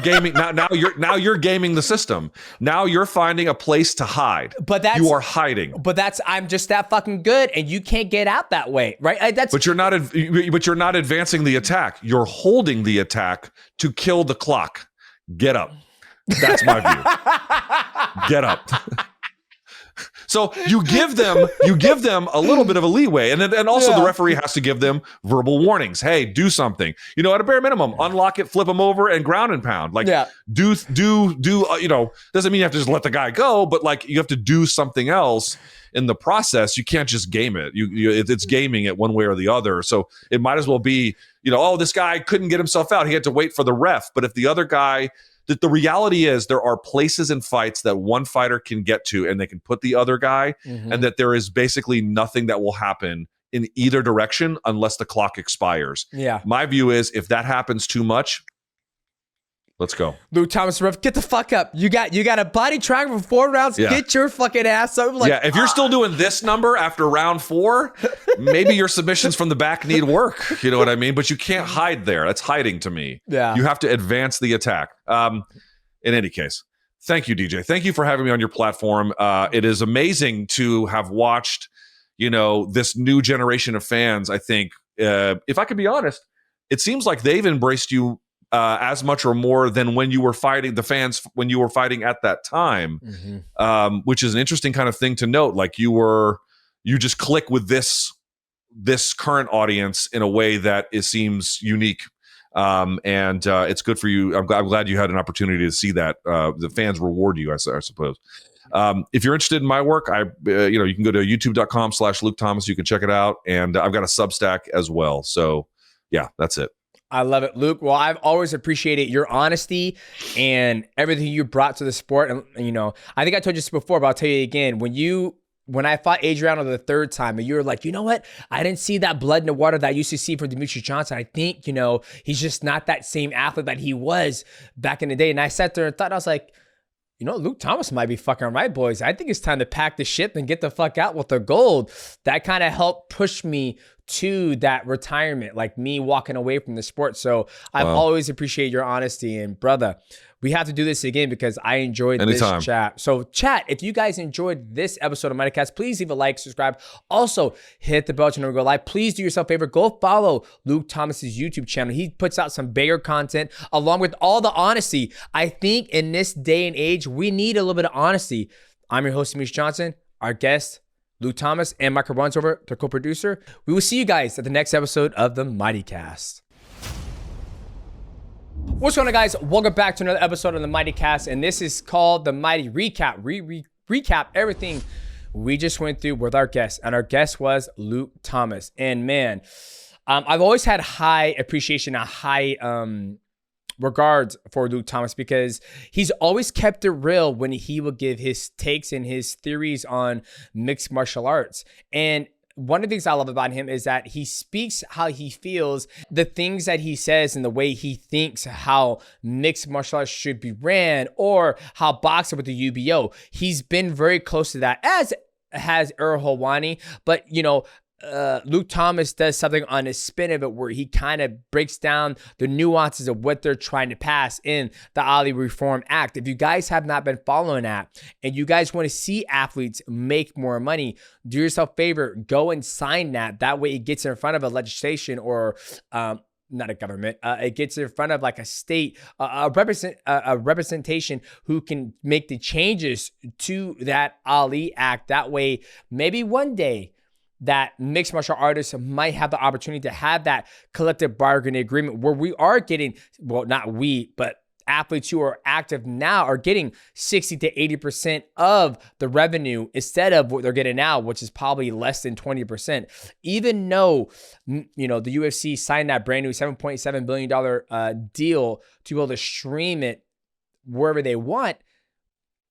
gaming now. You're gaming the system. Now you're finding a place to hide. But you are hiding. But I'm just that fucking good, and you can't get out that way, right? But you're not advancing the attack. You're holding the attack to kill the clock. Get up. That's my view. Get up. So you give them a little bit of a leeway, and also the referee has to give them verbal warnings. Hey, do something. At a bare minimum, unlock it, flip them over, and ground and pound. Like do. Doesn't mean you have to just let the guy go, but like you have to do something else in the process. You can't just game it. It's gaming it one way or the other. So it might as well be, this guy couldn't get himself out. He had to wait for the ref. But if the other guy. The reality is there are places in fights that one fighter can get to and they can put the other guy, and that there is basically nothing that will happen in either direction unless the clock expires. Yeah. My view is if that happens too much, Let's go. Luke Thomas, ref, get the fuck up. You got a body track for 4 rounds. Yeah. Get your fucking ass up. Like, yeah, if you're still doing this number after round 4, maybe your submissions from the back need work. You know what I mean? But you can't hide there. That's hiding to me. Yeah. You have to advance the attack. In any case, thank you, DJ. Thank you for having me on your platform. It is amazing to have watched, this new generation of fans. I think, if I could be honest, it seems like they've embraced you as much or more than when you were fighting the fans when you were fighting at that time, which is an interesting kind of thing to note. Like you just click with this current audience in a way that seems unique, and it's good for you. I'm glad you had an opportunity to see that. The fans reward you, I suppose. If you're interested in my work, you can go to youtube.com/Luke Thomas. You can check it out, and I've got a Substack as well. So yeah, that's it. I love it, Luke. Well, I've always appreciated your honesty and everything you brought to the sport. And, I think I told you this before, but I'll tell you again. When I fought Adriano the 3rd time, and you were like, you know what? I didn't see that blood in the water that I used to see from Demetrious Johnson. I think, he's just not that same athlete that he was back in the day. And I sat there and thought, I was like, Luke Thomas might be fucking right, boys. I think it's time to pack the ship and get the fuck out with the gold. That kind of helped push me to that retirement, like me walking away from the sport. So I've always appreciated your honesty. And brother, we have to do this again because I enjoyed this chat. So chat, if you guys enjoyed this episode of MIGHTYCAST, please leave a like, subscribe. Also, hit the bell to never go live. Please do yourself a favor. Go follow Luke Thomas's YouTube channel. He puts out some bigger content along with all the honesty. I think in this day and age, we need a little bit of honesty. I'm your host, Demetrious Johnson. Our guest, Luke Thomas, and Michael Brunshover, the co-producer. We will see you guys at the next episode of the MIGHTYCAST. What's going on, guys? Welcome back to another episode of the MIGHTYCAST, and this is called the Mighty Recap. Recap everything we just went through with our guest, and our guest was Luke Thomas. And man, I've always had high appreciation, a high regards for Luke Thomas because he's always kept it real when he will give his takes and his theories on mixed martial arts. And one of the things I love about him is that he speaks how he feels, the things that he says and the way he thinks how mixed martial arts should be ran or how boxing with the UBO. He's been very close to that, as has Earl Helwani, but Luke Thomas does something on his spin of it where he kind of breaks down the nuances of what they're trying to pass in the Ali Reform Act. If you guys have not been following that and you guys want to see athletes make more money, do yourself a favor, go and sign that. That way it gets in front of a legislation or not a government. It gets in front of like a state, a representation who can make the changes to that Ali Act. That way, maybe one day that mixed martial artists might have the opportunity to have that collective bargaining agreement where we are getting, well, not we, but athletes who are active now are getting 60 to 80% of the revenue instead of what they're getting now, which is probably less than 20%. Even though, the UFC signed that brand new $7.7 billion deal to be able to stream it wherever they want,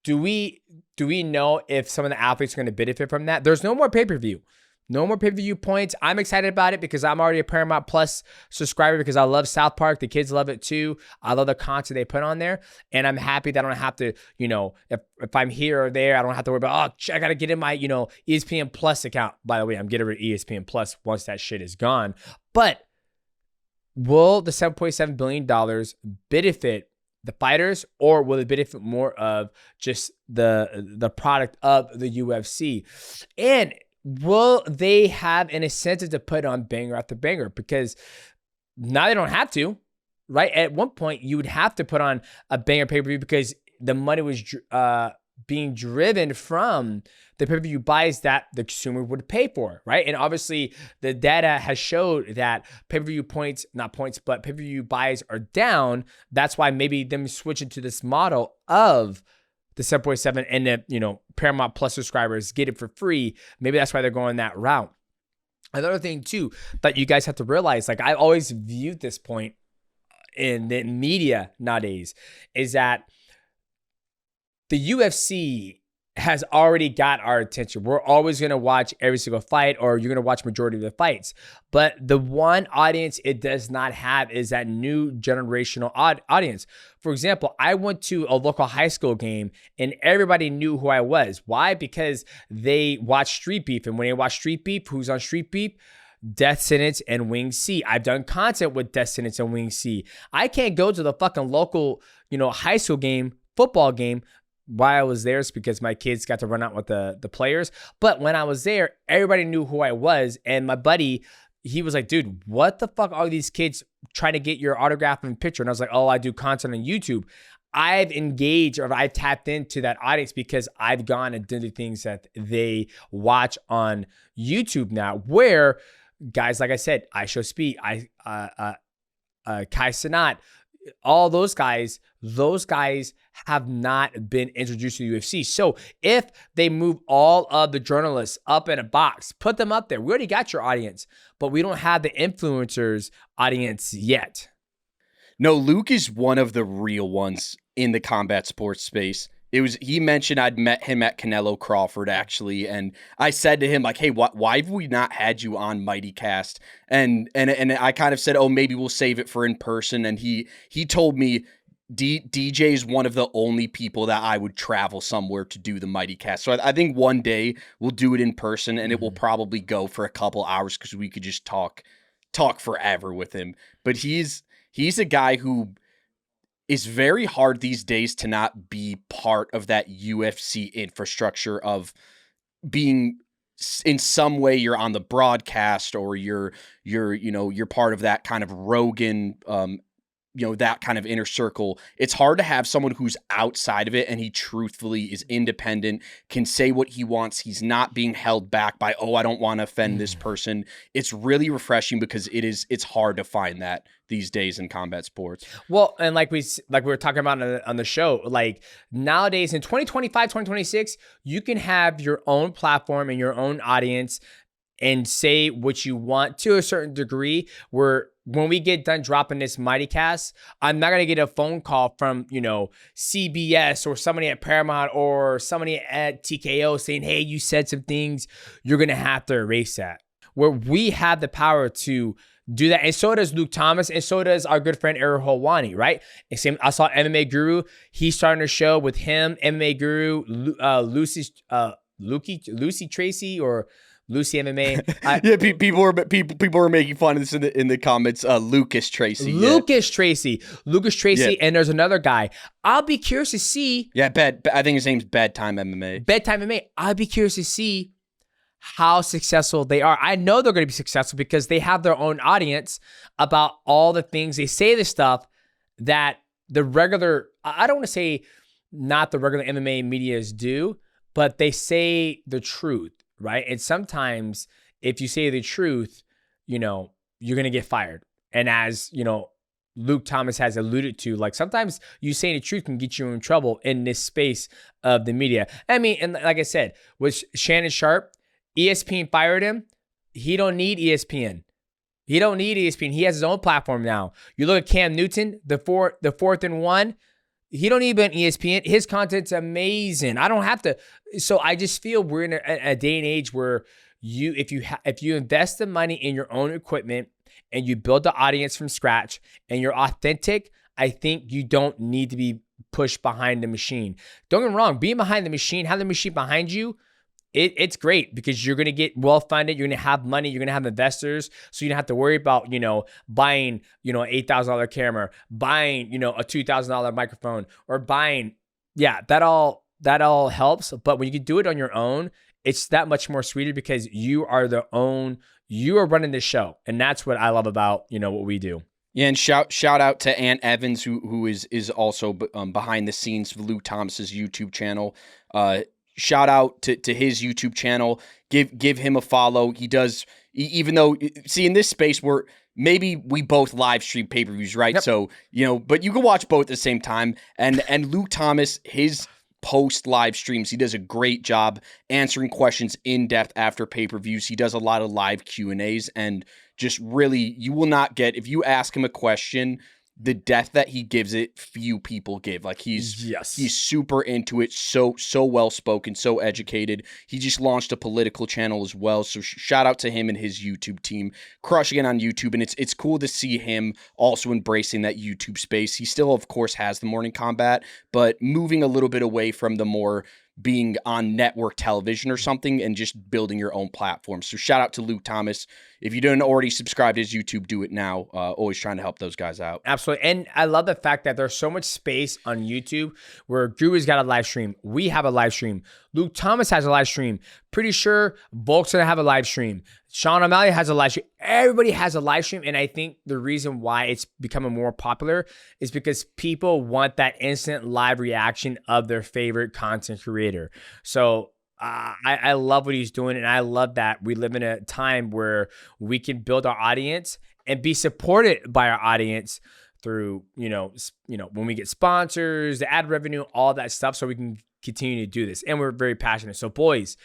do we know if some of the athletes are going to benefit from that? There's no more pay-per-view. No more pay-per-view points. I'm excited about it because I'm already a Paramount Plus subscriber because I love South Park. The kids love it too. I love the content they put on there. And I'm happy that I don't have to, if I'm here or there, I don't have to worry about, I got to get in my, ESPN Plus account. By the way, I'm getting rid of ESPN Plus once that shit is gone. But will the $7.7 billion benefit the fighters, or will it benefit more of just the product of the UFC? And will they have an incentive to put on banger after banger? Because now they don't have to, right? At one point, you would have to put on a banger pay-per-view because the money was being driven from the pay-per-view buys that the consumer would pay for, right? And obviously, the data has showed that pay-per-view pay-per-view buys are down. That's why maybe them switching to this model of the 7.7 and the, Paramount Plus subscribers get it for free. Maybe that's why they're going that route. Another thing too, that you guys have to realize, like I always viewed this point in the media nowadays, is that the UFC has already got our attention. We're always going to watch every single fight, or you're going to watch majority of the fights. But the one audience it does not have is that new generational audience. For example, I went to a local high school game and everybody knew who I was. Why? Because they watched Street Beef. And when they watch Street Beef, who's on Street Beef? Death Sentence and Wing C. I've done content with Death Sentence and Wing C. I can't go to the fucking local, high school game, football game. Why I was there is because my kids got to run out with the players. But when I was there, everybody knew who I was. And my buddy, he was like, dude, what the fuck are these kids trying to get your autograph and picture? And I was like, oh, I do content on YouTube. I've engaged, or I've tapped into that audience because I've gone and done the things that they watch on YouTube now, where guys, like I said, I Show Speed, Kai Sanat, all those guys have not been introduced to the UFC. So if they move all of the journalists up in a box, put them up there. We already got your audience, but we don't have the influencers audience yet. No, Luke is one of the real ones in the combat sports space. He mentioned I'd met him at Canelo Crawford, actually, and I said to him, like, hey, why have we not had you on MIGHTYCAST? And I kind of said, oh, maybe we'll save it for in person. And he told me DJ is one of the only people that I would travel somewhere to do the MIGHTYCAST. So I think one day we'll do it in person, and it will probably go for a couple hours because we could just talk forever with him. But he's a guy who is very hard these days to not be part of that UFC infrastructure of being in some way you're on the broadcast, or you're part of that kind of Rogan, that kind of inner circle. It's hard to have someone who's outside of it and he truthfully is independent, can say what he wants. He's not being held back by, oh, I don't want to offend this person. It's really refreshing because it's hard to find that these days in combat sports. Well, and like we were talking about on the show, like nowadays in 2025, 2026, you can have your own platform and your own audience and say what you want to a certain degree, where when we get done dropping this MIGHTYCAST, I'm not going to get a phone call from, CBS or somebody at Paramount or somebody at TKO saying, hey, you said some things, you're going to have to erase that. Where we have the power to do that. And so does Luke Thomas, and so does our good friend Ariel Helwani, right? And same, I saw MMA Guru. He's starting a show with him, MMA Guru, Lucy Tracy, or Lucy MMA. People are making fun of this in the comments. Lucas Tracy. Lucas Tracy. Yeah. And there's another guy. I'll be curious to see. Yeah, I think his name's Bedtime MMA. Bedtime MMA. I'll be curious to see how successful they are. I know they're going to be successful because they have their own audience about all the things. They say the stuff that the regular, I don't want to say not the regular MMA medias do, but they say the truth. Right. And sometimes if you say the truth, you're going to get fired. And as, Luke Thomas has alluded to, like sometimes you saying the truth can get you in trouble in this space of the media. I mean, and like I said, with Shannon Sharp, ESPN fired him. He don't need ESPN. He has his own platform now. You look at Cam Newton, the fourth and one. He don't need an ESPN. His content's amazing. I don't have to. So I just feel we're in a day and age where if you invest the money in your own equipment and you build the audience from scratch and you're authentic, I think you don't need to be pushed behind the machine. Don't get me wrong. Being behind the machine, have the machine behind you, it's great because you're going to get well-funded. You're going to have money. You're going to have investors. So you don't have to worry about, buying, an $8,000 camera, buying, a $2,000 microphone, or buying. Yeah, that all helps. But when you can do it on your own, it's that much more sweeter because you are running the show. And that's what I love about, what we do. Yeah, and shout out to Ant Evans, who is also behind the scenes of Luke Thomas's YouTube channel. Shout out to his YouTube channel. Give him a follow. He does, even though, see, in this space where maybe we both live stream pay-per-views, right? Yep. So, but you can watch both at the same time. And Luke Thomas, his post live streams, he does a great job answering questions in depth after pay-per-views. He does a lot of live Q&As, and just really, you will not get, if you ask him a question the depth that he gives it, few people give. Like he's super into it, so well spoken, so educated. He just launched a political channel as well. So shout out to him and his YouTube team, crushing it on YouTube. And it's cool to see him also embracing that YouTube space. He still, of course, has the morning combat, but moving a little bit away from the more being on network television or something and just building your own platform. So shout out to Luke Thomas. If you didn't already subscribe to his YouTube, do it now. Always trying to help those guys out. Absolutely. And I love the fact that there's so much space on YouTube where Drew's got a live stream. We have a live stream. Luke Thomas has a live stream. Pretty sure Volk's going to have a live stream. Sean O'Malley has a live stream. Everybody has a live stream. And I think the reason why it's becoming more popular is because people want that instant live reaction of their favorite content creator. So I love what he's doing. And I love that we live in a time where we can build our audience and be supported by our audience through, when we get sponsors, the ad revenue, all that stuff. So we can continue to do this. And we're very passionate. So boys,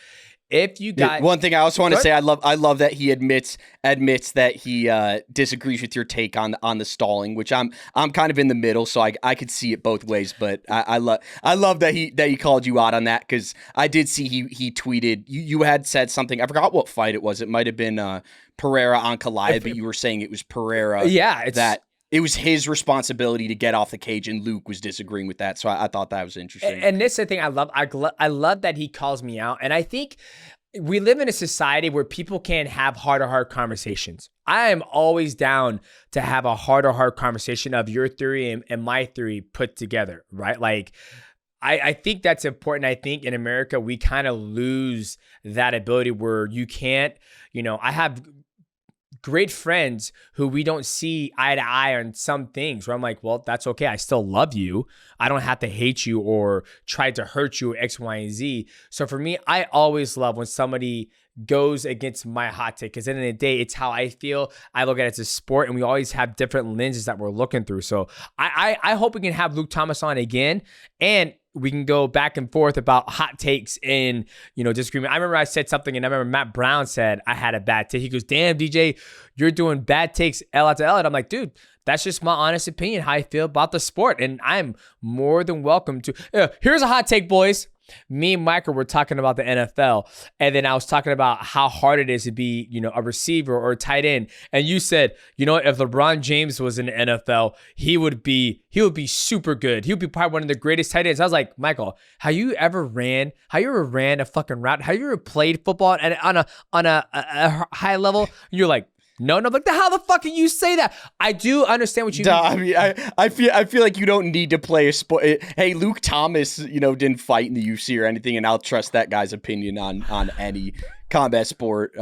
if you got one thing I also want to say, I love that he admits that he disagrees with your take on the stalling, which I'm kind of in the middle, so I could see it both ways. But I love that he called you out on that, because I did see he tweeted you had said something. I forgot what fight it was. It might have been Pereira on Kalaya, but you were saying it was Pereira. Yeah, that it was his responsibility to get off the cage, and Luke was disagreeing with that. So I thought that was interesting. And this is the thing I love. I love that he calls me out. And I think we live in a society where people can have heart-to-heart conversations. I am always down to have a heart-to-heart conversation of your theory and my theory put together, right? Like, I think that's important. I think in America, we kind of lose that ability where you can't, I have great friends who we don't see eye to eye on some things where I'm like, well, that's okay. I still love you. I don't have to hate you or try to hurt you or X, Y, and Z. So for me, I always love when somebody goes against my hot take, because at the end of the day, it's how I feel. I look at it as a sport, and we always have different lenses that we're looking through. So I hope we can have Luke Thomas on again, and we can go back and forth about hot takes and, disagreement. I remember I said something, and I remember Matt Brown said I had a bad take. He goes, damn, DJ, you're doing bad takes L out to L. And I'm like, dude, that's just my honest opinion, how I feel about the sport. And I'm more than welcome to. Here's a hot take, boys. Me and Michael were talking about the NFL, and then I was talking about how hard it is to be, a receiver or a tight end. And you said, if LeBron James was in the NFL, he would be super good. He would be probably one of the greatest tight ends. I was like, Michael, have you ever ran a fucking route? Have you ever played football on a high level? And you're like, no, like, how the fuck can you say that? I do understand what you mean. I mean, I feel like you don't need to play a sport. Hey, Luke Thomas, didn't fight in the UFC or anything, and I'll trust that guy's opinion on any combat sport.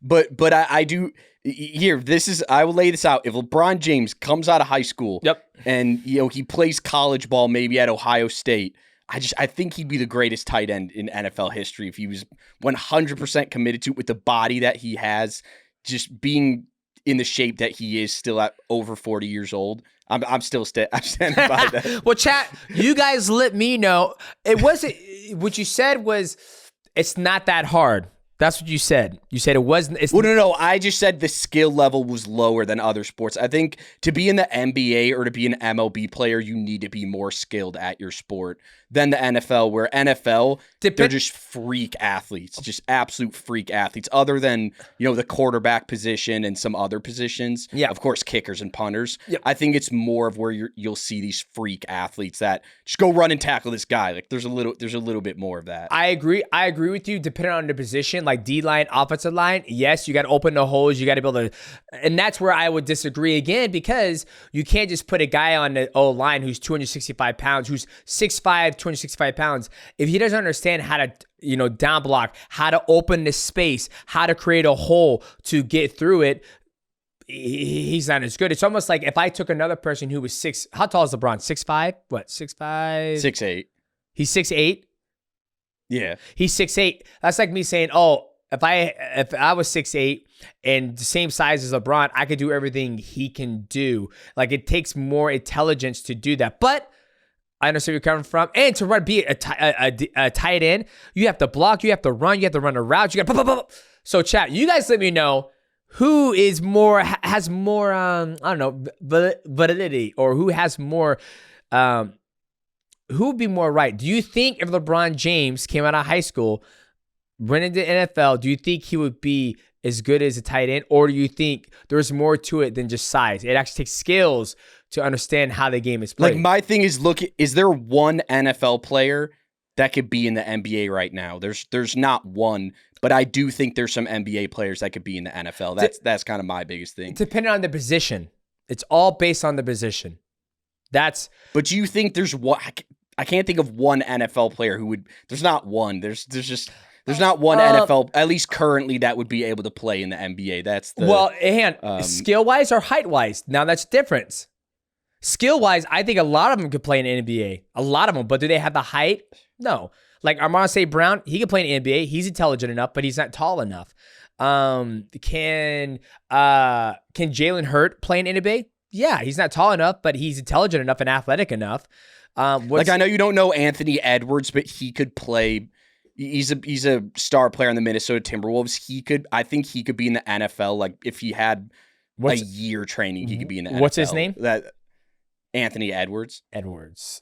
But I do. Here, I will lay this out. If LeBron James comes out of high school, and he plays college ball maybe at Ohio State, I think he'd be the greatest tight end in NFL history if he was 100% committed to it, with the body that he has. Just being in the shape that he is still at over 40 years old. I'm standing by that. Well, chat, you guys let me know. It wasn't, what you said was, it's not that hard. That's what you said. You said it wasn't. No. I just said the skill level was lower than other sports. I think to be in the NBA or to be an MLB player, you need to be more skilled at your sport than the NFL, where NFL, they're just freak athletes, just absolute freak athletes, other than, the quarterback position and some other positions. Yeah. Of course, kickers and punters. Yep. I think it's more of where you'll see these freak athletes that just go run and tackle this guy. Like there's a little bit more of that. I agree with you, depending on the position, like D-line, offensive line. Yes, you got to open the holes. You got to be able to, and that's where I would disagree again, because you can't just put a guy on the O-line who's 265 pounds, who's 6'5", 265 pounds. If he doesn't understand how to, down block, how to open the space, how to create a hole to get through it, he's not as good. It's almost like if I took another person who was how tall is LeBron? 6'5"? What, 6'5"? 6'8". He's 6'8"? Yeah. He's 6'8". That's like me saying, oh, if I was 6'8" and the same size as LeBron, I could do everything he can do. Like, it takes more intelligence to do that. But I understand where you're coming from. And to be a tight end, you have to block, you have to run a route, you got. So chat, you guys let me know who is more has more I don't know validity, or who has more who would be more right? Do you think if LeBron James came out of high school, went into NFL, do you think he would be as good as a tight end, or do you think there's more to it than just size? It actually takes skills to understand how the game is played. Like, my thing is, look, is there one NFL player that could be in the NBA right now? There's not one, but I do think there's some NBA players that could be in the NFL. That's kind of my biggest thing. Depending on the position. It's all based on the position. But do you think there's one? I can't think of one NFL player who would. There's not one. There's not one NFL, at least currently, that would be able to play in the NBA. That's the skill wise or height wise. Now that's a difference. Skill wise, I think a lot of them could play in the NBA. A lot of them, but do they have the height? No. Like Amon St. Brown, he can play in the NBA. He's intelligent enough, but he's not tall enough. Can Jalen Hurt play in the NBA? Yeah, he's not tall enough, but he's intelligent enough and athletic enough. I know you don't know Anthony Edwards, but he could play. He's a star player on the Minnesota Timberwolves. I think he could be in the NFL. Like, if he had a year training, he could be in the NFL. What's his name? Anthony Edwards. Let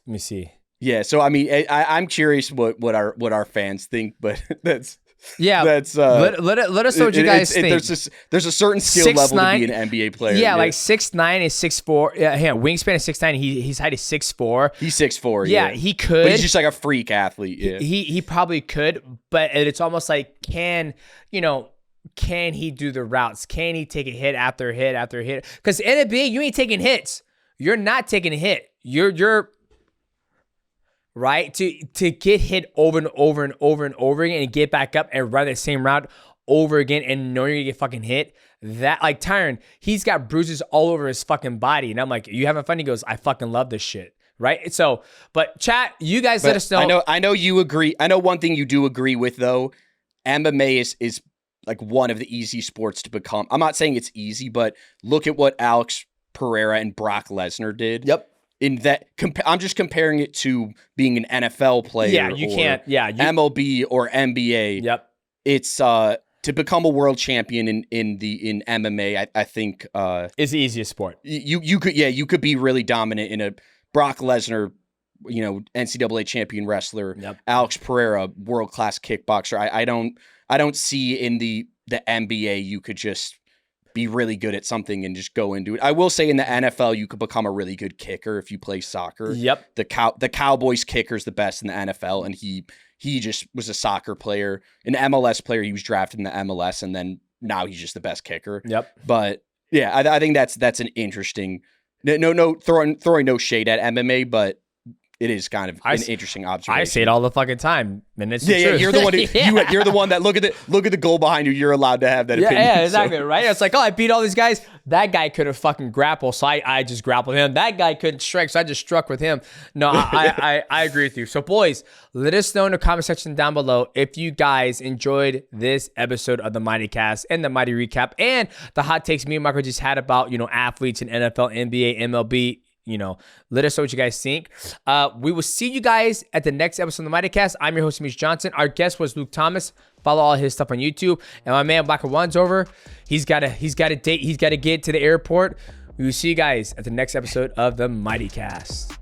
me see. Yeah, so I mean, I'm curious what our fans think, but that's let us know what you guys think. There's a certain skill level to be an NBA player. Yeah, like 6'9" is 6'4". Yeah, wingspan is 6'9". His height is 6'4". He's 6'4". Yeah, he could. But he's just like a freak athlete. Yeah, he probably could, but it's almost like can he do the routes? Can he take a hit after hit after hit? Because in NBA, you ain't taking hits. You're not taking a hit. You're right to get hit over and over and over and over again and get back up and run the same route over again and know you're gonna get fucking hit. That, like Tyron, he's got bruises all over his fucking body, and I'm like, you having fun? He goes, I fucking love this shit. Right? So, but chat, you guys let us know. I know you agree. I know one thing you do agree with, though. MMA is like one of the easy sports to become. I'm not saying it's easy, but look at what Alex Pereira and Brock Lesnar did. Yep. In that, I'm just comparing it to being an NFL player. Yeah, you can't. Yeah, MLB or NBA. Yep. It's to become a world champion in MMA. I think is the easiest sport. You could be really dominant in a Brock Lesnar, NCAA champion wrestler. Yep. Alex Pereira, world class kickboxer. I don't see in the NBA you could just be really good at something and just go into it. I will say in the NFL, you could become a really good kicker if you play soccer. Yep. The Cowboys kicker is the best in the NFL, and he just was a soccer player, an MLS player. He was drafted in the MLS, and then now he's just the best kicker. Yep. But yeah, I think that's an interesting. No, throwing no shade at MMA, but it is kind of an interesting observation. I say it all the fucking time, and it's the truth. You're the one. You're the one that look at the goal behind you. You're allowed to have that opinion. Yeah, exactly. So. Right? It's like, I beat all these guys. That guy could have fucking grappled, so I just grappled him. That guy couldn't strike, so I just struck with him. No, I agree with you. So, boys, let us know in the comment section down below if you guys enjoyed this episode of the Mighty Cast and the Mighty Recap and the hot takes me and Michael just had about athletes in NFL, NBA, MLB. Let us know what you guys think. We will see you guys at the next episode of the MIGHTYCAST. I'm your host, Demetrious Johnson. Our guest was Luke Thomas. Follow all his stuff on YouTube. And my man, Blacker One's over. He's got a date. He's got to get to the airport. We will see you guys at the next episode of the MIGHTYCAST.